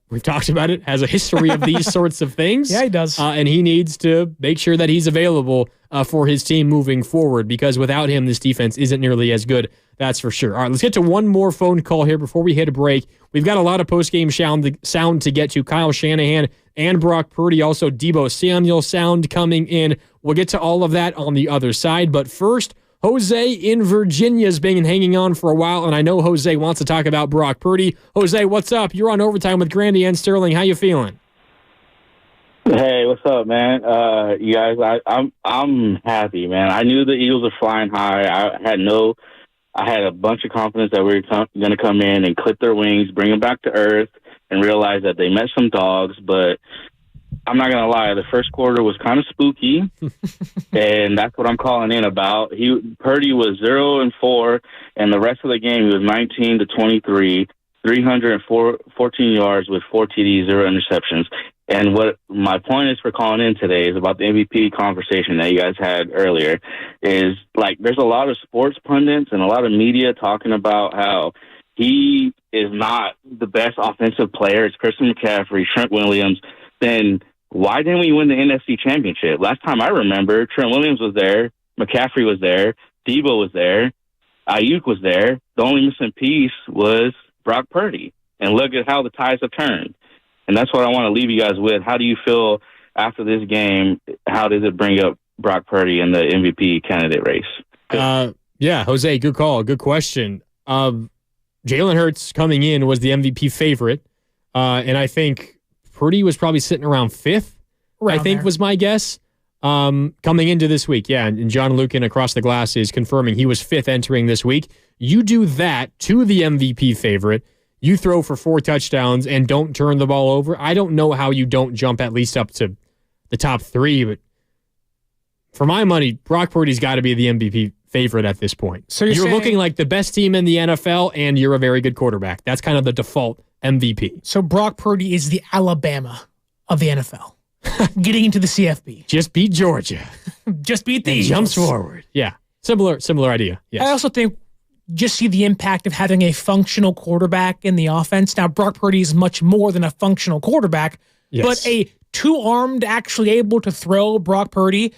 we've talked about it, has a history of these sorts of things.
Yeah, he does.
And he needs to make sure that he's available for his team moving forward, because without him, this defense isn't nearly as good. That's for sure. All right, let's get to one more phone call here before we hit a break. We've got a lot of post-game sound to get to. Kyle Shanahan and Brock Purdy, also Deebo Samuel sound coming in. We'll get to all of that on the other side. But first, Jose in Virginia has been hanging on for a while, and I know Jose wants to talk about Brock Purdy. Jose, what's up? You're on Overtime with Grandy and Sterling. How you feeling?
Hey, what's up, man? You guys, I'm happy, man. I knew the Eagles were flying high. I had a bunch of confidence that we were going to come in and clip their wings, bring them back to earth, and realize that they met some dogs. But I'm not going to lie, the first quarter was kind of spooky, and that's what I'm calling in about. Purdy was 0-4, and the rest of the game he was 19-23, 314 yards with 4 TDs, 0 interceptions. And what my point is for calling in today is about the MVP conversation that you guys had earlier. Is there's a lot of sports pundits and a lot of media talking about how he is not the best offensive player. It's Christian McCaffrey, Trent Williams. Then why didn't we win the NFC Championship? Last time I remember, Trent Williams was there, McCaffrey was there, Deebo was there, Ayuk was there. The only missing piece was Brock Purdy. And look at how the ties have turned. And that's what I want to leave you guys with. How do you feel after this game? How does it bring up Brock Purdy in the MVP candidate race?
Yeah, Jose, good call. Good question. Jalen Hurts coming in was the MVP favorite. And I think Purdy was probably sitting around 5th, was my guess. Coming into this week. Yeah, and John Lucan across the glass is confirming he was 5th entering this week. You do that to the MVP favorite. You throw for 4 touchdowns and don't turn the ball over. I don't know how you don't jump at least up to the top 3, but for my money, Brock Purdy's got to be the MVP favorite at this point. So you're looking like the best team in the NFL, and you're a very good quarterback. That's kind of the default MVP.
So Brock Purdy is the Alabama of the NFL. Getting into the CFB.
Just beat Georgia.
Just beat the Eagles.
Jumps forward. Yeah. Similar idea. Yes.
I also think just see the impact of having a functional quarterback in the offense. Now, Brock Purdy is much more than a functional quarterback, but a two-armed, actually able to throw Brock Purdy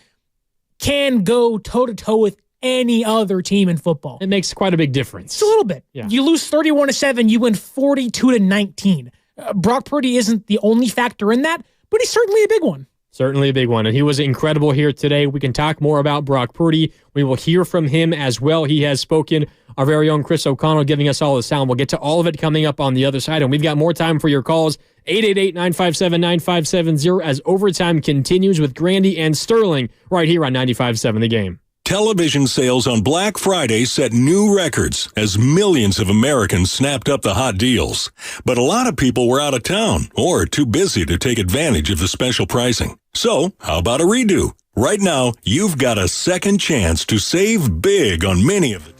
can go toe-to-toe with any other team in football.
It makes quite a big difference.
Just a little bit.
Yeah.
You lose 31-7, you win 42-19. Brock Purdy isn't the only factor in that, but he's certainly a big one.
Certainly a big one. And he was incredible here today. We can talk more about Brock Purdy. We will hear from him as well. He has spoken. Our very own Chris O'Connell giving us all the sound. We'll get to all of it coming up on the other side. And we've got more time for your calls. 888-957-9570 as Overtime continues with Grandy and Sterling right here on 95.7 The Game.
Television sales on Black Friday set new records as millions of Americans snapped up the hot deals. But a lot of people were out of town or too busy to take advantage of the special pricing. So, how about a redo? Right now, you've got a second chance to save big on many of the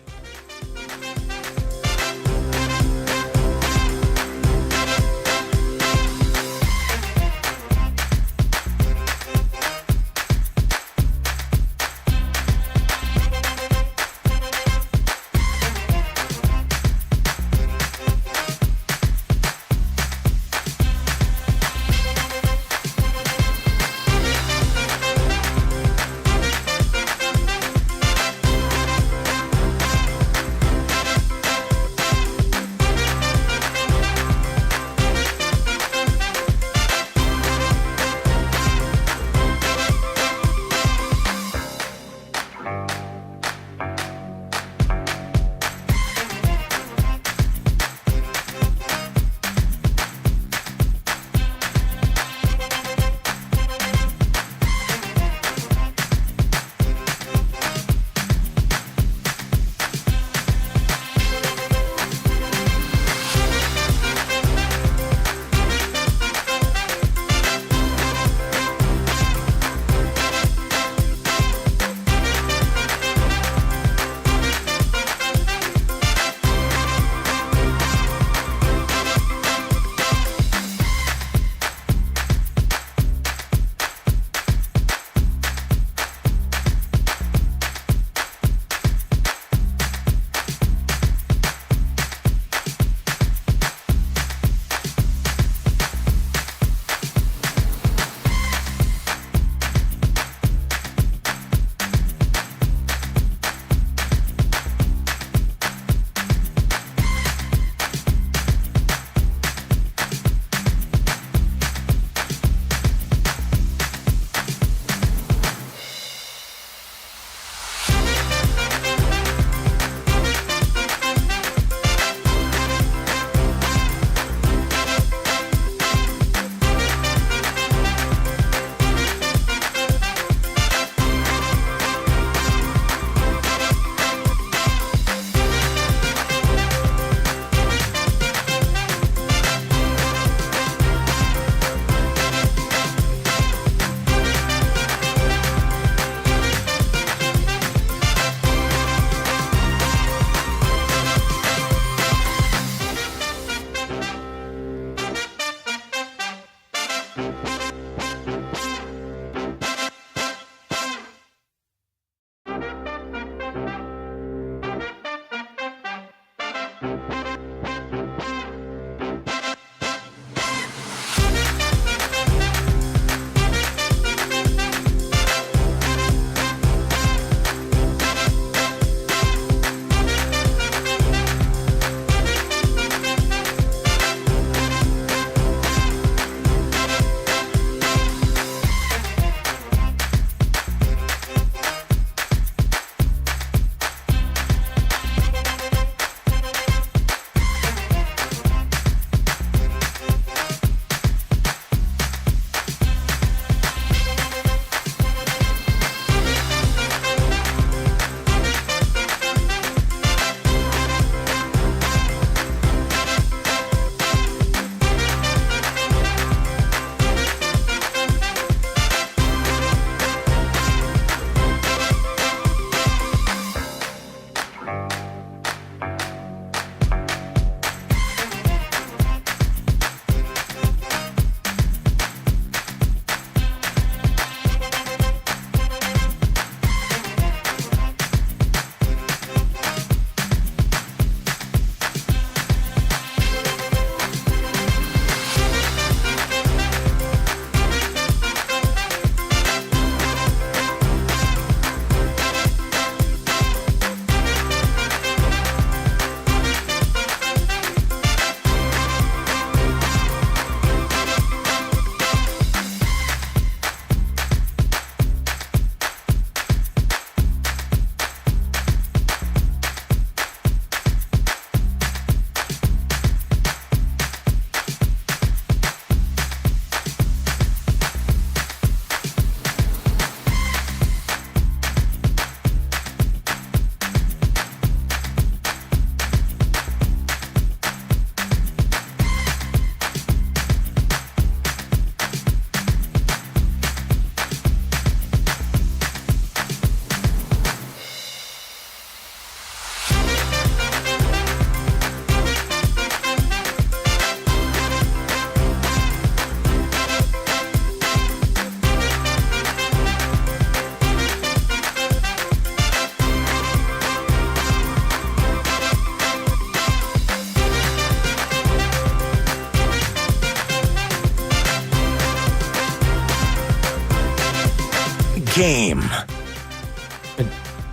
game.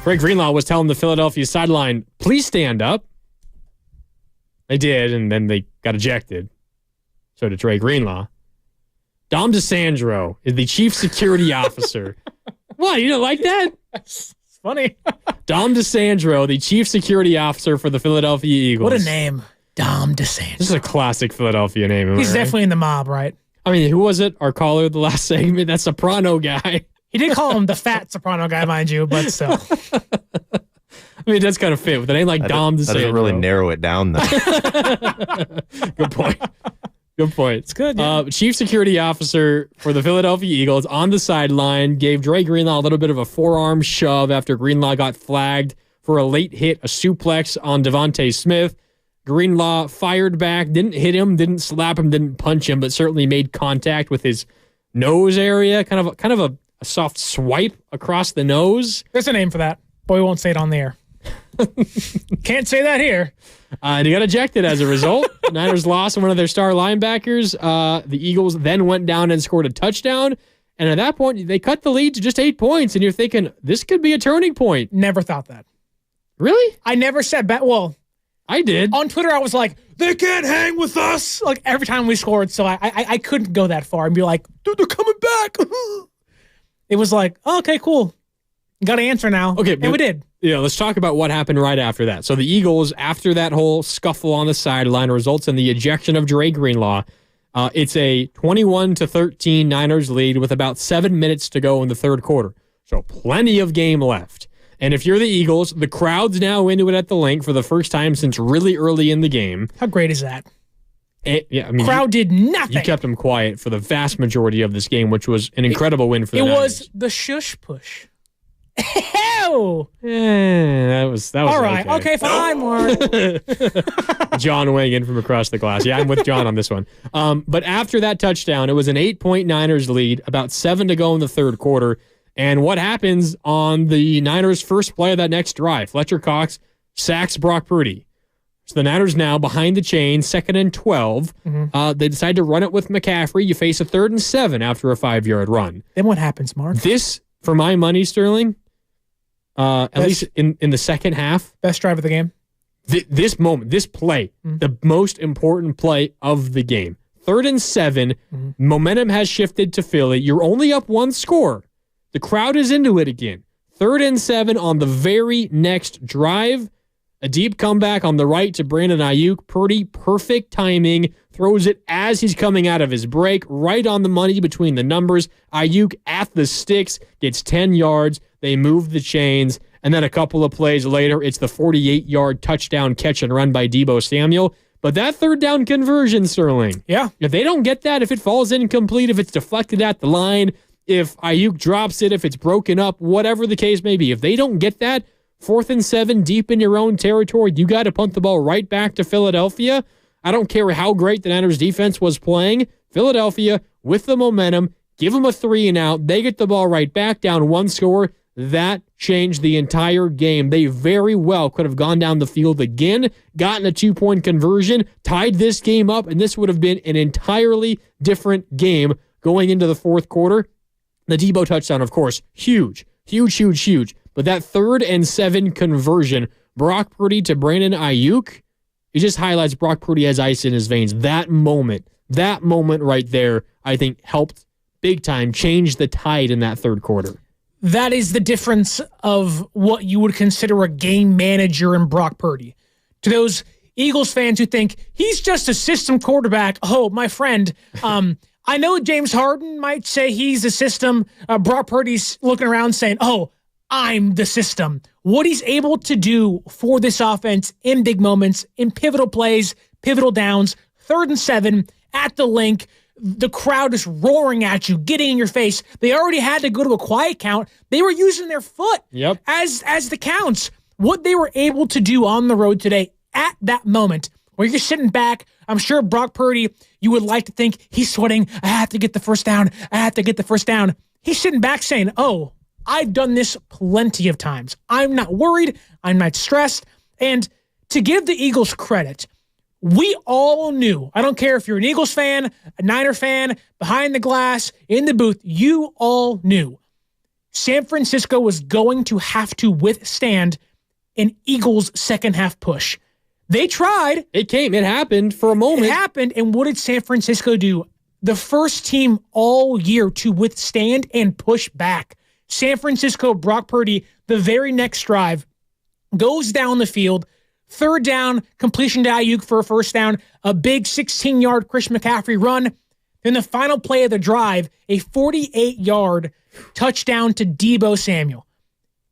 Greg Greenlaw was telling the Philadelphia sideline, please stand up. They did, and then they got ejected. So did Trey Greenlaw. Dom DeSandro is the chief security officer. What, you don't like that?
It's funny.
Dom DeSandro, the chief security officer for the Philadelphia Eagles.
What a name. Dom DeSandro.
This is a classic Philadelphia name.
He's definitely in the mob, right?
I mean, who was it? Our caller the last segment? That Soprano guy.
He did call him the fat Soprano guy, mind you, but still.
I mean, it does kind of fit with a name like Dom DeSandro.
That doesn't really narrow it down, though.
Good point. Good point.
It's good. Yeah.
Chief security officer for the Philadelphia Eagles on the sideline gave Dre Greenlaw a little bit of a forearm shove after Greenlaw got flagged for a late hit, a suplex on Devontae Smith. Greenlaw fired back, didn't hit him, didn't slap him, didn't punch him, but certainly made contact with his nose area, kind of a soft swipe across the nose.
There's a name for that. Boy, we won't say it on the air. Can't say that here.
And he got ejected as a result. Niners lost one of their star linebackers. The Eagles then went down and scored a touchdown. And at that point, they cut the lead to just 8 points. And you're thinking, this could be a turning point.
Never thought that.
Really?
I never said that. Well,
I did.
On Twitter, I was like, they can't hang with us. Like every time we scored. So I couldn't go that far and be like, dude, they're coming back. It was like, oh, okay, cool. Got to answer now.
Okay.
And we did.
Yeah, let's talk about what happened right after that. So the Eagles, after that whole scuffle on the sideline, results in the ejection of Dre Greenlaw. It's a 21-13 Niners lead with about 7 minutes to go in the third quarter. So plenty of game left. And if you're the Eagles, the crowd's now into it at the Link for the first time since really early in the game.
How great is that?
Crowd
did nothing.
You kept them quiet for the vast majority of this game, which was an incredible win for the Niners.
It was the shush push. Ew.
That was
all right. Okay, fine, Mark.
John weighing in from across the glass. Yeah, I'm with John on this one. But after that touchdown, it was an 8-point Niners lead, about 7 to go in the third quarter. And what happens on the Niners' first play of that next drive? Fletcher Cox sacks Brock Purdy. So the Niners now behind the chain, 2nd and 12. Mm-hmm. They decide to run it with McCaffrey. You face a 3rd and 7 after a 5-yard run.
Then what happens, Mark?
This, for my money, Sterling, at least in the second half.
Best drive of the game?
This moment, this play, the most important play of the game. 3rd and 7, momentum has shifted to Philly. You're only up 1 score. The crowd is into it again. 3rd and 7 on the very next drive. A deep comeback on the right to Brandon Ayuk. Pretty perfect timing. Throws it as he's coming out of his break. Right on the money between the numbers. Ayuk at the sticks. Gets 10 yards. They move the chains. And then a couple of plays later, it's the 48-yard touchdown catch and run by Deebo Samuel. But that 3rd down conversion, Sterling.
Yeah.
If they don't get that, if it falls incomplete, if it's deflected at the line, if Ayuk drops it, if it's broken up, whatever the case may be, if they don't get that, 4th and 7 deep in your own territory, you got to punt the ball right back to Philadelphia. I don't care how great the Niners defense was playing. Philadelphia, with the momentum, give them a 3 and out. They get the ball right back, down 1 score. That changed the entire game. They very well could have gone down the field again, gotten a 2-point conversion, tied this game up, and this would have been an entirely different game going into the fourth quarter. The Deebo touchdown, of course, huge. But that 3rd and 7 conversion, Brock Purdy to Brandon Ayuk, it just highlights Brock Purdy has ice in his veins. That moment right there, I think, helped big time change the tide in that third quarter.
That is the difference of what you would consider a game manager in Brock Purdy. To those Eagles fans who think he's just a system quarterback, oh, my friend, I know James Harden might say he's the system. Brock Purdy's looking around saying, oh, I'm the system. What he's able to do for this offense in big moments, in pivotal plays, pivotal downs, 3rd and 7 at the Link, the crowd is roaring at you, getting in your face. They already had to go to a quiet count. They were using their foot as the counts. What they were able to do on the road today at that moment, where you're sitting back, I'm sure Brock Purdy, you would like to think he's sweating. I have to get the first down. He's sitting back saying, oh, I've done this plenty of times. I'm not worried. I'm not stressed. And to give the Eagles credit, we all knew, I don't care if you're an Eagles fan, a Niner fan, behind the glass, in the booth, you all knew. San Francisco was going to have to withstand an Eagles second half push. They tried.
It happened for a moment.
It happened, and what did San Francisco do? The first team all year to withstand and push back. San Francisco, Brock Purdy, the very next drive, goes down the field, third down, completion to Ayuk for a first down, a big 16-yard Chris McCaffrey run. Then the final play of the drive, a 48-yard touchdown to Deebo Samuel.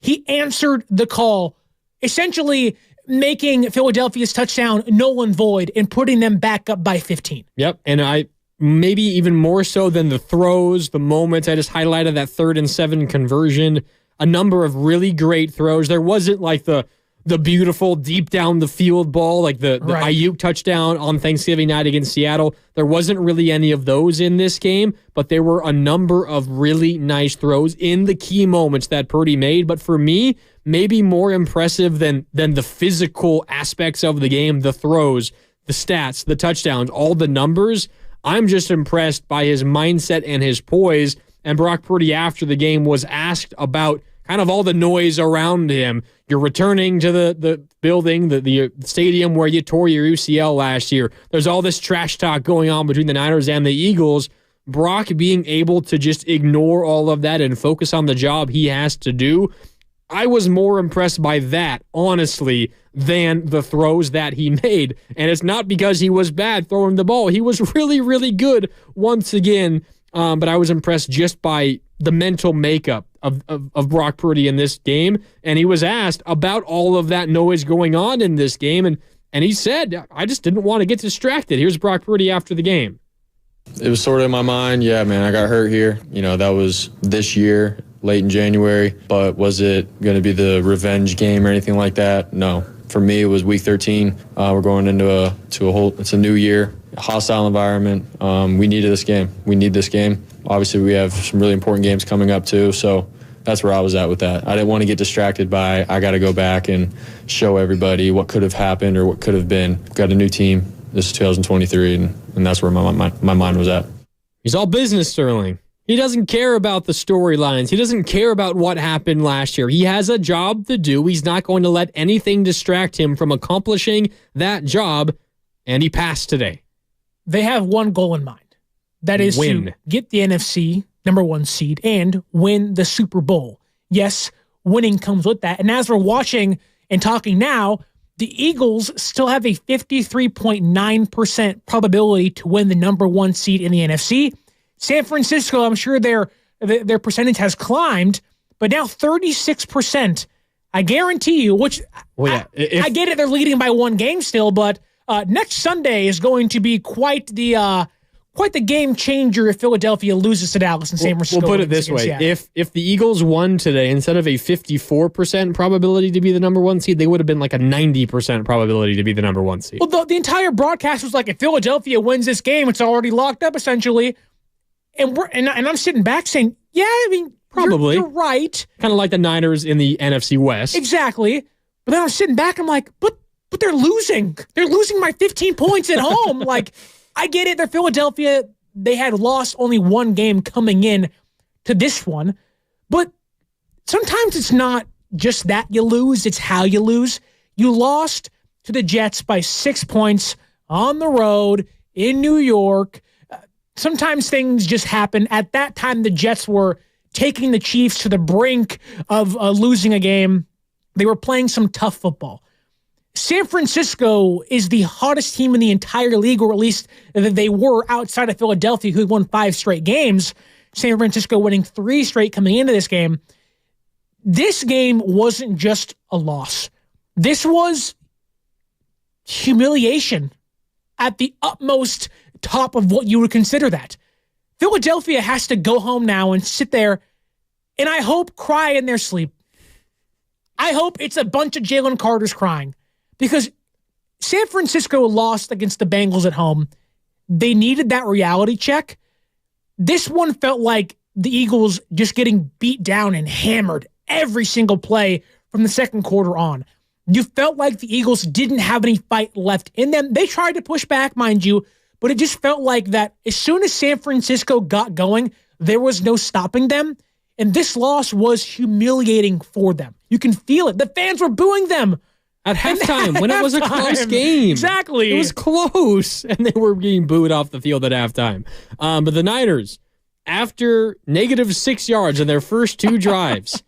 He answered the call, essentially making Philadelphia's touchdown null and void and putting them back up by 15.
Yep, and maybe even more so than the throws, the moments. I just highlighted that 3rd and 7 conversion, a number of really great throws. There wasn't like the beautiful deep down the field ball, like the Ayuk touchdown on Thanksgiving night against Seattle. There wasn't really any of those in this game, but there were a number of really nice throws in the key moments that Purdy made. But for me, maybe more impressive than the physical aspects of the game, the throws, the stats, the touchdowns, all the numbers. I'm just impressed by his mindset and his poise. And Brock Purdy, after the game, was asked about kind of all the noise around him. You're returning to the building, the stadium where you tore your UCL last year. There's all this trash talk going on between the Niners and the Eagles. Brock being able to just ignore all of that and focus on the job he has to do. I was more impressed by that, honestly, than the throws that he made. And it's not because he was bad throwing the ball. He was really, really good once again. But I was impressed just by the mental makeup of Brock Purdy in this game. And he was asked about all of that noise going on in this game. And he said, I just didn't want to get distracted. Here's Brock Purdy after the game.
It was sort of in my mind. Yeah, man, I got hurt here. That was this year, late in January. But was it going to be the revenge game or anything like that? No. For me, it was week 13. We're going into it's a new year, a hostile environment. We needed this game. We need this game. Obviously, we have some really important games coming up too. So that's where I was at with that. I didn't want to get distracted by, I got to go back and show everybody what could have happened or what could have been. Got a new team. This is 2023, and that's where my mind was at.
He's all business, Sterling. He doesn't care about the storylines. He doesn't care about what happened last year. He has a job to do. He's not going to let anything distract him from accomplishing that job, and he passed today.
They have one goal in mind. That is to get the NFC #1 seed and win the Super Bowl. Yes, winning comes with that. And as we're watching and talking now, the Eagles still have a 53.9% probability to win the #1 seed in the NFC. San Francisco, I'm sure their percentage has climbed, but now 36%. I guarantee you, which I get it, they're leading by one game still, but next Sunday is going to be quite the game changer if Philadelphia loses to Dallas and San Francisco.
We'll put it this way. If the Eagles won today, instead of a 54% probability to be the #1 seed, they would have been like a 90% probability to be the #1 seed.
Well, the entire broadcast was like, if Philadelphia wins this game, it's already locked up essentially. And I'm sitting back saying, yeah, I mean,
probably.
You're right.
Kind of like the Niners in the NFC West.
Exactly. But then I'm sitting back, I'm like, but they're losing. They're losing by 15 points at home. Like, I get it. They're Philadelphia. They had lost only one game coming in to this one. But sometimes it's not just that you lose, it's how you lose. You lost to the Jets by 6 points on the road in New York. Sometimes things just happen. At that time, the Jets were taking the Chiefs to the brink of losing a game. They were playing some tough football. San Francisco is the hottest team in the entire league, or at least they were outside of Philadelphia, who won 5 straight games. San Francisco winning 3 straight coming into this game. This game wasn't just a loss. This was humiliation at the utmost top of what you would consider that. Philadelphia has to go home now and sit there and I hope cry in their sleep. I hope it's a bunch of Jalen Carters crying because San Francisco lost against the Bengals at home. They needed that reality check. This one felt like the Eagles just getting beat down and hammered every single play from the second quarter on. You felt like the Eagles didn't have any fight left in them. They tried to push back, mind you, but it just felt like that as soon as San Francisco got going, there was no stopping them. And this loss was humiliating for them. You can feel it. The fans were booing them.
At halftime, when it was a close game.
Exactly.
It was close, and they were getting booed off the field at halftime. But the Niners, after -6 yards in their first 2 drives,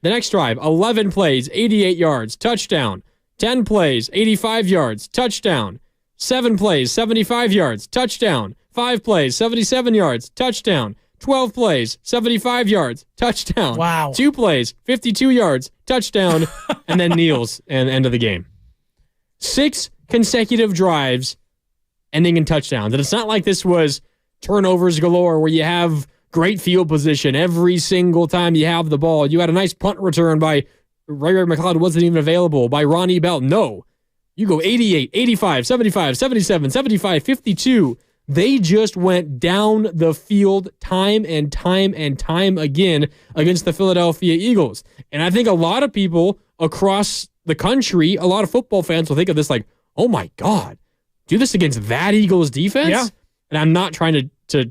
the next drive, 11 plays, 88 yards, touchdown. 10 plays, 85 yards, touchdown. 7 plays, 75 yards, touchdown. 5 plays, 77 yards, touchdown. 12 plays, 75 yards, touchdown.
Wow.
2 plays, 52 yards, touchdown, and then kneels and end of the game. 6 consecutive drives ending in touchdowns. And it's not like this was turnovers galore where you have great field position every single time you have the ball. You had a nice punt return by Ray McLeod wasn't even available, by Ronnie Bell. No. You go 88, 85, 75, 77, 75, 52. They just went down the field time and time and time again against the Philadelphia Eagles. And I think a lot of people across the country, a lot of football fans will think of this like, oh my God, do this against that Eagles defense?
Yeah.
And I'm not trying to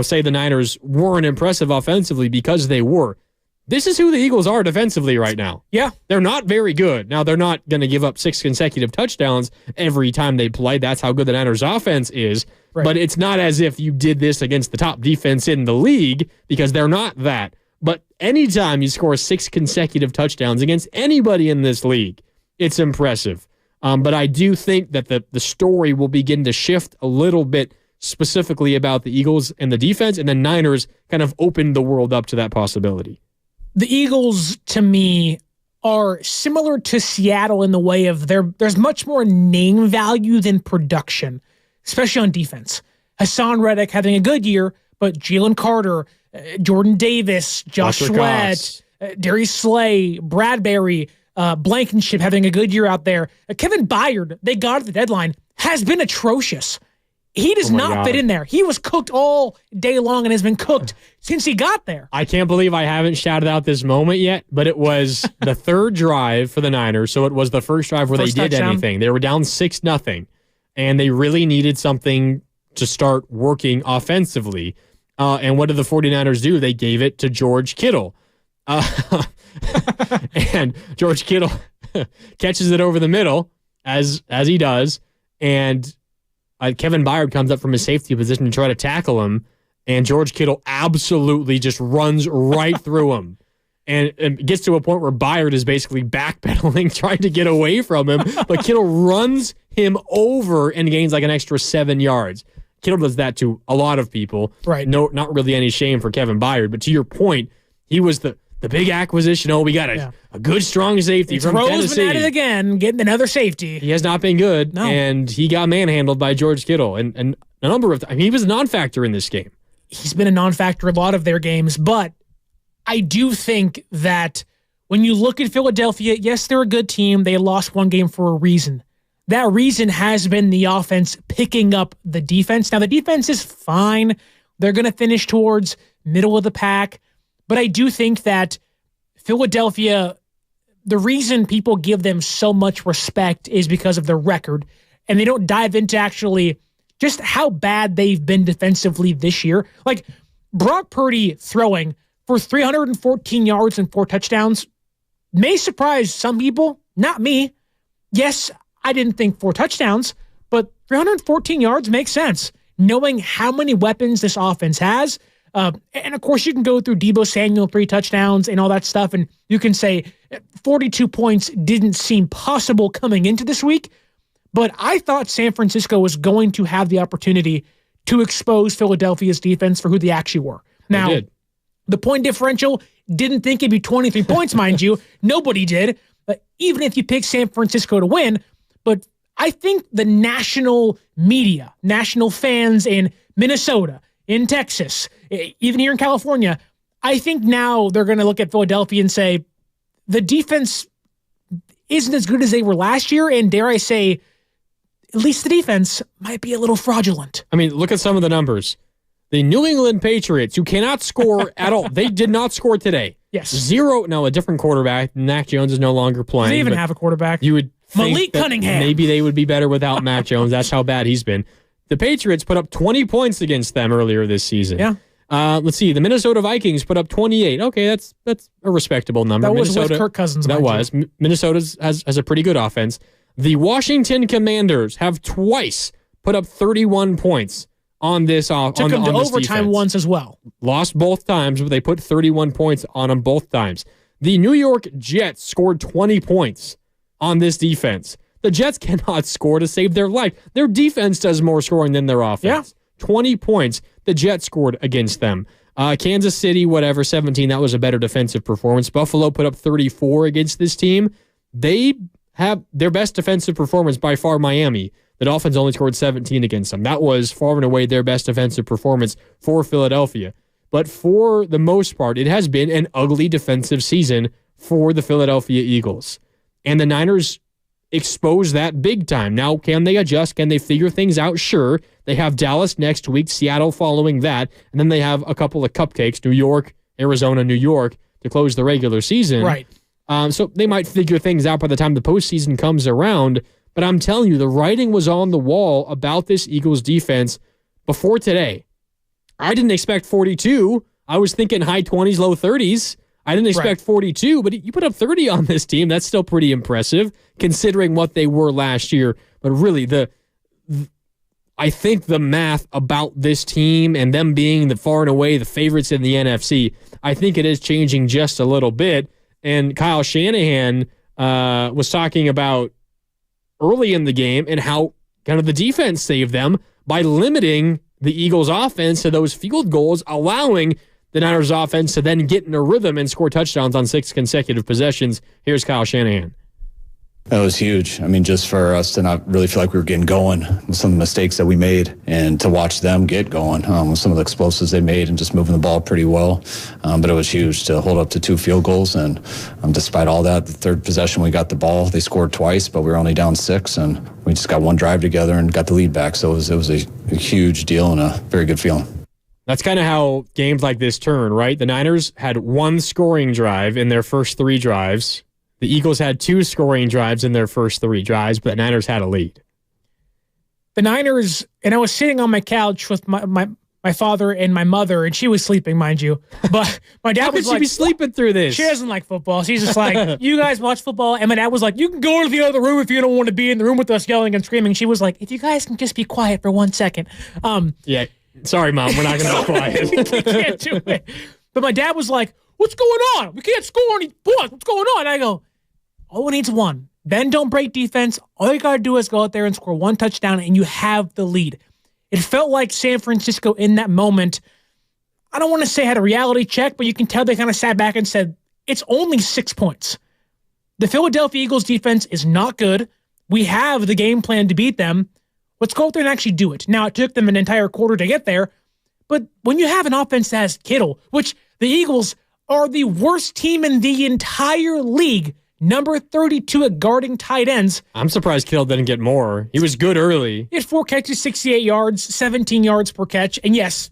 say the Niners weren't impressive offensively, because they were. This is who the Eagles are defensively right now.
Yeah.
They're not very good. Now, they're not going to give up 6 consecutive touchdowns every time they play. That's how good the Niners offense is.
Right.
But it's not as if you did this against the top defense in the league, because they're not that. But anytime you score 6 consecutive touchdowns against anybody in this league, it's impressive. But I do think that the story will begin to shift a little bit, specifically about the Eagles and the defense, and the Niners kind of opened the world up to that possibility.
The Eagles, to me, are similar to Seattle in the way of there's much more name value than production, especially on defense. Hassan Reddick having a good year, but Jalen Carter, Jordan Davis, Josh Sweat, Darius Slay, Bradbury, Blankenship having a good year out there. Kevin Byard, they got at the deadline, has been atrocious. He does not fit in there. He was cooked all day long and has been cooked since he got there.
I can't believe I haven't shouted out this moment yet, but it was the third drive for the Niners, so it was the first drive where they did anything. They were down 6-0, and they really needed something to start working offensively. And what did the 49ers do? They gave it to George Kittle. And George Kittle catches it over the middle, as he does, and Kevin Byard comes up from his safety position to try to tackle him, and George Kittle absolutely just runs right through him. And gets to a point where Byard is basically backpedaling, trying to get away from him, but Kittle runs him over and gains like an extra 7 yards. Kittle does that to a lot of people.
Right.
No, not really any shame for Kevin Byard, but to your point, he was the big acquisition. Oh, we got a good, strong safety from Tennessee.
Roseman at it again, getting another safety.
He has not been good, and he got manhandled by George Kittle. And a number of times, he was a non-factor in this game.
He's been a non-factor in a lot of their games, but I do think that when you look at Philadelphia, yes, they're a good team. They lost one game for a reason. That reason has been the offense picking up the defense. Now, the defense is fine. They're going to finish towards middle of the pack. But I do think that Philadelphia, the reason people give them so much respect is because of their record, and they don't dive into actually just how bad they've been defensively this year. Like, Brock Purdy throwing for 314 yards and 4 touchdowns may surprise some people, not me. Yes, I didn't think 4 touchdowns, but 314 yards makes sense, knowing how many weapons this offense has. And, of course, you can go through Deebo Samuel, 3 touchdowns and all that stuff, and you can say 42 points didn't seem possible coming into this week. But I thought San Francisco was going to have the opportunity to expose Philadelphia's defense for who they actually were. Now, the point differential, didn't think it'd be 23 points, mind you. Nobody did. But even if you pick San Francisco to win, but I think the national media, national fans in Minnesota, in Texas, even here in California, I think now they're going to look at Philadelphia and say, the defense isn't as good as they were last year, and dare I say, at least the defense might be a little fraudulent.
I mean, look at some of the numbers. The New England Patriots, who cannot score at all, they did not score today.
Yes.
0, no, a different quarterback. Mac Jones is no longer playing.
They even have a quarterback.
You would think
Malik Cunningham.
Maybe they would be better without Mac Jones. That's how bad he's been. The Patriots put up 20 points against them earlier this season.
Yeah.
Let's see. The Minnesota Vikings put up 28. Okay, that's a respectable number.
That was
Minnesota,
with Kirk Cousins.
That was. Minnesota has a pretty good offense. The Washington Commanders have twice put up 31 points on this
Took them to overtime
defense.
once as well.
Lost both times, but they put 31 points on them both times. The New York Jets scored 20 points on this defense. The Jets cannot score to save their life. Their defense does more scoring than their offense. Yeah. 20 points the Jets scored against them. Kansas City, 17. That was a better defensive performance. Buffalo put up 34 against this team. They have their best defensive performance by far, Miami. The Dolphins only scored 17 against them. That was far and away their best defensive performance for Philadelphia. But for the most part, it has been an ugly defensive season for the Philadelphia Eagles. And the Niners expose that big time. Now, can they adjust? Can they figure things out? Sure. They have Dallas next week, Seattle following that, and then they have a couple of cupcakes, New York, Arizona, New York, to close the regular season.
Right.
So they might figure things out by the time the postseason comes around. But I'm telling you, the writing was on the wall about this Eagles defense before today. I didn't expect 42. I was thinking high 20s, low 30s. I didn't expect 42, but you put up 30 on this team. That's still pretty impressive considering what they were last year. But really, I think the math about this team and them being the far and away the favorites in the NFC, I think it is changing just a little bit. And Kyle Shanahan was talking about early in the game and how kind of the defense saved them by limiting the Eagles' offense to those field goals, allowing the Niners' offense to then get in a rhythm and score touchdowns on 6 consecutive possessions. Here's Kyle Shanahan.
That was huge. I mean, just for us to not really feel like we were getting going with some of the mistakes that we made and to watch them get going with some of the explosives they made and just moving the ball pretty well. But it was huge to hold up to 2 field goals. And despite all that, the third possession we got the ball. They scored twice, but we were only down 6. And we just got one drive together and got the lead back. So it was a huge deal and a very good feeling.
That's kind of how games like this turn, right? The Niners had 1 scoring drive in their first 3 drives. The Eagles had 2 scoring drives in their first 3 drives, but the Niners had a lead.
The Niners, and I was sitting on my couch with my father and my mother, and she was sleeping, mind you. But my dad was like,
"How could she be sleeping through this?"
She doesn't like football. She's just like, "You guys watch football?" And my dad was like, "You can go to the other room if you don't want to be in the room with us yelling and screaming." She was like, "If you guys can just be quiet for 1 second."
Yeah. Sorry, Mom. We're not going to be quiet.
We can't do it. But my dad was like, "What's going on? We can't score any points. What's going on?" I go, "All we need is 1. Then don't break defense. All you got to do is go out there and score 1 touchdown, and you have the lead." It felt like San Francisco in that moment, I don't want to say had a reality check, but you can tell they kind of sat back and said, it's only 6 points. The Philadelphia Eagles defense is not good. We have the game plan to beat them. Let's go out there and actually do it. Now, it took them an entire quarter to get there, but when you have an offense that has Kittle, which the Eagles are the worst team in the entire league, number 32 at guarding tight ends.
I'm surprised Kittle didn't get more. He was good early.
He had 4 catches, 68 yards, 17 yards per catch. And yes,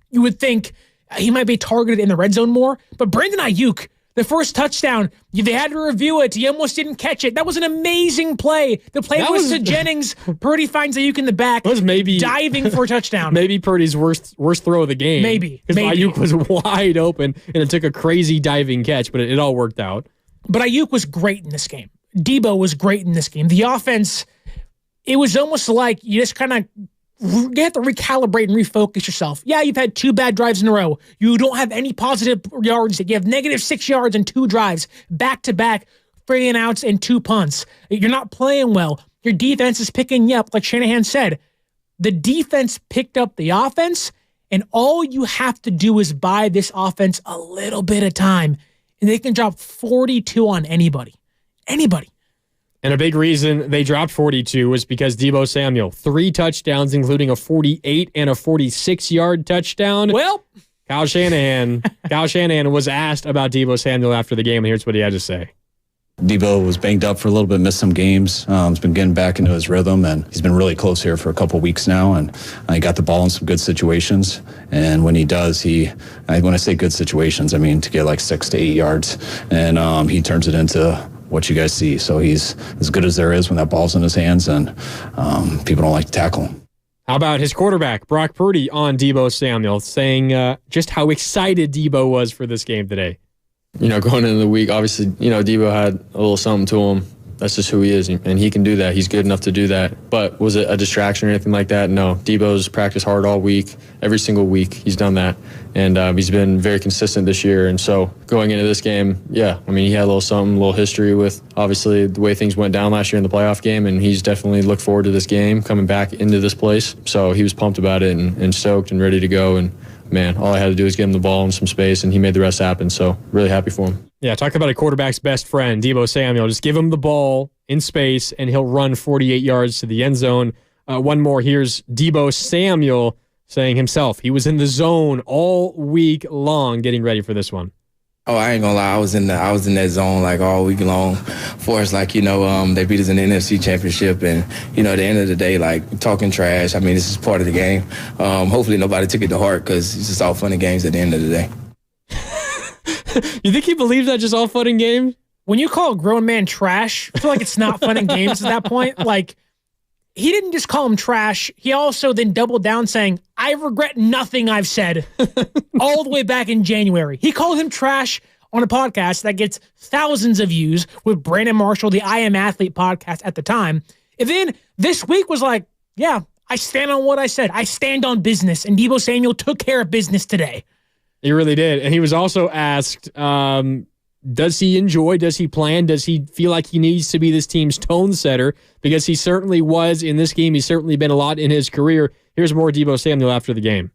you would think he might be targeted in the red zone more, but Brandon Ayuk, the first touchdown, they had to review it. He almost didn't catch it. That was an amazing play. The play was to Jennings. Purdy finds Ayuk in the back.
Was maybe
diving for a touchdown.
Maybe Purdy's worst throw of the game.
Maybe.
Because Ayuk was wide open, and it took a crazy diving catch, but it all worked out.
But Ayuk was great in this game. Deebo was great in this game. The offense, it was almost like you just kind of you have to recalibrate and refocus yourself. Yeah, you've had 2 bad drives in a row. You don't have any positive yards. You have -6 yards and 2 drives, back-to-back, 3 and outs and 2 punts. You're not playing well. Your defense is picking you up, like Shanahan said. The defense picked up the offense, and all you have to do is buy this offense a little bit of time, and they can drop 42 on anybody. Anybody.
And a big reason they dropped 42 was because Deebo Samuel, 3 touchdowns, including a 48 and a 46-yard touchdown.
Well,
Kyle Shanahan was asked about Deebo Samuel after the game, and here's what he had to say.
Deebo was banged up for a little bit, missed some games. He's been getting back into his rhythm, and he's been really close here for a couple weeks now. And he got the ball in some good situations. And when he does, when I say good situations, I mean to get like 6 to 8 yards. And he turns it into what you guys see. So he's as good as there is when that ball's in his hands, and people don't like to tackle him.
How about his quarterback, Brock Purdy, on Deebo Samuel, saying just how excited Deebo was for this game today?
Going into the week, obviously, Deebo had a little something to him. That's just who he is, and he can do that. He's good enough to do that. But was it a distraction or anything like that? No. Deebo's practiced hard all week, every single week. He's done that, and he's been very consistent this year. And so going into this game, he had a little something, a little history with, obviously, the way things went down last year in the playoff game, and he's definitely looked forward to this game, coming back into this place. So he was pumped about it and stoked and ready to go. And, man, all I had to do was give him the ball in some space, and he made the rest happen. So really happy for him.
Yeah, talk about a quarterback's best friend, Deebo Samuel. Just give him the ball in space, and he'll run 48 yards to the end zone. One more. Here's Deebo Samuel saying himself he was in the zone all week long getting ready for this one.
Oh, I ain't gonna lie. I was in that zone like all week long. For us, they beat us in the NFC Championship, and at the end of the day, talking trash. This is part of the game. Hopefully, nobody took it to heart because it's just all fun and games at the end of the day.
You think he believes that just all fun and games?
When you call a grown man trash, I feel like it's not fun and games at that point. He didn't just call him trash. He also then doubled down saying, I regret nothing I've said all the way back in January. He called him trash on a podcast that gets thousands of views with Brandon Marshall, the I Am Athlete podcast at the time. And then this week was like, yeah, I stand on what I said. I stand on business. And Deebo Samuel took care of business today.
He really did. And he was also asked, does he plan? Does he feel like he needs to be this team's tone setter? Because he certainly was in this game. He's certainly been a lot in his career. Here's more Deebo Samuel after the game.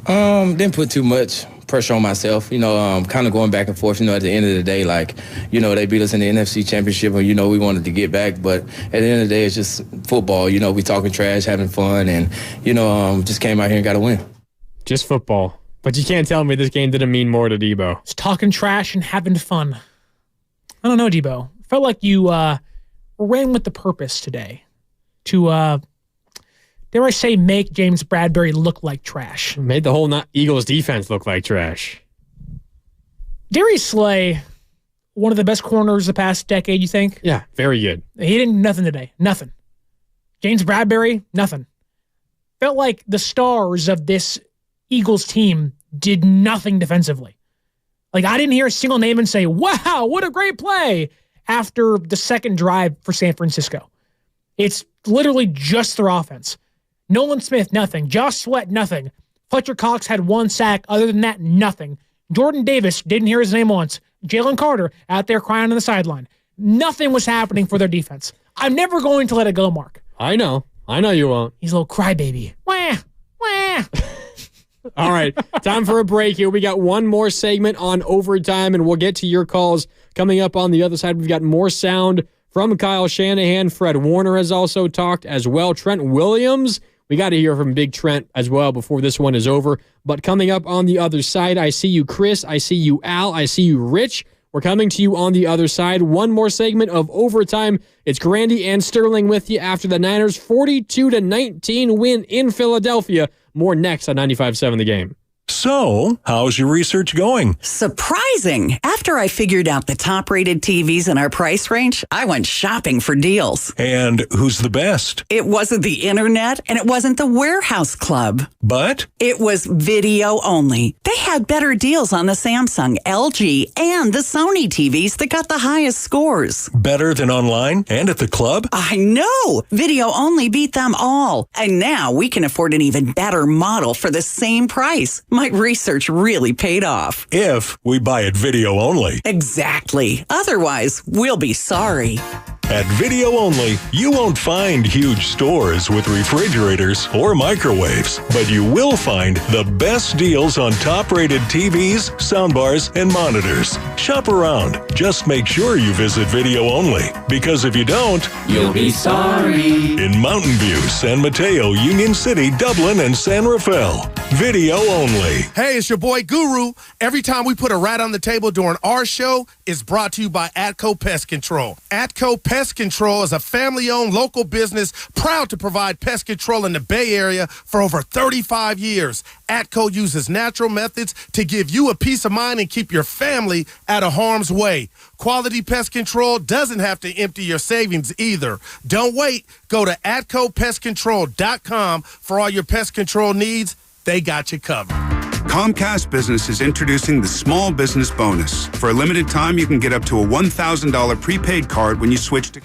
Didn't put too much pressure on myself. Kind of going back and forth. At the end of the day, they beat us in the NFC Championship, and we wanted to get back. But at the end of the day, it's just football. We talking trash, having fun, and just came out here and got a win.
Just football. But you can't tell me this game didn't mean more to Deebo.
It's talking trash and having fun. I don't know, Deebo. Felt like you ran with the purpose today to, dare I say, make James Bradberry look like trash.
Made the whole Eagles defense look like trash.
Darius Slay, one of the best corners the past decade, you think?
Yeah, very good.
He didn't do nothing today. Nothing. James Bradberry, nothing. Felt like the stars of this Eagles team did nothing defensively. I didn't hear a single name and say, wow, what a great play after the second drive for San Francisco. It's literally just their offense. Nolan Smith, nothing. Josh Sweat, nothing. Fletcher Cox had 1 sack. Other than that, nothing. Jordan Davis, didn't hear his name once. Jalen Carter, out there crying on the sideline. Nothing was happening for their defense. I'm never going to let it go, Mark.
I know you won't.
He's a little crybaby. Wah, wah.
All right, time for a break here. We got one more segment on overtime, and we'll get to your calls coming up on the other side. We've got more sound from Kyle Shanahan. Fred Warner has also talked as well. Trent Williams, we got to hear from Big Trent as well before this one is over. But coming up on the other side, I see you, Chris. I see you, Al. I see you, Rich. We're coming to you on the other side. One more segment of overtime. It's Grandy and Sterling with you after the Niners' 42-19 win in Philadelphia. More next on 95.7 The Game.
So, how's your research going?
Surprising. After I figured out the top-rated TVs in our price range, I went shopping for deals.
And who's the best?
It wasn't the internet, and it wasn't the warehouse club.
But?
It was video only. They had better deals on the Samsung, LG, and the Sony TVs that got the highest scores.
Better than online and at the club?
I know. Video only beat them all. And now we can afford an even better model for the same price. My research really paid off.
If we buy it video only.
Exactly. Otherwise, we'll be sorry.
At Video Only, you won't find huge stores with refrigerators or microwaves, but you will find the best deals on top-rated TVs, soundbars, and monitors. Shop around. Just make sure you visit Video Only, because if you don't,
you'll be sorry.
In Mountain View, San Mateo, Union City, Dublin, and San Rafael. Video only.
Hey, it's your boy Guru. Every time we put a rat on the table during our show, it's brought to you by Atco Pest Control. Atco Pest Control is a family-owned local business proud to provide pest control in the Bay Area for over 35 years. Atco uses natural methods to give you a peace of mind and keep your family out of harm's way. Quality pest control doesn't have to empty your savings either. Don't wait. Go to AtcoPestControl.com for all your pest control needs. They got you covered.
Comcast Business is introducing the Small Business Bonus. For a limited time, you can get up to a $1,000 prepaid card when you switch to...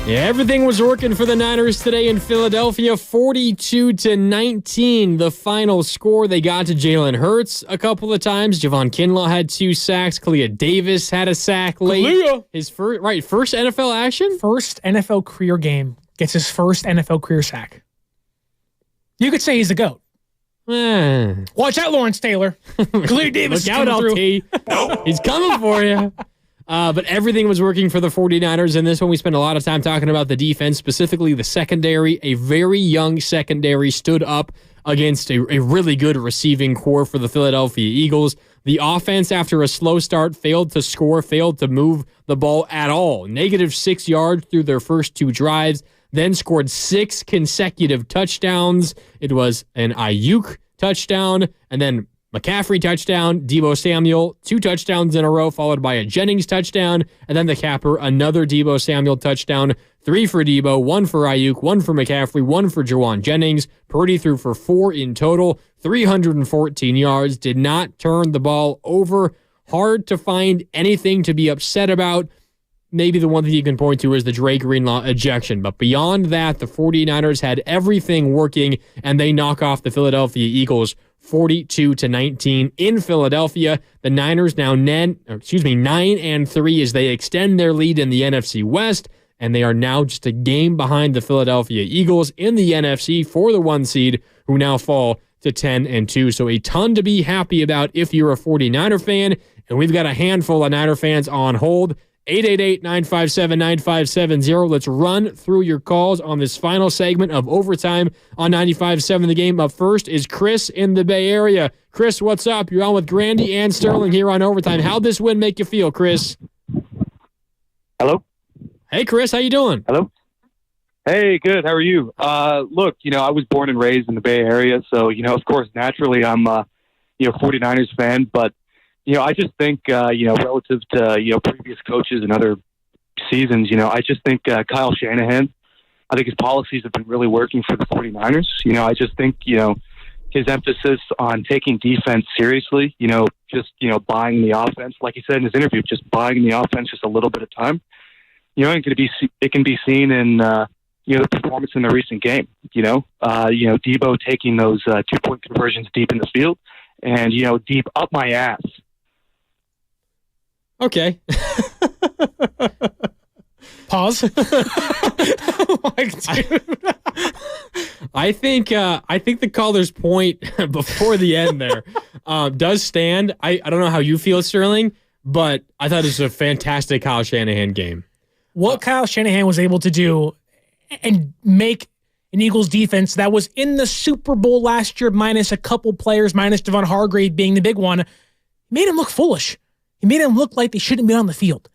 Yeah, everything was working for the Niners today in Philadelphia. 42-19, the final score. They got to Jalen Hurts a couple of times. Javon Kinlaw had 2 sacks. Kalia Davis had a sack late.
Kalia.
His first NFL action?
First NFL career game. Gets his first NFL career sack. You could say he's the GOAT. Watch out, Lawrence Taylor. Kalia Davis
Look out, LT. He's coming for you. But everything was working for the 49ers. In this one, we spent a lot of time talking about the defense, specifically the secondary. A very young secondary stood up against a really good receiving core for the Philadelphia Eagles. The offense, after a slow start, failed to score, failed to move the ball at all. -6 yards through their first 2 drives, then scored 6 consecutive touchdowns. It was an Ayuk touchdown, and then McCaffrey touchdown, Deebo Samuel, 2 touchdowns in a row, followed by a Jennings touchdown, and then the capper, another Deebo Samuel touchdown, 3 for Deebo, 1 for Ayuk, 1 for McCaffrey, 1 for Juwan Jennings. Purdy threw for 4 in total, 314 yards, did not turn the ball over. Hard to find anything to be upset about. Maybe the one thing you can point to is the Dre Greenlaw ejection. But beyond that, the 49ers had everything working, and they knock off the Philadelphia Eagles 42-19 in Philadelphia. The Niners now 9-3 as they extend their lead in the NFC West, and they are now just a game behind the Philadelphia Eagles in the NFC for the 1 seed, who now fall to 10-2. So a ton to be happy about if you're a 49er fan, and we've got a handful of Niner fans on hold. 888-957-9570. Let's run through your calls on this final segment of Overtime on 95.7 The Game. Up first is Chris in the Bay Area. Chris, what's up? You're on with Grandy and Sterling here on Overtime. How'd this win make you feel, Chris?
Hello?
Hey, Chris, how you doing?
Hello? Hey, good. How are you? Look, I was born and raised in the Bay Area, so, of course, naturally I'm a 49ers fan, but I just think, relative to, previous coaches and other seasons, I just think Kyle Shanahan, I think his policies have been really working for the 49ers. I just think, his emphasis on taking defense seriously, just, buying the offense, like he said in his interview, just buying the offense just a little bit of time, it can be seen in, the performance in the recent game, Deebo taking those 2-point conversions deep in the field and, deep up my ass.
Okay.
Pause.
I think the caller's point before the end there does stand. I don't know how you feel, Sterling, but I thought it was a fantastic Kyle Shanahan game.
What Kyle Shanahan was able to do and make an Eagles defense that was in the Super Bowl last year, minus a couple players, minus Devon Hargrave being the big one, made him look foolish. He made him look like they shouldn't be on the field.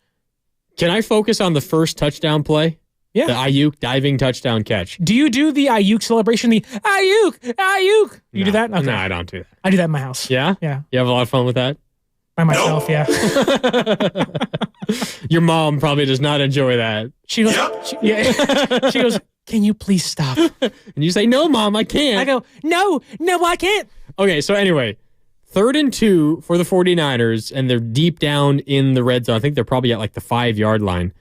Can I focus on the first touchdown play?
Yeah.
The Ayuk diving touchdown catch.
Do you do the Ayuk celebration? The Ayuk. You do that? Okay.
No, I don't do that.
I do that in my house.
Yeah?
Yeah.
You have a lot of fun with that?
By myself, yeah.
Your mom probably does not enjoy that.
She goes, she goes, can you please stop?
And you say, no, Mom, I can't.
I go, no, I can't.
Okay, so anyway, 3rd and 2 for the 49ers, and they're deep down in the red zone. I think they're probably at like the 5-yard line.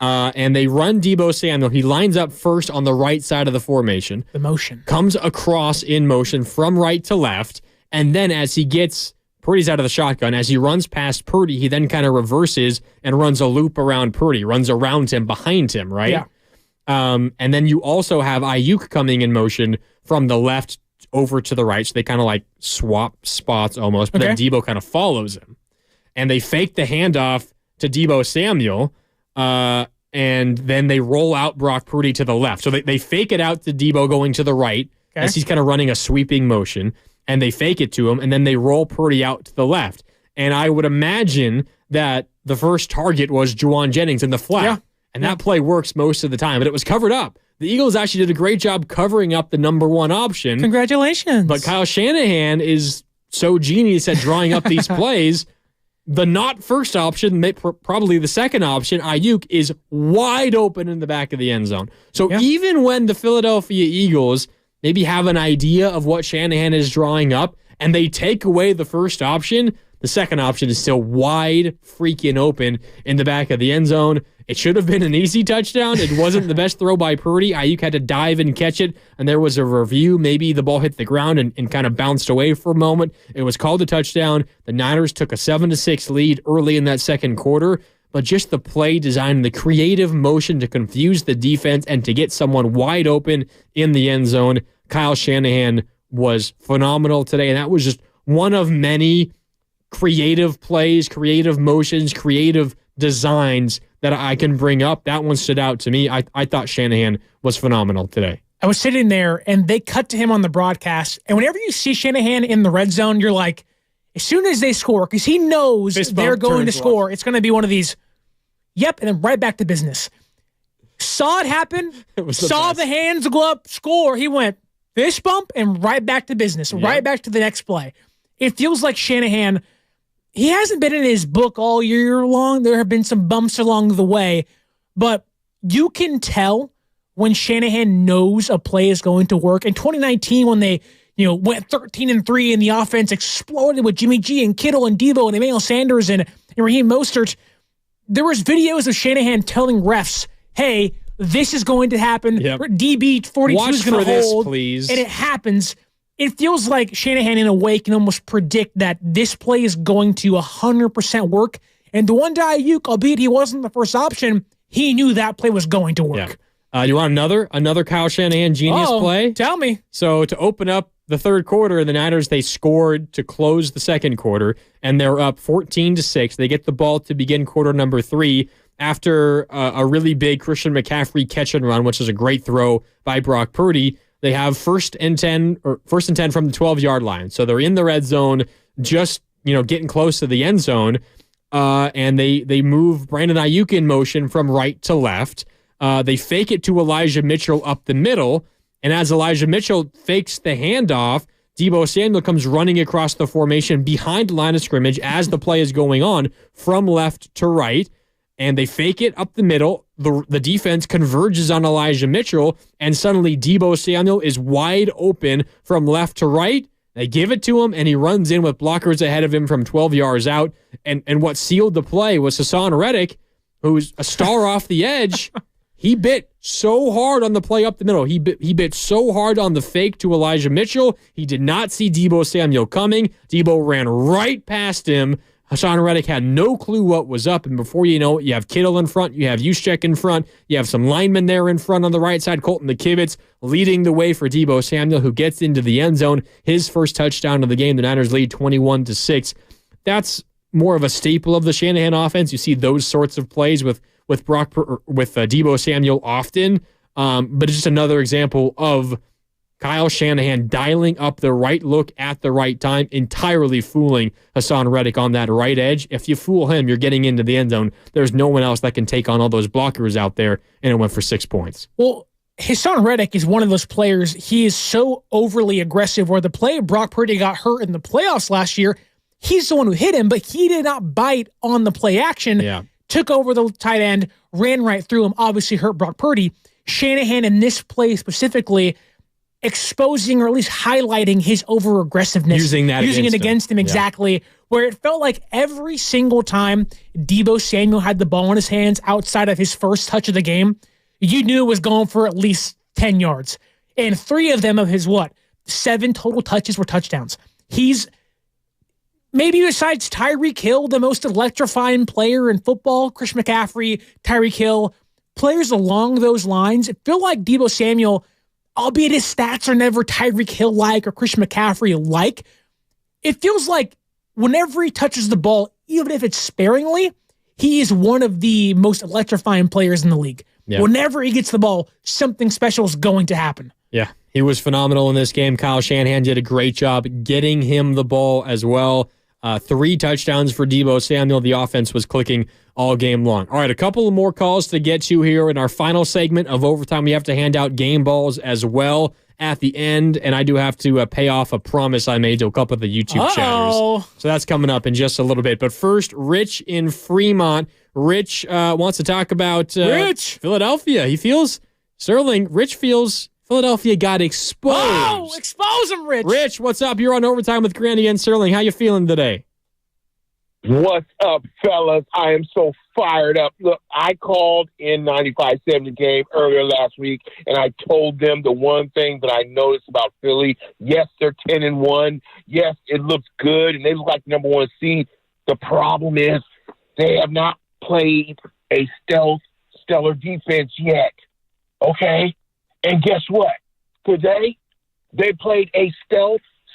And they run Deebo Samuel. He lines up first on the right side of the formation.
The motion.
Comes across in motion from right to left. And then as he gets Purdy's out of the shotgun, as he runs past Purdy, he then kind of reverses and runs a loop around Purdy, runs around him, behind him, right?
Yeah.
And then you also have Ayuk coming in motion from the left over to the right. So they kind of like swap spots almost, but then Deebo kind of follows him. And they fake the handoff to Deebo Samuel, and then they roll out Brock Purdy to the left. So they fake it out to Deebo going to the right as he's kind of running a sweeping motion, and they fake it to him, and then they roll Purdy out to the left. And I would imagine that the first target was Juwan Jennings in the flat, and that play works most of the time, but it was covered up. The Eagles actually did a great job covering up the number one option.
Congratulations.
But Kyle Shanahan is so genius at drawing up these plays. The not first option, probably the second option, Ayuk, is wide open in the back of the end zone. So even when the Philadelphia Eagles maybe have an idea of what Shanahan is drawing up and they take away the first option, the second option is still wide freaking open in the back of the end zone. It should have been an easy touchdown. It wasn't the best throw by Purdy. Ayuk had to dive and catch it, and there was a review. Maybe the ball hit the ground and kind of bounced away for a moment. It was called a touchdown. The Niners took a 7-6 lead early in that second quarter, but just the play design, the creative motion to confuse the defense and to get someone wide open in the end zone, Kyle Shanahan was phenomenal today, and that was just one of many creative plays, creative motions, creative designs that I can bring up. That one stood out to me. I thought Shanahan was phenomenal today.
I was sitting there, and they cut to him on the broadcast, and whenever you see Shanahan in the red zone, you're like, as soon as they score, because he knows they're going to score, it's going to be one of these, and then right back to business. Saw it happen, saw the hands go up, score, he went fist bump, and right back to business, right back to the next play. It feels like Shanahan, he hasn't been in his book all year long. There have been some bumps along the way, but you can tell when Shanahan knows a play is going to work. In 2019, when they went 13-3 and the offense exploded with Jimmy G and Kittle and Deebo and Emmanuel Sanders and Raheem Mostert, there was videos of Shanahan telling refs, hey, this is going to happen. DB 42 is going to hold.
Please.
And it happens. it feels like Shanahan, in a way, can almost predict that this play is going to 100% work. And the one to Ayuk, albeit he wasn't the first option, he knew that play was going to work.
Yeah. You want another Kyle Shanahan genius play?
Tell me.
So to open up the third quarter, the Niners, they scored to close the second quarter, and they're up 14-6. They get the ball to begin quarter number 3 after a really big Christian McCaffrey catch and run, which is a great throw by Brock Purdy. They have first and 10 from the 12-yard line. So they're in the red zone, just getting close to the end zone, and they move Brandon Ayuk in motion from right to left. They fake it to Elijah Mitchell up the middle, and as Elijah Mitchell fakes the handoff, Deebo Samuel comes running across the formation behind the line of scrimmage as the play is going on from left to right, and they fake it up the middle. The defense converges on Elijah Mitchell, and suddenly Deebo Samuel is wide open from left to right. They give it to him, and he runs in with blockers ahead of him from 12 yards out, and what sealed the play was Hassan Reddick, who's a star off the edge. He bit so hard on the play up the middle. He bit so hard on the fake to Elijah Mitchell. He did not see Deebo Samuel coming. Deebo ran right past him. Hassan Reddick had no clue what was up, and before you know it, you have Kittle in front, you have Juszczyk in front, you have some linemen there in front on the right side, Colton McKivitz leading the way for Deebo Samuel, who gets into the end zone. His first touchdown of the game. The Niners lead 21-6. That's more of a staple of the Shanahan offense. You see those sorts of plays with Deebo Samuel often, but it's just another example of Kyle Shanahan dialing up the right look at the right time, entirely fooling Hassan Reddick on that right edge. If you fool him, you're getting into the end zone. There's no one else that can take on all those blockers out there, and it went for 6 points.
Well, Hassan Reddick is one of those players. He is so overly aggressive, where the play Brock Purdy got hurt in the playoffs last year, he's the one who hit him, but he did not bite on the play action.
Yeah.
Took over the tight end, ran right through him, obviously hurt Brock Purdy. Shanahan in this play specifically exposing or at least highlighting his over-aggressiveness.
Using
it against him exactly, where it felt like every single time Deebo Samuel had the ball in his hands outside of his first touch of the game, you knew it was going for at least 10 yards. And 3 of them of his, 7 total touches were touchdowns. He's maybe besides Tyreek Hill, the most electrifying player in football. Chris McCaffrey, Tyreek Hill, players along those lines. It feel like Deebo Samuel, albeit his stats are never Tyreek Hill-like or Chris McCaffrey-like, it feels like whenever he touches the ball, even if it's sparingly, he is one of the most electrifying players in the league. Yeah. Whenever he gets the ball, something special is going to happen.
Yeah, he was phenomenal in this game. Kyle Shanahan did a great job getting him the ball as well. 3 touchdowns for Deebo Samuel. The offense was clicking all game long. All right, a couple of more calls to get to here in our final segment of overtime. We have to hand out game balls as well at the end, and I do have to pay off a promise I made to a couple of the YouTube chatters. So that's coming up in just a little bit. But first, Rich in Fremont. Rich wants to talk about Philadelphia. He feels, Rich feels Philadelphia got exposed.
Oh, expose him, Rich.
Rich, what's up? You're on Overtime with Grandy and Sterling. How you feeling today?
What's up, fellas? I am so fired up. Look, I called in 95-7 the game earlier last week, and I told them the one thing that I noticed about Philly. Yes, they're 10-1. Yes, it looks good, and they look like the number 1 seed. The problem is they have not played a stellar defense yet. Okay? And guess what? Today, they played a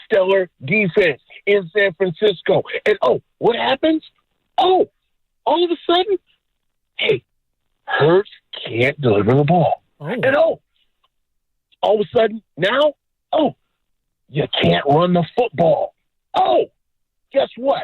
stellar defense in San Francisco. And, what happens? All of a sudden, hey, Hurts can't deliver the ball. And, all of a sudden, now, you can't run the football. Guess what?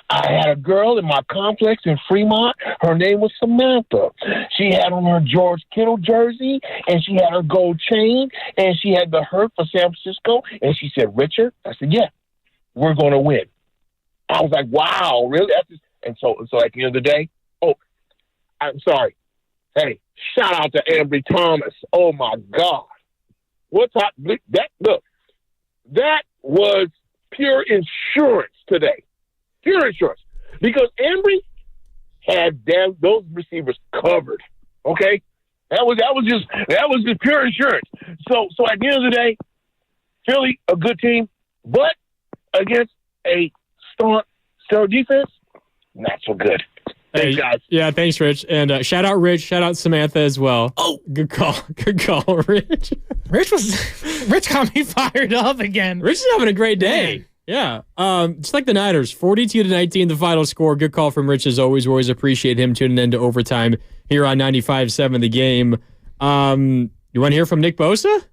I had a girl in my complex in Fremont. Her name was Samantha. She had on her George Kittle jersey, and she had her gold chain, and she had the hurt for San Francisco. And she said, Richard? I said, yeah, we're going to win. I was like, wow, really? And so at the end of the day, I'm sorry. Hey, shout out to Ambry Thomas. Oh, my God. That was pure insurance today. Pure insurance. Because Ambry had those receivers covered. Okay? That was just pure insurance. So at the end of the day, Philly, a good team, but against a stellar defense, not so good. Thanks, guys.
Yeah, thanks, Rich. And shout out Rich. Shout out Samantha as well.
Oh,
good call. Good call, Rich.
Rich got me fired up again.
Rich is having a great day. Yeah. Just like the Niners, 42-19, the final score. Good call from Rich as always. We always appreciate him tuning into overtime here on 95.7 The Game. You want to hear from Nick Bosa?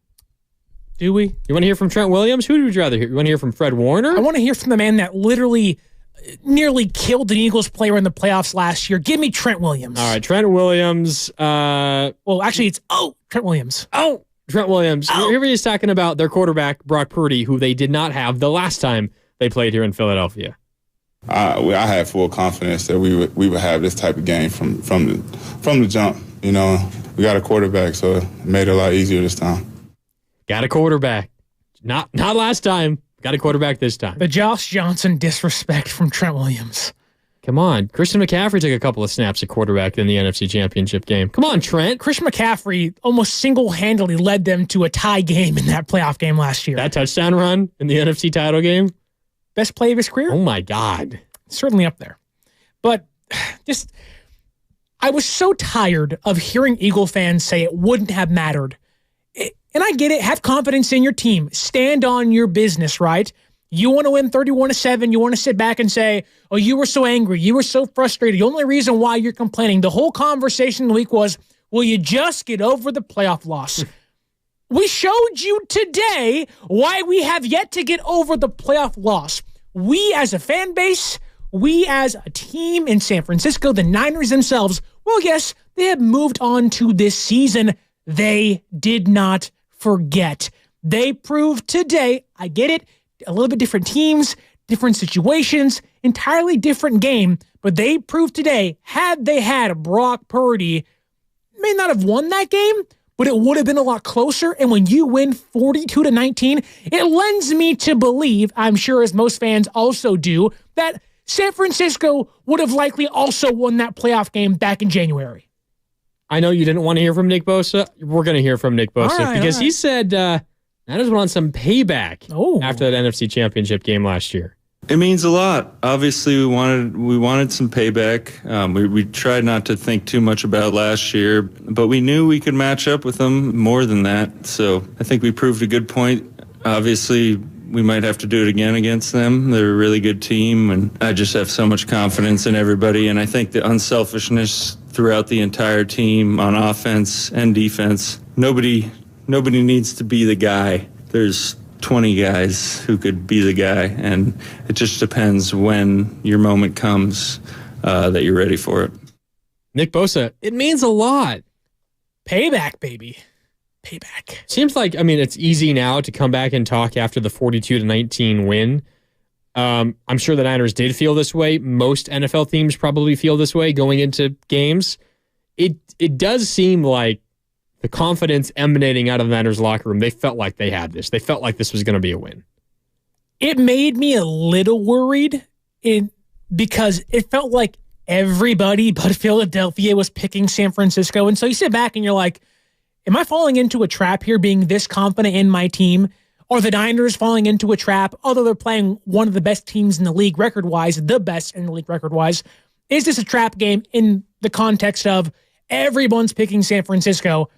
Do we?
You want to hear from Trent Williams? Who would you rather hear? You want to hear from Fred Warner?
I want to hear from the man that literally nearly killed an Eagles player in the playoffs last year. Give me Trent Williams.
All right, Trent Williams.
Well, actually, it's Trent Williams.
Trent Williams. Here he is talking about their quarterback, Brock Purdy, who they did not have the last time they played here in Philadelphia.
I had full confidence that we would have this type of game from the jump. You know, we got a quarterback, so it made it a lot easier this time.
Got a quarterback. Not last time. Got a quarterback this time.
The Josh Johnson disrespect from Trent Williams.
Come on. Christian McCaffrey took a couple of snaps at quarterback in the NFC Championship game. Come on, Trent.
Christian McCaffrey almost single-handedly led them to a tie game in that playoff game last year.
That touchdown run in the NFC title game?
Best play of his career?
Oh, my God.
Certainly up there. But just, I was so tired of hearing Eagle fans say it wouldn't have mattered. And I get it. Have confidence in your team. Stand on your business, right? You want to win 31-7. You want to sit back and say, oh, you were so angry. You were so frustrated. The only reason why you're complaining, the whole conversation in the week was, will you just get over the playoff loss? We showed you today why we have yet to get over the playoff loss. We as a fan base, we as a team in San Francisco, the Niners themselves, well, yes, they have moved on to this season. They did not forget. They proved today, I get it, a little bit different teams, different situations, entirely different game, but they proved today, had they had Brock Purdy, may not have won that game, but it would have been a lot closer. And when you win 42-19, it lends me to believe, I'm sure as most fans also do, that San Francisco would have likely also won that playoff game back in January.
I know you didn't want to hear from Nick Bosa. We're going to hear from Nick Bosa because he said Niners went on some payback after that NFC Championship game last year.
It means a lot. Obviously, we wanted some payback. We tried not to think too much about last year, but we knew we could match up with them more than that. So I think we proved a good point. Obviously, we might have to do it again against them. They're a really good team, and I just have so much confidence in everybody. And I think the unselfishness throughout the entire team on offense and defense. Nobody needs to be the guy. There's 20 guys who could be the guy, and it just depends when your moment comes that you're ready for it.
Nick Bosa, it means a lot.
Payback, baby. Payback.
Seems like, it's easy now to come back and talk after the 42-19 win. I'm sure the Niners did feel this way. Most NFL teams probably feel this way going into games. It does seem like the confidence emanating out of the Niners locker room, they felt like they had this. They felt like this was going to be a win.
It made me a little worried because it felt like everybody but Philadelphia was picking San Francisco. And so you sit back and you're like, am I falling into a trap here being this confident in my team? Are the Niners falling into a trap, although they're playing one of the best teams in the league record-wise, the best in the league record-wise? Is this a trap game in the context of everyone's picking San Francisco?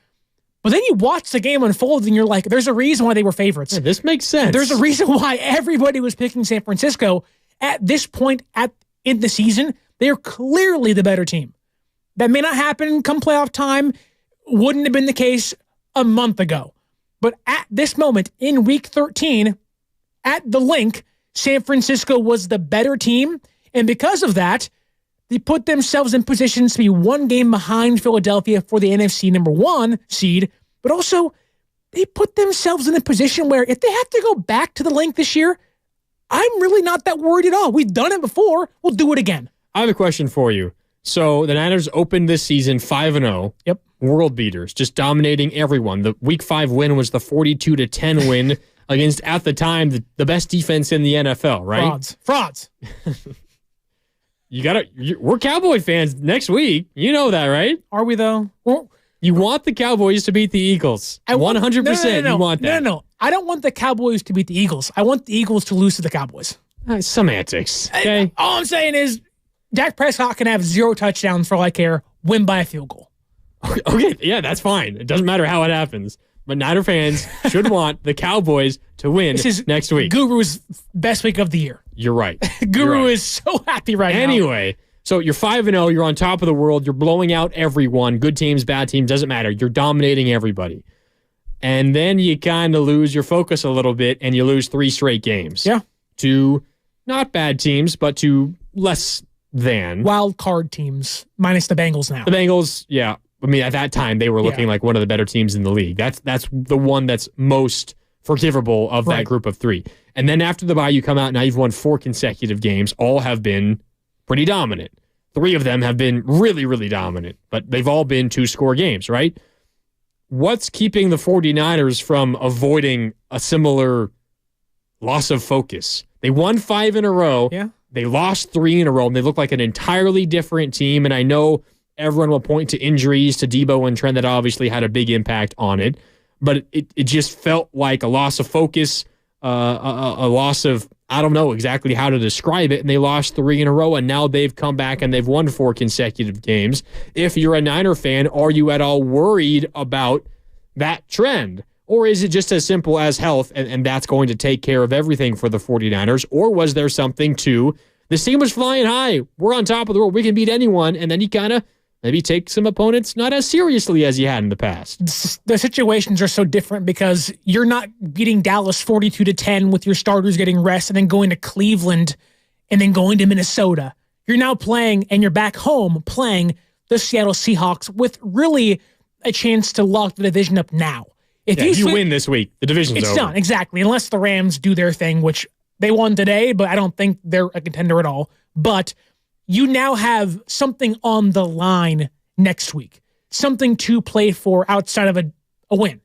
But then you watch the game unfold and you're like, there's a reason why they were favorites.
Yeah, this makes sense.
There's a reason why everybody was picking San Francisco. At this point in the season, they are clearly the better team. That may not happen come playoff time. Wouldn't have been the case a month ago. But at this moment, in Week 13, at the link, San Francisco was the better team. And because of that, they put themselves in positions to be one game behind Philadelphia for the NFC number 1 seed. But also, they put themselves in a position where if they have to go back to the link this year, I'm really not that worried at all. We've done it before. We'll do it again.
I have a question for you. So the Niners opened this season 5-0.
Yep.
World beaters, just dominating everyone. The Week 5 win was the 42-10 win against, at the time, the best defense in the NFL, right?
Frauds.
We're Cowboy fans next week. You know that, right?
Are we, though?
You want the Cowboys to beat the Eagles. 100% you want that.
No. I don't want the Cowboys to beat the Eagles. I want the Eagles to lose to the Cowboys.
Semantics. Okay.
All I'm saying is Dak Prescott can have 0 touchdowns for all I care, win by a field goal.
Okay, yeah, that's fine. It doesn't matter how it happens. But Niner fans should want the Cowboys to win next week.
Guru's best week of the year.
You're right.
Guru is so happy right now.
Anyway, so you're 5-0. You're on top of the world. You're blowing out everyone. Good teams, bad teams, doesn't matter. You're dominating everybody. And then you kind of lose your focus a little bit, and you lose 3 straight games.
Yeah.
To not bad teams, but to less than.
Wild card teams, minus the Bengals now.
The Bengals, yeah. I mean, at that time, they were looking like one of the better teams in the league. That's the one that's most forgivable of that group of 3. And then after the bye, you come out, now you've won 4 consecutive games. All have been pretty dominant. 3 of them have been really, really dominant, but they've all been 2-score games, right? What's keeping the 49ers from avoiding a similar loss of focus? They won 5 in a row.
Yeah.
They lost 3 in a row, and they look like an entirely different team. And I know everyone will point to injuries to Deebo and Trent that obviously had a big impact on it. But it just felt like a loss of focus, a loss of, I don't know exactly how to describe it. And they lost 3 in a row, and now they've come back and they've won 4 consecutive games. If you're a Niner fan, are you at all worried about that trend? Or is it just as simple as health, and that's going to take care of everything for the 49ers? Or was there something to, this team was flying high, we're on top of the world, we can beat anyone, and then you kind of maybe take some opponents not as seriously as you had in the past?
The situations are so different because you're not beating Dallas 42-10 with your starters getting rest and then going to Cleveland and then going to Minnesota. You're now playing, and you're back home playing the Seattle Seahawks with really a chance to lock the division up now.
If you win this week, the division's over.
It's done, exactly. Unless the Rams do their thing, which they won today, but I don't think they're a contender at all. But you now have something on the line next week, something to play for outside of a win.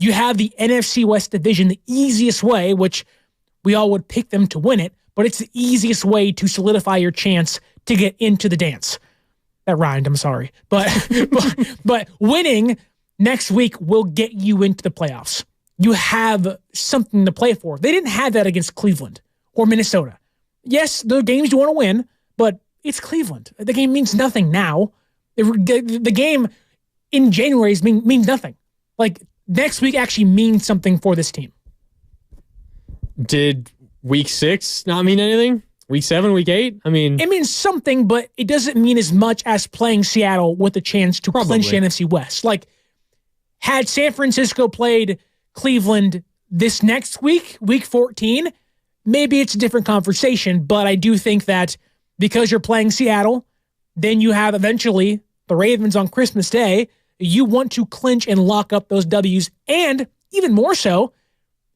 You have the NFC West division, the easiest way, which we all would pick them to win it, but it's the easiest way to solidify your chance to get into the dance. That rhymed, I'm sorry. But winning next week will get you into the playoffs. You have something to play for. They didn't have that against Cleveland or Minnesota. Yes, the games you want to win, but it's Cleveland. The game means nothing now. The game in January means nothing. Like, next week actually means something for this team.
Did week 6 not mean anything? Week 7, week 8? I mean,
it means something, but it doesn't mean as much as playing Seattle with a chance to clinch the NFC West. Like, had San Francisco played Cleveland this next week, week 14, maybe it's a different conversation, but I do think that because you're playing Seattle, then you have eventually the Ravens on Christmas Day. You want to clinch and lock up those W's. And even more so,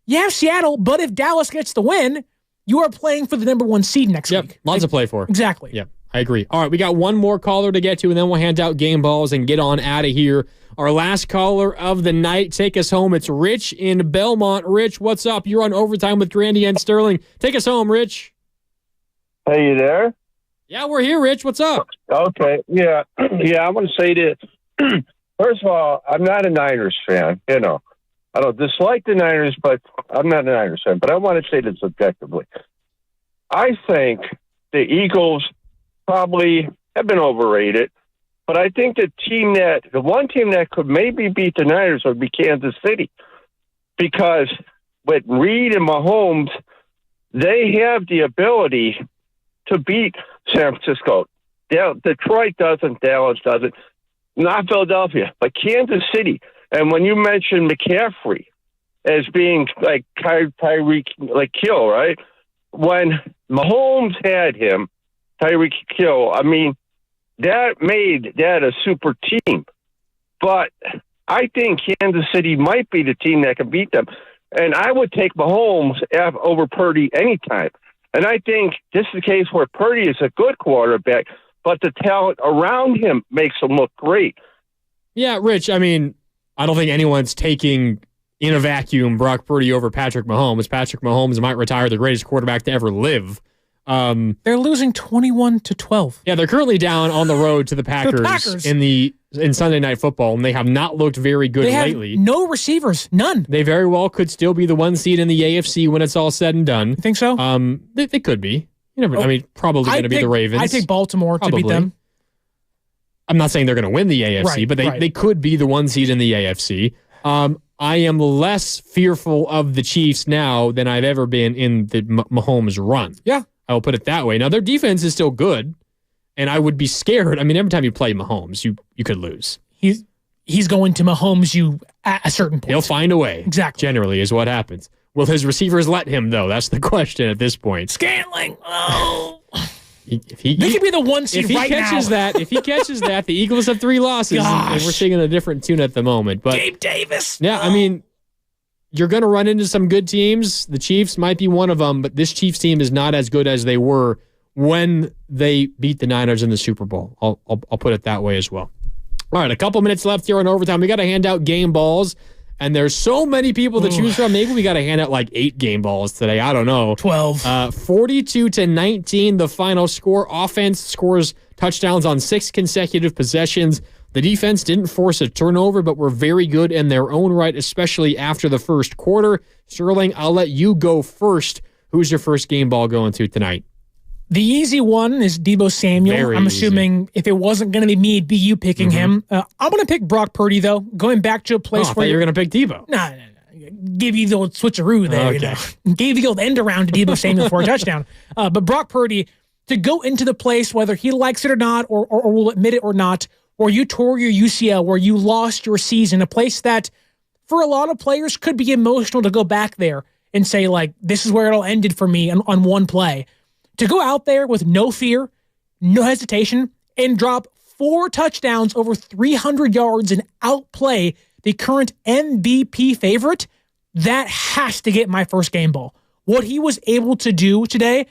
you have Seattle, but if Dallas gets the win, you are playing for the number 1 seed next week.
Lots to play for.
Exactly.
Yeah, I agree. All right, we got one more caller to get to, and then we'll hand out game balls and get on out of here. Our last caller of the night, take us home. It's Rich in Belmont. Rich, what's up? You're on Overtime with Grandy and Sterling. Take us home, Rich.
Hey, you there?
Yeah, we're here, Rich. What's up?
Okay. Yeah. I want to say this. First of all, I'm not a Niners fan. You know, I don't dislike the Niners, but I'm not a Niners fan. But I want to say this objectively. I think the Eagles probably have been overrated. But I think the one team that could maybe beat the Niners would be Kansas City. Because with Reed and Mahomes, they have the ability to beat San Francisco. Detroit doesn't, Dallas doesn't, not Philadelphia, but Kansas City. And when you mentioned McCaffrey as being like Tyreek Hill, right? When Mahomes had him, Tyreek Hill, I mean, that made that a super team. But I think Kansas City might be the team that can beat them. And I would take Mahomes over Purdy anytime. And I think this is the case where Purdy is a good quarterback, but the talent around him makes him look great.
Yeah, Rich, I mean, I don't think anyone's taking in a vacuum Brock Purdy over Patrick Mahomes. Patrick Mahomes might retire the greatest quarterback to ever live.
They're losing 21-12.
Yeah, they're currently down on the road to the Packers, in Sunday Night Football, and they have not looked very good lately.
No receivers, none.
They very well could still be the 1 seed in the AFC when it's all said and done. You
think so?
They could be. You never. I mean, probably going to be the Ravens.
I take Baltimore to beat them.
I'm not saying they're going to win the AFC, but they could be the 1 seed in the AFC. I am less fearful of the Chiefs now than I've ever been in the Mahomes run.
Yeah.
I will put it that way. Now, their defense is still good, and I would be scared. I mean, every time you play Mahomes, you could lose.
He's going to Mahomes you at a certain point.
He'll find a way.
Exactly.
Generally is what happens. Will his receivers let him, though? That's the question at this point.
Scantling. Oh.
They
could be the 1 seed right now.
If he catches that, the Eagles have 3 losses, and we're singing a different tune at the moment. But
Gabe Davis.
Yeah, I mean, you're going to run into some good teams. The Chiefs might be one of them, but this Chiefs team is not as good as they were when they beat the Niners in the Super Bowl. I'll put it that way as well. All right, a couple minutes left here on overtime. We got to hand out game balls, and there's so many people to choose from. Maybe we got to hand out like 8 game balls today. I don't know.
12.
42-19, the final score. Offense scores touchdowns on 6 consecutive possessions. The defense didn't force a turnover, but were very good in their own right, especially after the first quarter. Sterling, I'll let you go first. Who's your first game ball going to tonight?
The easy one is Deebo Samuel. I'm assuming if it wasn't going to be me, it'd be you picking him. I'm going to pick Brock Purdy, though. Going back to a place
where you're going to pick Deebo.
Nah. Give you the old switcheroo there. Okay. You know? Gave you the old end around to Deebo Samuel for a touchdown. But Brock Purdy, to go into the place, whether he likes it or not, or will admit it or not, where you tore your UCL, where you lost your season, a place that for a lot of players could be emotional to go back there and say, like, this is where it all ended for me on one play. To go out there with no fear, no hesitation, and drop 4 touchdowns over 300 yards and outplay the current MVP favorite, that has to get my first game ball. What he was able to do today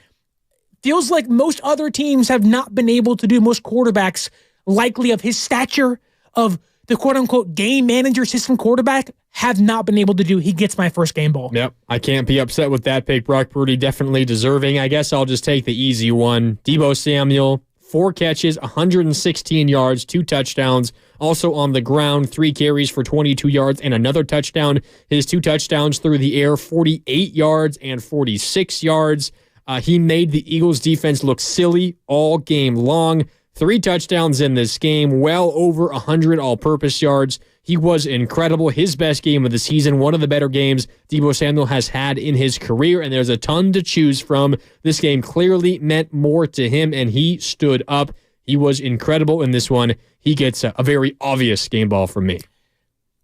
feels like most other teams have not been able to do. Most quarterbacks, likely of his stature, of the quote-unquote game manager system quarterback, have not been able to do. He gets my first game ball.
Yep, I can't be upset with that pick. Brock Purdy definitely deserving. I guess I'll just take the easy one. Deebo Samuel, 4 catches, 116 yards, 2 touchdowns. Also on the ground, 3 carries for 22 yards and another touchdown. His 2 touchdowns through the air, 48 yards and 46 yards. He made the Eagles defense look silly all game long. 3 touchdowns in this game, well over 100 all-purpose yards. He was incredible. His best game of the season, one of the better games Deebo Samuel has had in his career, and there's a ton to choose from. This game clearly meant more to him, and he stood up. He was incredible in this one. He gets a very obvious game ball from me.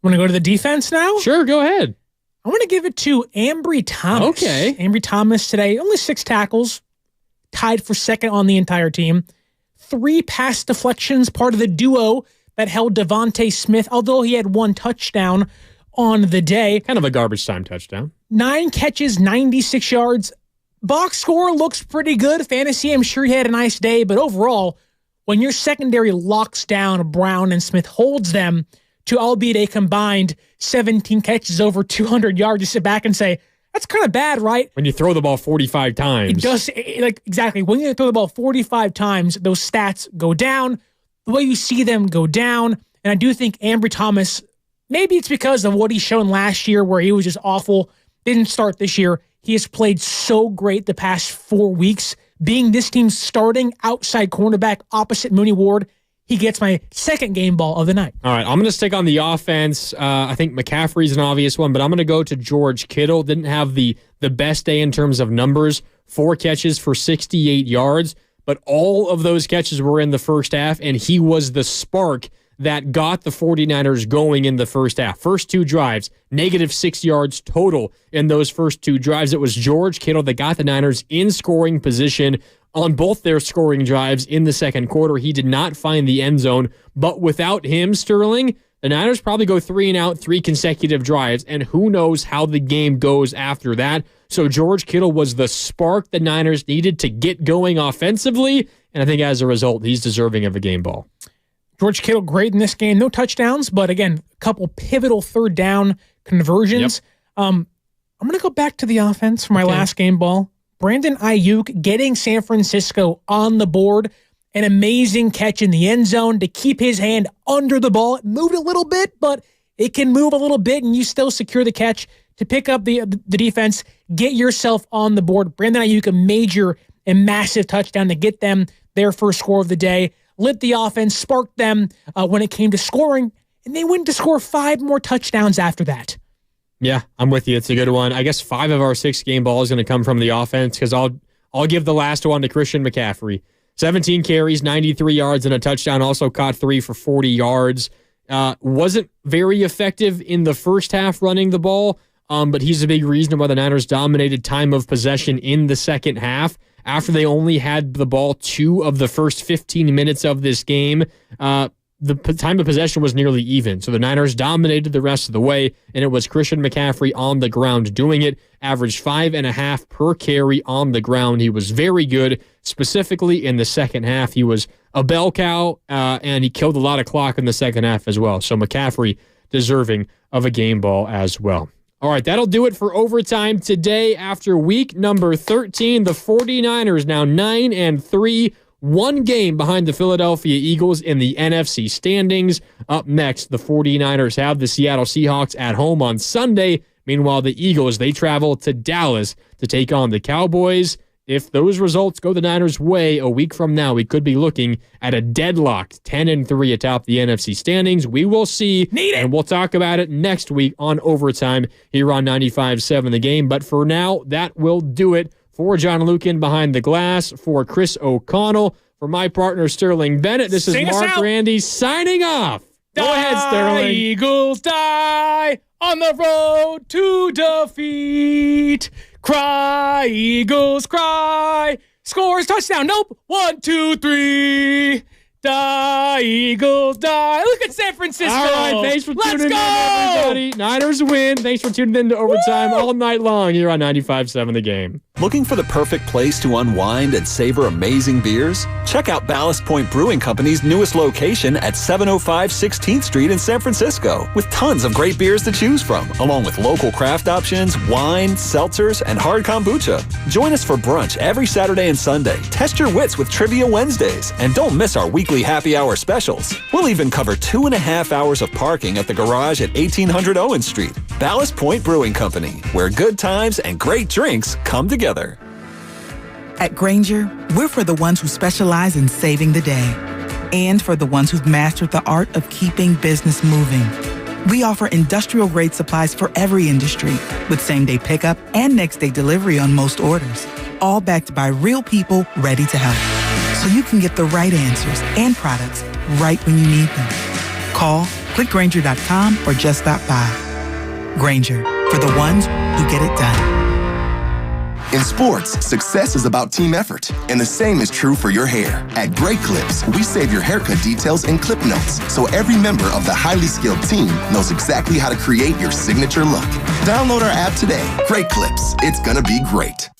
Want to go to the defense now?
Sure, go ahead.
I'm going to give it to Ambry Thomas.
Okay.
Ambry Thomas today, only 6 tackles, tied for second on the entire team. 3 pass deflections, part of the duo that held Devontae Smith, although he had 1 touchdown on the day.
Kind of a garbage time touchdown.
9 catches, 96 yards. Box score looks pretty good. Fantasy, I'm sure he had a nice day, but overall, when your secondary locks down Brown and Smith, holds them to, albeit a combined 17 catches over 200 yards, you sit back and say, that's kind of bad, right?
When you throw the ball 45 times.
It does, exactly. When you throw the ball 45 times, those stats go down. The way you see them go down. And I do think Ambry Thomas, maybe it's because of what he's shown last year where he was just awful, didn't start this year. He has played so great the past 4 weeks, being this team's starting outside cornerback opposite Mooney Ward. He gets my second game ball of the night.
All right, I'm going to stick on the offense. I think McCaffrey's an obvious one, but I'm going to go to George Kittle. Didn't have the best day in terms of numbers. 4 catches for 68 yards, but all of those catches were in the first half, and he was the spark that got the 49ers going in the first half. First 2 drives, -6 yards total in those first 2 drives. It was George Kittle that got the Niners in scoring position on both their scoring drives in the second quarter. He did not find the end zone, but without him, Sterling, the Niners probably go 3 and out, 3 consecutive drives, and who knows how the game goes after that. So George Kittle was the spark the Niners needed to get going offensively, and I think as a result, he's deserving of a game ball.
George Kittle, great in this game. No touchdowns, but again, a couple pivotal third down conversions. Yep. I'm going to go back to the offense for my last game ball. Brandon Ayuk getting San Francisco on the board. An amazing catch in the end zone to keep his hand under the ball. It moved a little bit, but it can move a little bit, and you still secure the catch to pick up the defense, get yourself on the board. Brandon Ayuk, a major and massive touchdown to get them their first score of the day. Lit the offense, sparked them when it came to scoring, and they went to score 5 more touchdowns after that.
Yeah, I'm with you. It's a good one. I guess 5 of our 6 game balls is going to come from the offense because I'll give the last one to Christian McCaffrey. 17 carries, 93 yards, and a touchdown. Also caught 3 for 40 yards. Wasn't very effective in the first half running the ball, but he's a big reason why the Niners dominated time of possession in the second half. After they only had the ball 2 of the first 15 minutes of this game, the time of possession was nearly even. So the Niners dominated the rest of the way, and it was Christian McCaffrey on the ground doing it. Averaged 5.5 per carry on the ground. He was very good, specifically in the second half. He was a bell cow, and he killed a lot of clock in the second half as well. So McCaffrey deserving of a game ball as well. All right, that'll do it for overtime today. After week number 13, the 49ers now 9-3, 1 game behind the Philadelphia Eagles in the NFC standings. Up next, the 49ers have the Seattle Seahawks at home on Sunday. Meanwhile, the Eagles, they travel to Dallas to take on the Cowboys. If those results go the Niners' way, a week from now, we could be looking at a deadlocked 10-3 atop the NFC standings. We will see, and we'll talk about it next week on Overtime here on 95.7 The Game. But for now, that will do it. For John Lucan behind the glass, for Chris O'Connell, for my partner Sterling Bennett, this is Mark Randy signing off. Go ahead, Sterling.
Eagles die on the road to defeat. Cry, Eagles, cry. Scores, touchdown. Nope. 1, 2, 3. Die, Eagles, die. Look at San Francisco.
All right, thanks for tuning in, everybody. Niners win. Thanks for tuning in to Overtime all night long here on 95.7 The Game.
Looking for the perfect place to unwind and savor amazing beers? Check out Ballast Point Brewing Company's newest location at 705 16th Street in San Francisco, with tons of great beers to choose from, along with local craft options, wine, seltzers, and hard kombucha. Join us for brunch every Saturday and Sunday. Test your wits with Trivia Wednesdays, and don't miss our weekly happy hour specials. We'll even cover 2.5 hours of parking at the garage at 1800 Owen Street. Ballast Point Brewing Company, where good times and great drinks come together.
At Grainger, we're for the ones who specialize in saving the day and for the ones who've mastered the art of keeping business moving. We offer industrial-grade supplies for every industry with same-day pickup and next-day delivery on most orders, all backed by real people ready to help. So you can get the right answers and products right when you need them. Call, click Grainger.com, or just stop by. Grainger, for the ones who get it done.
In sports, success is about team effort, and the same is true for your hair. At Great Clips, we save your haircut details in clip notes, so every member of the highly skilled team knows exactly how to create your signature look. Download our app today. Great Clips. It's gonna be great.